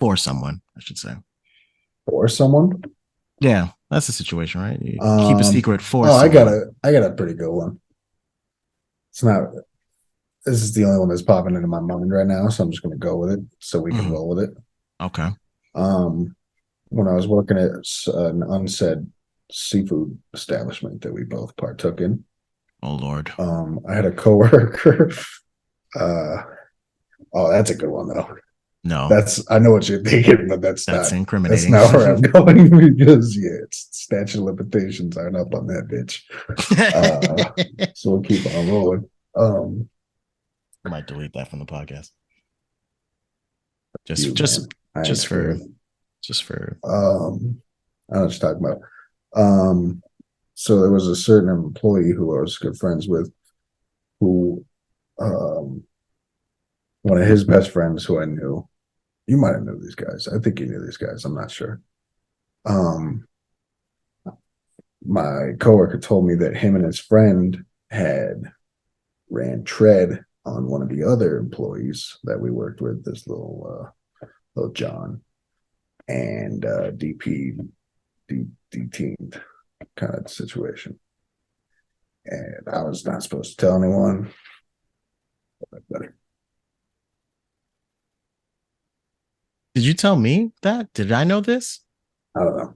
[SPEAKER 6] For someone, I should say.
[SPEAKER 5] For someone?
[SPEAKER 6] Yeah, that's the situation, right? You keep a secret for someone.
[SPEAKER 5] I got a pretty good one. It's not this is the only one that's popping into my mind right now, so I'm just gonna go with it so we can roll with it.
[SPEAKER 6] Okay.
[SPEAKER 5] When I was working at an unsaid seafood establishment that we both partook in.
[SPEAKER 6] Oh Lord.
[SPEAKER 5] I had a coworker. That's a good one though.
[SPEAKER 6] No,
[SPEAKER 5] I know what you're thinking, but that's not
[SPEAKER 6] incriminating.
[SPEAKER 5] That's not where I'm going because it's statute of limitations aren't up on that bitch. So we'll keep on rolling.
[SPEAKER 6] I might delete that from the podcast.
[SPEAKER 5] For I don't know what you're talking about. So there was a certain employee who I was good friends with who one of his best friends who I knew, you might have known these guys. I think you knew these guys. I'm not sure. My coworker told me that him and his friend had ran tread on one of the other employees that we worked with, this little John, and DT'd kind of situation. And I was not supposed to tell anyone. But
[SPEAKER 6] did you tell me that? Did I know this?
[SPEAKER 5] I don't know.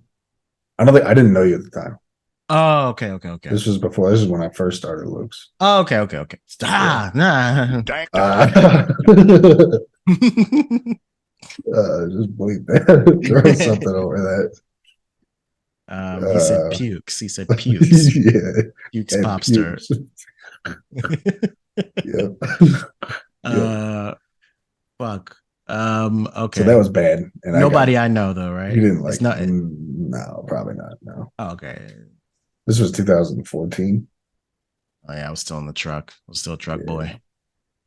[SPEAKER 5] I didn't know you at the time.
[SPEAKER 6] Oh, okay.
[SPEAKER 5] This was before. This is when I first started Luke's.
[SPEAKER 6] Oh, okay. Nah.
[SPEAKER 5] Just bleep that. Throw something over that.
[SPEAKER 6] He said pukes. He said pukes.
[SPEAKER 5] Yeah.
[SPEAKER 6] Pukes popster.
[SPEAKER 5] Yep.
[SPEAKER 6] Fuck. Okay.
[SPEAKER 5] So that was bad. And
[SPEAKER 6] nobody I know though, right?
[SPEAKER 5] You didn't like it? No, probably not. No.
[SPEAKER 6] Oh, okay.
[SPEAKER 5] This was 2014.
[SPEAKER 6] Oh yeah, I was still in the truck. I was still a truck boy.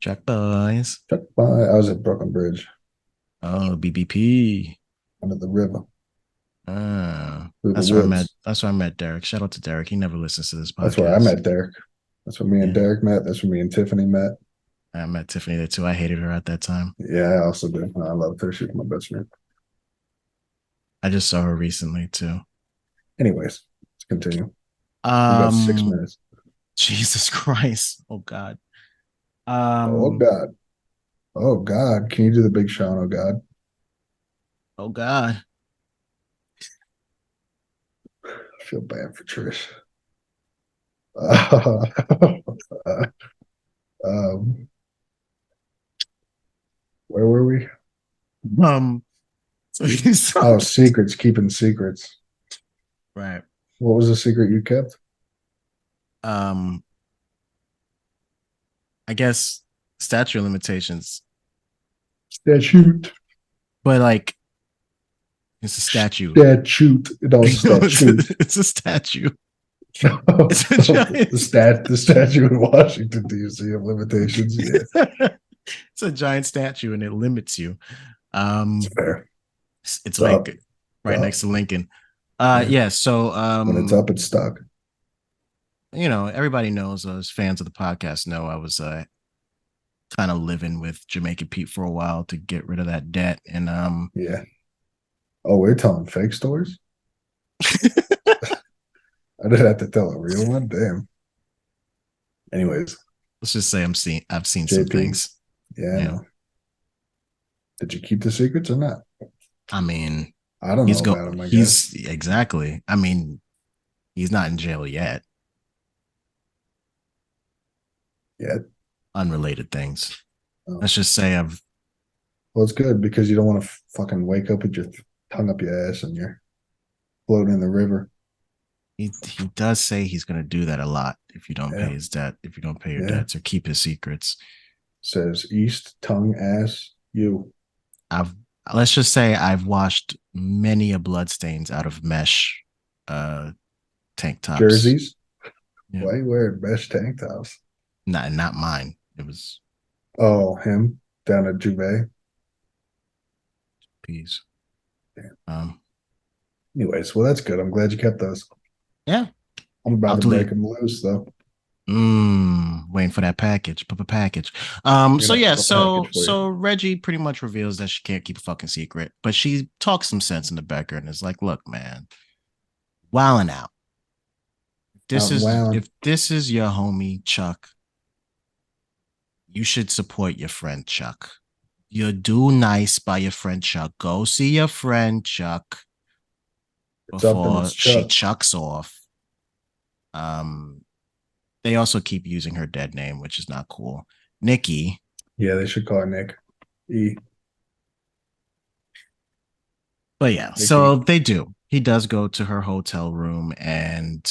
[SPEAKER 6] Truck boys.
[SPEAKER 5] I was at Brooklyn Bridge.
[SPEAKER 6] Oh, BBP.
[SPEAKER 5] Under the river.
[SPEAKER 6] That's where I met Derek. Shout out to Derek. He never listens to this podcast.
[SPEAKER 5] That's where I met Derek. That's when me and Derek met. That's when me and Tiffany met.
[SPEAKER 6] I met Tiffany there too. I hated her at that time.
[SPEAKER 5] Yeah, I also did. I loved her. She was my best friend.
[SPEAKER 6] I just saw her recently too.
[SPEAKER 5] Anyways, let's continue. We got 6 minutes.
[SPEAKER 6] Jesus Christ. Oh God.
[SPEAKER 5] Oh God. Oh God. Can you do the Big Sean? Oh God.
[SPEAKER 6] Oh God.
[SPEAKER 5] I feel bad for Trish. Where were we?
[SPEAKER 6] So
[SPEAKER 5] secrets, keeping secrets.
[SPEAKER 6] Right.
[SPEAKER 5] What was the secret you kept?
[SPEAKER 6] I guess statute of limitations.
[SPEAKER 5] Statute.
[SPEAKER 6] But like it's a statue.
[SPEAKER 5] Statute. No, statute.
[SPEAKER 6] It's a statue. It's a giant
[SPEAKER 5] the statue in Washington D.C. of limitations. Yeah.
[SPEAKER 6] It's a giant statue and it limits you.
[SPEAKER 5] It's fair.
[SPEAKER 6] It's like right next to Lincoln. Yeah. So
[SPEAKER 5] when it's up, it's stuck.
[SPEAKER 6] You know, everybody knows, as fans of the podcast know, I was kind of living with Jamaican Pete for a while to get rid of that debt. And
[SPEAKER 5] yeah. Oh, we're telling fake stories? I didn't have to tell a real one. Damn. Anyways.
[SPEAKER 6] Let's just say I've seen some things.
[SPEAKER 5] Yeah. I know. Did you keep the secrets or not?
[SPEAKER 6] I mean,
[SPEAKER 5] I don't know about him, I guess.
[SPEAKER 6] Exactly. I mean, he's not in jail yet.
[SPEAKER 5] Yet.
[SPEAKER 6] Unrelated things. Oh. Let's just say
[SPEAKER 5] well, it's good because you don't want to fucking wake up with your tongue up your ass and you're floating in the river.
[SPEAKER 6] He does say he's going to do that a lot if you don't pay his debt, if you don't pay your debts or keep his secrets.
[SPEAKER 5] Says east, tongue, ass, you.
[SPEAKER 6] Let's just say I've washed many a bloodstains out of mesh tank tops.
[SPEAKER 5] Jerseys?
[SPEAKER 6] Yeah.
[SPEAKER 5] Why are you wearing mesh tank tops?
[SPEAKER 6] Not mine. It was
[SPEAKER 5] him down at Juve.
[SPEAKER 6] Peace.
[SPEAKER 5] Yeah. Anyways, well, that's good. I'm glad you kept those.
[SPEAKER 6] Yeah.
[SPEAKER 5] I'm about to break them loose though.
[SPEAKER 6] Waiting for that package. Package. So Reggie pretty much reveals that she can't keep a fucking secret, but she talks some sense into Becker and is like, look, man, wilding out. If this is your homie Chuck, you should support your friend Chuck. You do nice by your friend Chuck. Go see your friend Chuck before she chucks off. They also keep using her dead name, which is not cool. Nikki.
[SPEAKER 5] Yeah, they should call her Nick. E.
[SPEAKER 6] But yeah, Nikki. So they do. He does go to her hotel room and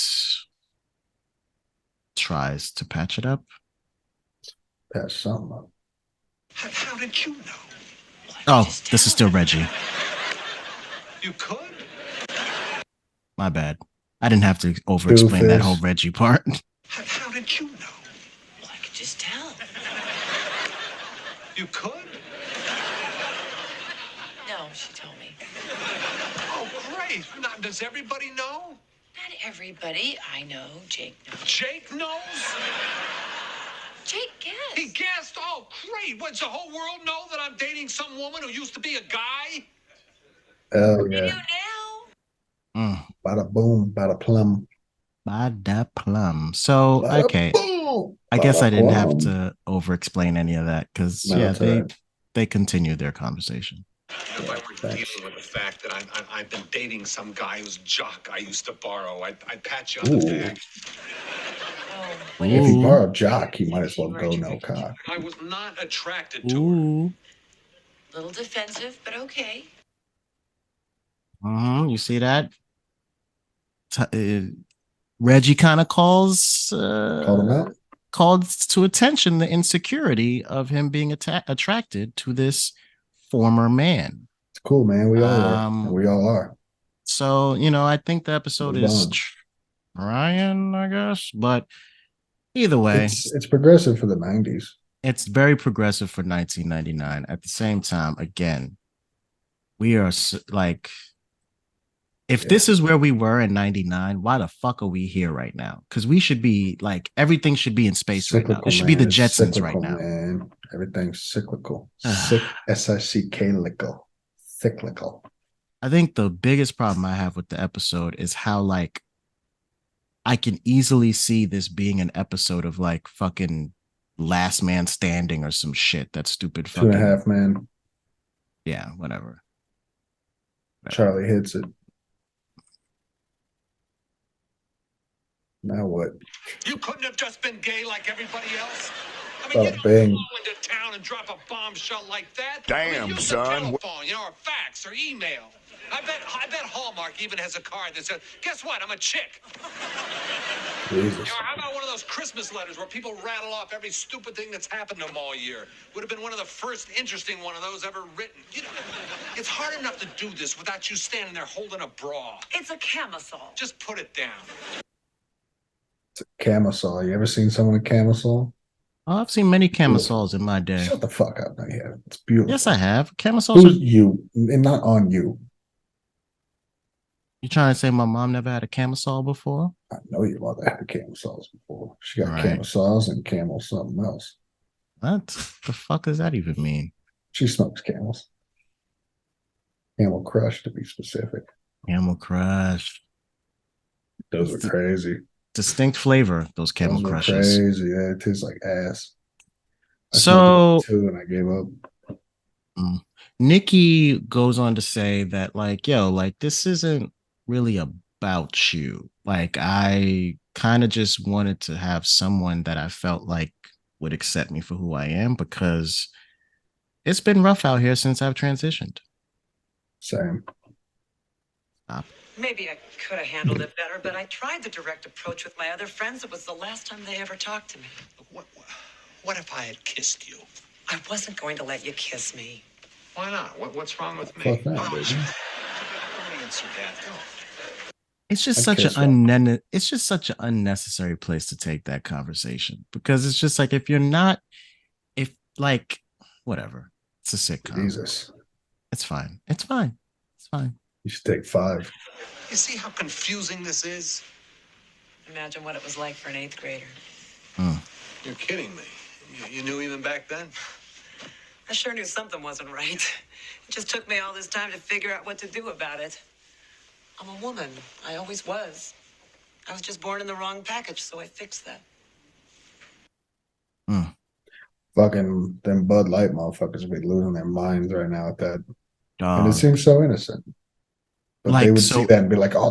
[SPEAKER 6] tries to patch it up.
[SPEAKER 5] Patch something up.
[SPEAKER 9] How did you know?
[SPEAKER 6] Oh, this is still Reggie.
[SPEAKER 9] You could?
[SPEAKER 6] My bad. I didn't have to over-explain that whole Reggie part.
[SPEAKER 9] How did you know?
[SPEAKER 12] Well, I could just tell.
[SPEAKER 9] You could?
[SPEAKER 12] No, she told me.
[SPEAKER 9] Oh, great. Now, does everybody know?
[SPEAKER 12] Not everybody. I know. Jake knows.
[SPEAKER 9] Jake knows?
[SPEAKER 12] Jake guessed.
[SPEAKER 9] He guessed? Oh, great. Does the whole world know that I'm dating some woman who used to be a guy?
[SPEAKER 5] Oh, yeah.
[SPEAKER 12] They do now.
[SPEAKER 5] Bada boom, bada plum.
[SPEAKER 6] Bada plum. So, okay. I guess I didn't have to over-explain any of that because, they continued their conversation.
[SPEAKER 9] If I were dealing with the fact that I've been dating some guy whose jock I used to borrow, I'd pat you on the back.
[SPEAKER 5] If he borrowed jock, he might as well go no cock.
[SPEAKER 9] I was not attracted to her.
[SPEAKER 12] Little defensive, but okay.
[SPEAKER 6] You see that? Reggie kind of calls to attention the insecurity of him being attracted to this former man.
[SPEAKER 5] It's cool, man. We all are. And we all are.
[SPEAKER 6] So, I think the episode is trying, I guess. But either way.
[SPEAKER 5] It's progressive for the 90s.
[SPEAKER 6] It's very progressive for 1999. At the same time, again, we are like... If this is where we were in 99, why the fuck are we here right now? Because we should be like, everything should be in space
[SPEAKER 5] cyclical,
[SPEAKER 6] right now. It should be the Jetsons right now.
[SPEAKER 5] Man. Everything's cyclical. S-I-C-K-lical. Cyclical.
[SPEAKER 6] I think the biggest problem I have with the episode is how, like, I can easily see this being an episode of like fucking Last Man Standing or some shit. That stupid fucking
[SPEAKER 5] 2.5 Man.
[SPEAKER 6] Yeah, whatever.
[SPEAKER 5] Charlie hits it. Now what?
[SPEAKER 9] You couldn't have just been gay like everybody else. I mean,
[SPEAKER 5] Oh,
[SPEAKER 9] you don't
[SPEAKER 5] bang.
[SPEAKER 9] go into town and drop a bombshell like that.
[SPEAKER 2] Damn,
[SPEAKER 9] use
[SPEAKER 2] son.
[SPEAKER 9] the telephone, or fax, or email. I bet Hallmark even has a card that says, "Guess what? I'm a chick."
[SPEAKER 5] Jesus.
[SPEAKER 9] How about one of those Christmas letters where people rattle off every stupid thing that's happened to them all year? Would have been one of the first interesting one of those ever written. You know, it's hard enough to do this without you standing there holding a bra.
[SPEAKER 11] It's a camisole.
[SPEAKER 9] Just put it down.
[SPEAKER 5] It's a camisole. You ever seen someone with camisole?
[SPEAKER 6] Oh, I've seen many camisoles in my day.
[SPEAKER 5] Shut the fuck up. No, yeah, it's beautiful.
[SPEAKER 6] Yes, I have. Camisoles.
[SPEAKER 5] Who's you? And not on you.
[SPEAKER 6] You trying to say my mom never had a camisole before?
[SPEAKER 5] I know your mother had camisoles before. She got camisoles and camel something else.
[SPEAKER 6] What the fuck does that even mean?
[SPEAKER 5] She smokes camels. Camel Crush, to be specific.
[SPEAKER 6] Camel Crush.
[SPEAKER 5] Those are crazy.
[SPEAKER 6] Distinct flavor, those Camel Crushes.
[SPEAKER 5] Crazy. Yeah, it tastes like ass. I
[SPEAKER 6] So,
[SPEAKER 5] too, and I gave up.
[SPEAKER 6] Nikki goes on to say that, like, yo, like, this isn't really about you. Like, I kind of just wanted to have someone that I felt like would accept me for who I am, because it's been rough out here since I've transitioned.
[SPEAKER 5] Same.
[SPEAKER 6] Stop.
[SPEAKER 11] Maybe I could have handled it better, but I tried the direct approach with my other friends. It was the last time they ever talked to me.
[SPEAKER 9] What if I had kissed you?
[SPEAKER 11] I wasn't going to let you kiss me.
[SPEAKER 9] Why not? What's wrong with me?
[SPEAKER 5] Fuck that, baby.
[SPEAKER 9] Answer that.
[SPEAKER 6] It's just it's just such an unnecessary place to take that conversation, because it's just like, whatever. It's a sitcom.
[SPEAKER 5] Jesus.
[SPEAKER 6] It's fine. It's fine. It's fine.
[SPEAKER 5] You should take 5.
[SPEAKER 9] You see how confusing this is?
[SPEAKER 11] Imagine what it was like for an 8th grader.
[SPEAKER 9] You're kidding me. You knew even back then?
[SPEAKER 11] I sure knew something wasn't right. It just took me all this time to figure out what to do about it. I'm a woman. I always was. I was just born in the wrong package, so I fixed that.
[SPEAKER 5] Fucking them Bud Light motherfuckers be losing their minds right now at that.
[SPEAKER 6] Dog.
[SPEAKER 5] And it seems so innocent. But
[SPEAKER 6] Like,
[SPEAKER 5] they would
[SPEAKER 6] so-
[SPEAKER 5] see that and be like, oh,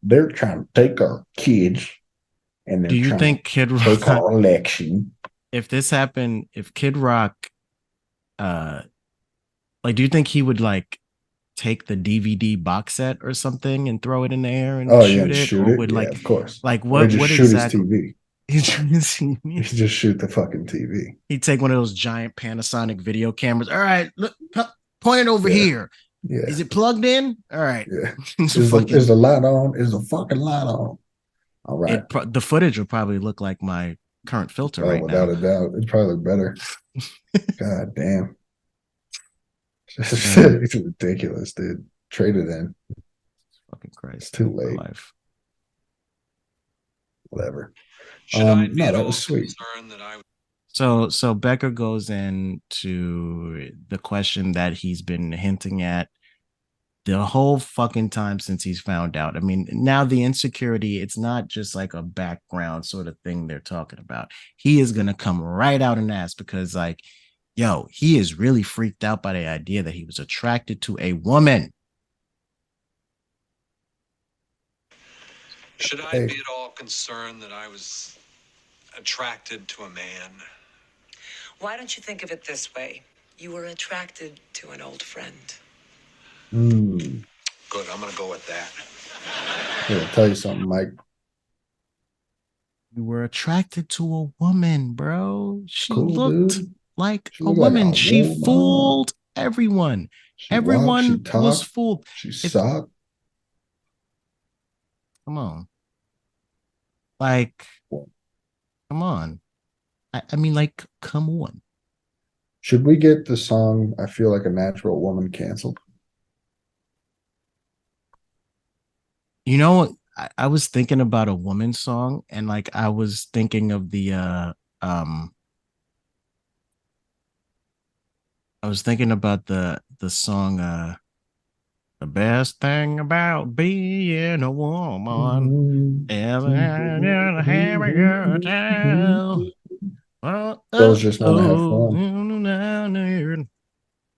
[SPEAKER 5] they're trying to take our kids. And they're
[SPEAKER 6] Do you
[SPEAKER 5] trying
[SPEAKER 6] think
[SPEAKER 5] to
[SPEAKER 6] Kid
[SPEAKER 5] take
[SPEAKER 6] Rock,
[SPEAKER 5] our election?
[SPEAKER 6] if this happened, if Kid Rock, do you think he would like take the DVD box set or something and throw it in the air and shoot it?
[SPEAKER 5] Shoot
[SPEAKER 6] Or
[SPEAKER 5] it?
[SPEAKER 6] would
[SPEAKER 5] Yeah,
[SPEAKER 6] like,
[SPEAKER 5] of course.
[SPEAKER 6] like
[SPEAKER 5] Or
[SPEAKER 6] what
[SPEAKER 5] just shoot
[SPEAKER 6] exactly?
[SPEAKER 5] his TV.
[SPEAKER 6] He's trying to see me.
[SPEAKER 5] You just shoot the fucking TV.
[SPEAKER 6] He'd take one of those giant Panasonic video cameras. All right, look, point it over here.
[SPEAKER 5] Yeah.
[SPEAKER 6] Is it plugged in? All right.
[SPEAKER 5] Yeah.
[SPEAKER 6] It's
[SPEAKER 5] Is
[SPEAKER 6] fucking-
[SPEAKER 5] the light on? Is the fucking light on? All right.
[SPEAKER 6] the footage will probably look like my current filter
[SPEAKER 5] Oh,
[SPEAKER 6] right
[SPEAKER 5] without
[SPEAKER 6] now.
[SPEAKER 5] a doubt. It'd probably look better. God damn. It's ridiculous, dude. Trade it in.
[SPEAKER 6] Fucking Christ.
[SPEAKER 5] It's too late.
[SPEAKER 6] Life.
[SPEAKER 5] Whatever.
[SPEAKER 9] Should I be
[SPEAKER 5] No,
[SPEAKER 9] at
[SPEAKER 5] that
[SPEAKER 9] all
[SPEAKER 5] was sweet.
[SPEAKER 9] concerned that I
[SPEAKER 6] So Becker goes into the question that he's been hinting at the whole fucking time since he's found out. I mean, now the insecurity, it's not just like a background sort of thing they're talking about. He is going to come right out and ask, because like, yo, he is really freaked out by the idea that he was attracted to a woman.
[SPEAKER 9] Should I be at all concerned that I was attracted to a man?
[SPEAKER 11] Why don't you think of it this way? You were attracted to an old friend.
[SPEAKER 9] Good, I'm gonna go with that.
[SPEAKER 5] I'll tell you something, Mike.
[SPEAKER 6] You were attracted to a woman, bro. She
[SPEAKER 5] Cool,
[SPEAKER 6] looked
[SPEAKER 5] dude.
[SPEAKER 6] like
[SPEAKER 5] She
[SPEAKER 6] a
[SPEAKER 5] looked like
[SPEAKER 6] woman.
[SPEAKER 5] a
[SPEAKER 6] She
[SPEAKER 5] woman.
[SPEAKER 6] fooled everyone.
[SPEAKER 5] She
[SPEAKER 6] Everyone
[SPEAKER 5] walked, she
[SPEAKER 6] was
[SPEAKER 5] talked,
[SPEAKER 6] fooled.
[SPEAKER 5] She sucked.
[SPEAKER 6] Come on. Like, come on. I mean, like, come on.
[SPEAKER 5] Should we get the song I Feel Like a Natural Woman canceled?
[SPEAKER 6] You know, I was thinking about a woman's song, and like I was thinking of um I was thinking about the song the best thing about being a woman is having a good time.
[SPEAKER 5] Girls just want to have fun.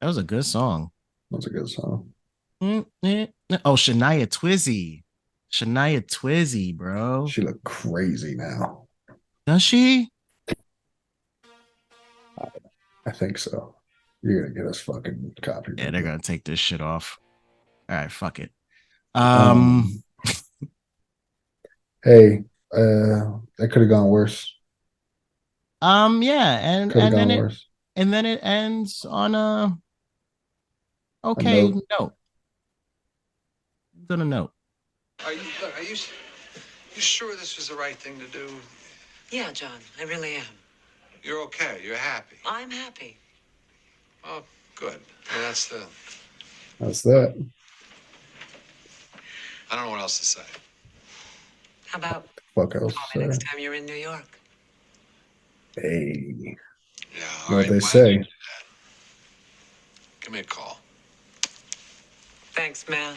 [SPEAKER 6] That was a good song.
[SPEAKER 5] That's a good song.
[SPEAKER 6] Oh, Shania Twizzy. Shania Twizzy, bro.
[SPEAKER 5] She look crazy now.
[SPEAKER 6] Does she?
[SPEAKER 5] I think so. You're gonna get us fucking copyrighted.
[SPEAKER 6] Yeah, they're gonna take this shit off. All right, fuck it.
[SPEAKER 5] Hey, that could have gone worse.
[SPEAKER 6] Yeah,
[SPEAKER 5] Could have gone worse.
[SPEAKER 6] And then it ends on a
[SPEAKER 5] okay
[SPEAKER 6] note. On a note.
[SPEAKER 9] Are you sure this was the right thing to do?
[SPEAKER 11] Yeah, John, I really am.
[SPEAKER 9] You're okay. You're happy.
[SPEAKER 11] I'm happy.
[SPEAKER 9] Oh, good. Well, that's
[SPEAKER 5] that.
[SPEAKER 9] I don't know what else to say.
[SPEAKER 11] How about
[SPEAKER 5] fuck else?
[SPEAKER 11] Call me next time you're in New York.
[SPEAKER 5] Hey.
[SPEAKER 9] Yeah.
[SPEAKER 5] All what right, they say.
[SPEAKER 9] Give me a call.
[SPEAKER 11] Thanks, man.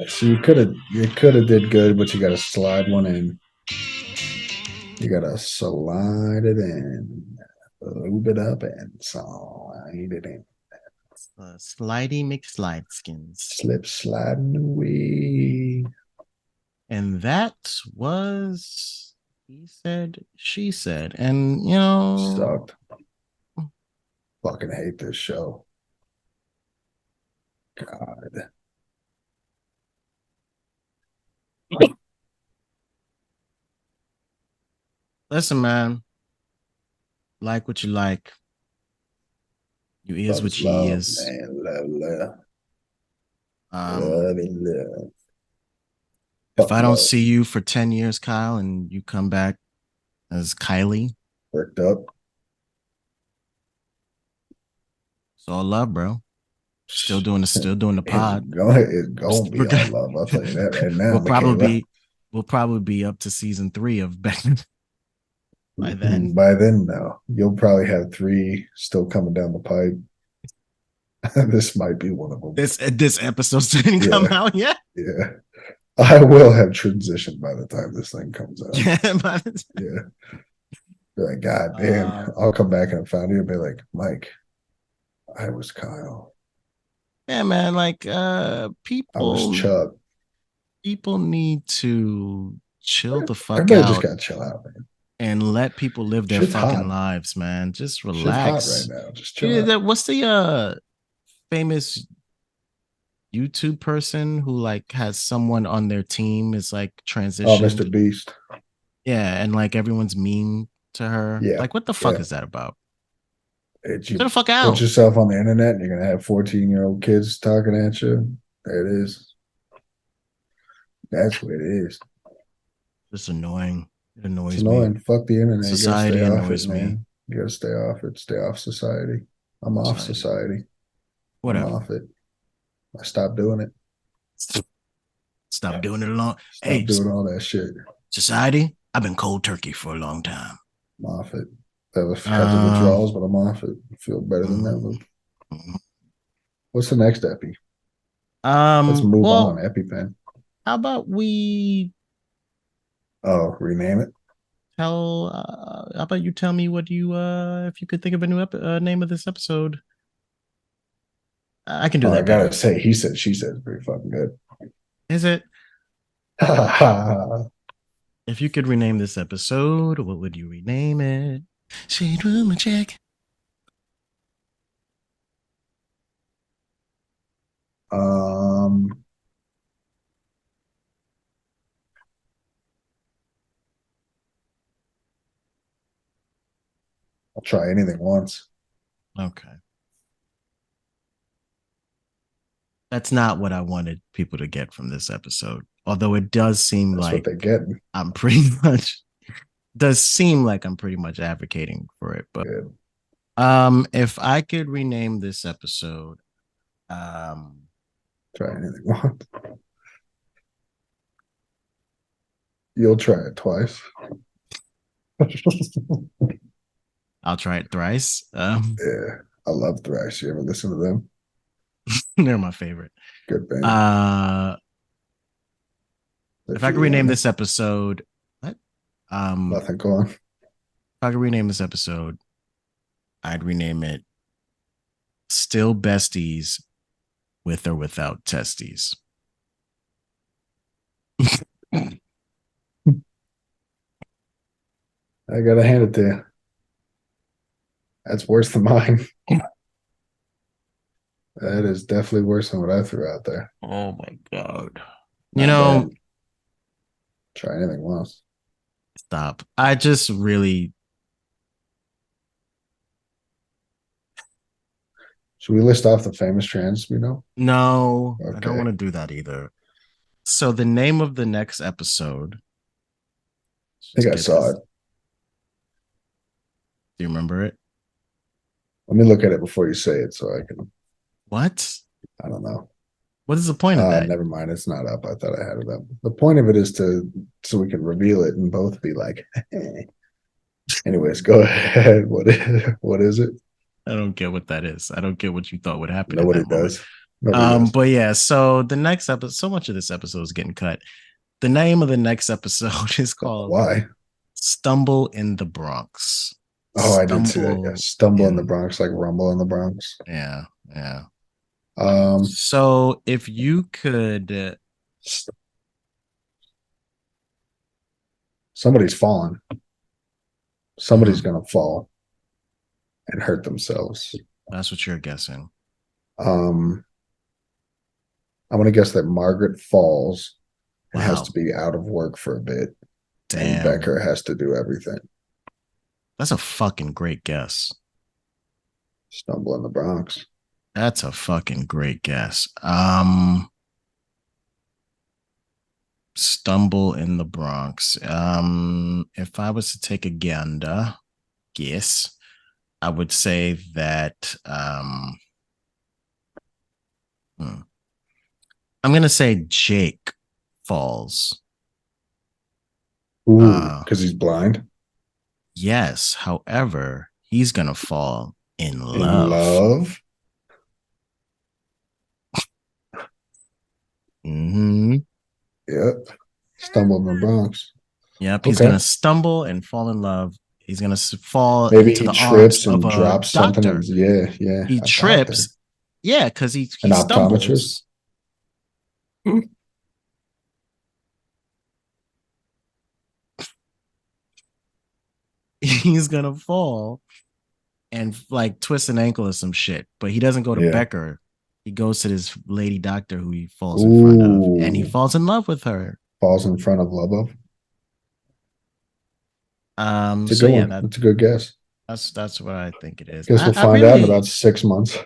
[SPEAKER 5] So you could have did good, but you got to slide one in. You got to slide it in, lube it up, and slide it in.
[SPEAKER 6] Slidey McSlide skins.
[SPEAKER 5] Slip sliding away.
[SPEAKER 6] And that was he said, she said, and you know,
[SPEAKER 5] sucked. Fucking hate this show. God.
[SPEAKER 6] Listen, man. Like what you like. You is what you
[SPEAKER 5] love,
[SPEAKER 6] is.
[SPEAKER 5] Man. Love.
[SPEAKER 6] Love
[SPEAKER 5] and love.
[SPEAKER 6] If I don't see you for 10 years, Kyle, and you come back as Kylie.
[SPEAKER 5] Worked up.
[SPEAKER 6] It's all love, bro. Still doing the pod.
[SPEAKER 5] It's gonna be all love. I'll tell you that right now.
[SPEAKER 6] We'll probably be up to season 3 of Becker. By then.
[SPEAKER 5] No. You'll probably have 3 still coming down the pipe. This might be one of them.
[SPEAKER 6] This episode didn't come out yet.
[SPEAKER 5] Yeah. I will have transitioned by the time this thing comes out. Yeah. Be like, God damn. I'll come back and find you and be like, Mike, I was Kyle.
[SPEAKER 6] Yeah, man. Like people
[SPEAKER 5] I was Chuck.
[SPEAKER 6] People need to chill the fuck
[SPEAKER 5] Everybody
[SPEAKER 6] out.
[SPEAKER 5] Just gotta chill out, man.
[SPEAKER 6] And let people live their fucking lives, man. Just relax.
[SPEAKER 5] Shit's hot right now. Just chill out.
[SPEAKER 6] What's the famous YouTube person who like has someone on their team is like transitioned?
[SPEAKER 5] Oh, Mr. Beast.
[SPEAKER 6] Yeah, and like everyone's mean to her.
[SPEAKER 5] Yeah.
[SPEAKER 6] Like, what the fuck is that about?
[SPEAKER 5] Get
[SPEAKER 6] the fuck out.
[SPEAKER 5] Put yourself on the internet and you're gonna have 14-year-old kids talking at you. There it is. That's what it is.
[SPEAKER 6] It's annoying. It annoys
[SPEAKER 5] it's annoying.
[SPEAKER 6] Me.
[SPEAKER 5] Fuck the internet.
[SPEAKER 6] Society
[SPEAKER 5] you gotta
[SPEAKER 6] annoys
[SPEAKER 5] stay off it,
[SPEAKER 6] me.
[SPEAKER 5] Man. You gotta stay off it. Stay off society. I'm off society.
[SPEAKER 6] Whatever.
[SPEAKER 5] I'm off it. I stopped doing it.
[SPEAKER 6] Stop doing it alone.
[SPEAKER 5] Stop doing all that shit.
[SPEAKER 6] Society, I've been cold turkey for a long time.
[SPEAKER 5] I'm off it. I've had the withdrawals, but I'm off it. I feel better than ever. What's the next epi? Let's move on, EpiPen.
[SPEAKER 6] How about we
[SPEAKER 5] rename it?
[SPEAKER 6] How about you tell me what you if you could think of a new name of this episode? I can do that.
[SPEAKER 5] I gotta say, he said, she said, it's pretty fucking good.
[SPEAKER 6] Is it? If you could rename this episode, what would you rename it? Shaderoomicek.
[SPEAKER 5] I'll try anything once.
[SPEAKER 6] Okay. That's not what I wanted people to get from this episode. Although it does seem
[SPEAKER 5] That's
[SPEAKER 6] like
[SPEAKER 5] what they're getting.
[SPEAKER 6] I'm pretty much does seem like I'm pretty much advocating for it. But if I could rename this episode,
[SPEAKER 5] Try anything once. You'll try it twice.
[SPEAKER 6] I'll try it thrice.
[SPEAKER 5] Yeah, I love Thrice. You ever listen to them?
[SPEAKER 6] They're my favorite.
[SPEAKER 5] Good band.
[SPEAKER 6] If I could rename this episode, what?
[SPEAKER 5] Nothing. Go on.
[SPEAKER 6] If I could rename this episode, I'd rename it "Still Besties with or Without Testes."
[SPEAKER 5] I gotta hand it to you. That's worse than mine. That is definitely worse than what I threw out there.
[SPEAKER 6] Oh my god!
[SPEAKER 5] Not bad. Try anything once.
[SPEAKER 6] Stop. I just really.
[SPEAKER 5] Should we list off the famous trans we know?
[SPEAKER 6] No,
[SPEAKER 5] okay.
[SPEAKER 6] I don't want to do that either. So the name of the next episode.
[SPEAKER 5] I think I saw it.
[SPEAKER 6] Do you remember it?
[SPEAKER 5] Let me look at it before you say it so I can.
[SPEAKER 6] What?
[SPEAKER 5] I don't know.
[SPEAKER 6] What is the point of that?
[SPEAKER 5] Never mind. It's not up. I thought I had it up. The point of it is so we can reveal it and both be like, hey. Anyways, go ahead. What is it?
[SPEAKER 6] I don't get what that is. I don't get what you thought would happen.
[SPEAKER 5] Nobody does. Does.
[SPEAKER 6] But yeah, so the next episode, so much of this episode is getting cut. The name of the next episode is called
[SPEAKER 5] Why?
[SPEAKER 6] Stumble in the Bronx.
[SPEAKER 5] Oh, I did see that. Yeah. Stumble in the Bronx, like rumble in the Bronx.
[SPEAKER 6] Yeah, yeah.
[SPEAKER 5] So
[SPEAKER 6] if you could
[SPEAKER 5] somebody's fallen. Somebody's gonna fall and hurt themselves.
[SPEAKER 6] That's what you're guessing.
[SPEAKER 5] I'm gonna guess that Margaret falls and has to be out of work for a bit.
[SPEAKER 6] Damn.
[SPEAKER 5] And Becker has to do everything.
[SPEAKER 6] That's a fucking great guess.
[SPEAKER 5] Stumble in the Bronx.
[SPEAKER 6] That's a fucking great guess. Stumble in the Bronx. If I was to take a guess, I would say that I'm gonna say Jake falls.
[SPEAKER 5] Ooh, because he's blind.
[SPEAKER 6] Yes, however, he's gonna fall in love.
[SPEAKER 5] In love?
[SPEAKER 6] Mm-hmm.
[SPEAKER 5] Yep. Stumble in the Bronx.
[SPEAKER 6] Yep, he's gonna stumble and fall in love. He's gonna fall.
[SPEAKER 5] Maybe
[SPEAKER 6] into
[SPEAKER 5] he
[SPEAKER 6] the
[SPEAKER 5] trips
[SPEAKER 6] arms
[SPEAKER 5] and
[SPEAKER 6] of a
[SPEAKER 5] drops something.
[SPEAKER 6] doctor.
[SPEAKER 5] Yeah.
[SPEAKER 6] He trips. Yeah, because he
[SPEAKER 5] an
[SPEAKER 6] stumbles.
[SPEAKER 5] Optometrist.
[SPEAKER 6] He's gonna fall and like twist an ankle or some shit, but he doesn't go to Becker. He goes to this lady doctor who he falls in front of, and he falls in love with her.
[SPEAKER 5] Falls in front of Lobo.
[SPEAKER 6] It's
[SPEAKER 5] a good one. That's a good guess.
[SPEAKER 6] That's what I think it is.
[SPEAKER 5] Guess we'll find out in about 6 months.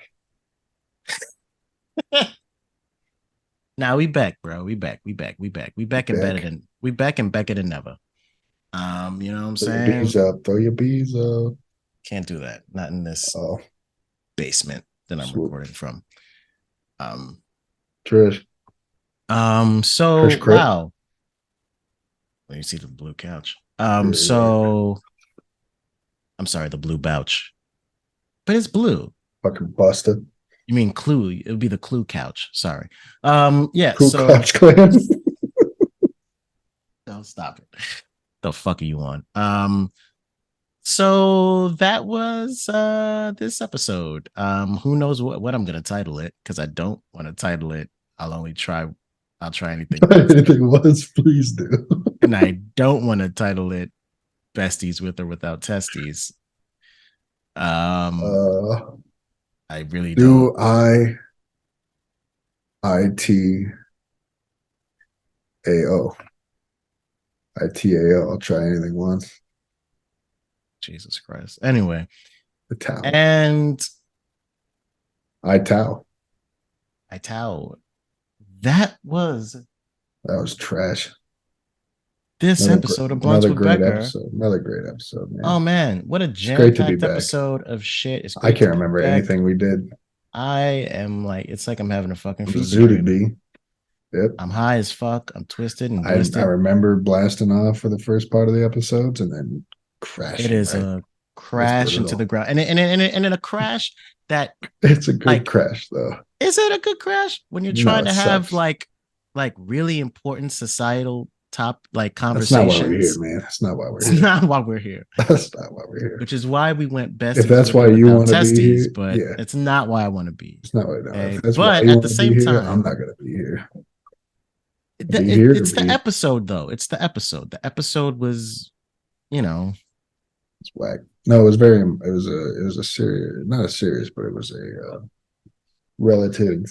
[SPEAKER 6] Now we back, bro. We back and better than never. You know what I'm saying?
[SPEAKER 5] Your bees up. Throw your bees up.
[SPEAKER 6] Can't do that. Not in this basement that I'm recording from.
[SPEAKER 5] Trish.
[SPEAKER 6] So
[SPEAKER 5] Trish
[SPEAKER 6] wow. Well, you see the blue couch. So I'm sorry, the blue couch. But it's blue.
[SPEAKER 5] Fucking busted.
[SPEAKER 6] You mean Clue? It would be the Clue couch. Sorry. Yeah.
[SPEAKER 5] Clue couch clan.
[SPEAKER 6] Don't stop it. The fuck are you on? So that was this episode. Who knows what I'm gonna title it, because I don't want to title it. I'll try anything.
[SPEAKER 5] Anything was, please do.
[SPEAKER 6] And I don't want to title it Besties with or Without Testes. I really
[SPEAKER 5] do.
[SPEAKER 6] don't.
[SPEAKER 5] I.T.A.O. I.T.A.O. I'll try anything once.
[SPEAKER 6] Jesus Christ. Anyway.
[SPEAKER 5] I.T.A.O.
[SPEAKER 6] And
[SPEAKER 5] I.T.A.O.
[SPEAKER 6] I.T.A.O. That was
[SPEAKER 5] trash.
[SPEAKER 6] This episode of Blunts with Becker.
[SPEAKER 5] Another great episode, man.
[SPEAKER 6] Oh man, what a jam-packed episode of shit.
[SPEAKER 5] I can't remember anything we did.
[SPEAKER 6] I am like, it's like I'm having a fucking fever
[SPEAKER 5] Zooted
[SPEAKER 6] dream.
[SPEAKER 5] B. Yep.
[SPEAKER 6] I'm high as fuck. I'm twisted and
[SPEAKER 5] I
[SPEAKER 6] twisted.
[SPEAKER 5] remember blasting off for the first part of the episodes and then crashing.
[SPEAKER 6] It is a crash into the ground, and in a crash that
[SPEAKER 5] it's a good crash though.
[SPEAKER 6] Is it a good crash when you're trying to have like really important societal conversations?
[SPEAKER 5] That's not why we're here, man. That's not why we're here.
[SPEAKER 6] It's not why we're here.
[SPEAKER 5] That's not why we're here.
[SPEAKER 6] Which is why we went best.
[SPEAKER 5] If that's why you want to be here,
[SPEAKER 6] but it's not why I want to be.
[SPEAKER 5] It's not why. No.
[SPEAKER 6] Okay?
[SPEAKER 5] If that's
[SPEAKER 6] but
[SPEAKER 5] why you
[SPEAKER 6] at the same
[SPEAKER 5] here,
[SPEAKER 6] time,
[SPEAKER 5] I'm not gonna be here.
[SPEAKER 6] It's the episode though. It's the episode. The episode was,
[SPEAKER 5] it's whack. No, it was very. It was a serious, not a serious, but it was a relative.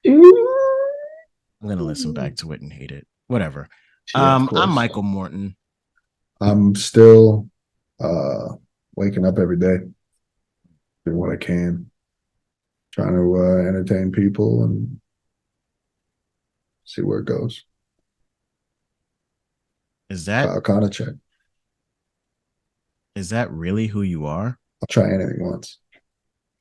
[SPEAKER 6] I'm gonna listen back to it and hate it. Whatever. I'm Michael Morton.
[SPEAKER 5] I'm still waking up every day, doing what I can, trying to entertain people and see where it goes.
[SPEAKER 6] Is that
[SPEAKER 5] kind of check?
[SPEAKER 6] Is that really who you are?
[SPEAKER 5] I'll try anything once.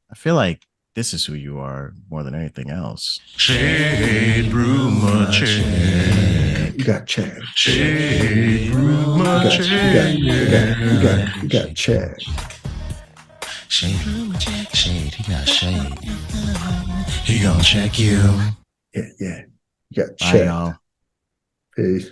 [SPEAKER 6] I feel like this is who you are more than anything else.
[SPEAKER 5] Shaderoomicek. You got Chad. Shaderoomicek. You got Chad.
[SPEAKER 8] Shaderoomicek. Shade. He got shade. He gonna check you.
[SPEAKER 5] Yeah. You got
[SPEAKER 6] Bye,
[SPEAKER 5] Chad.
[SPEAKER 6] y'all.
[SPEAKER 5] Peace.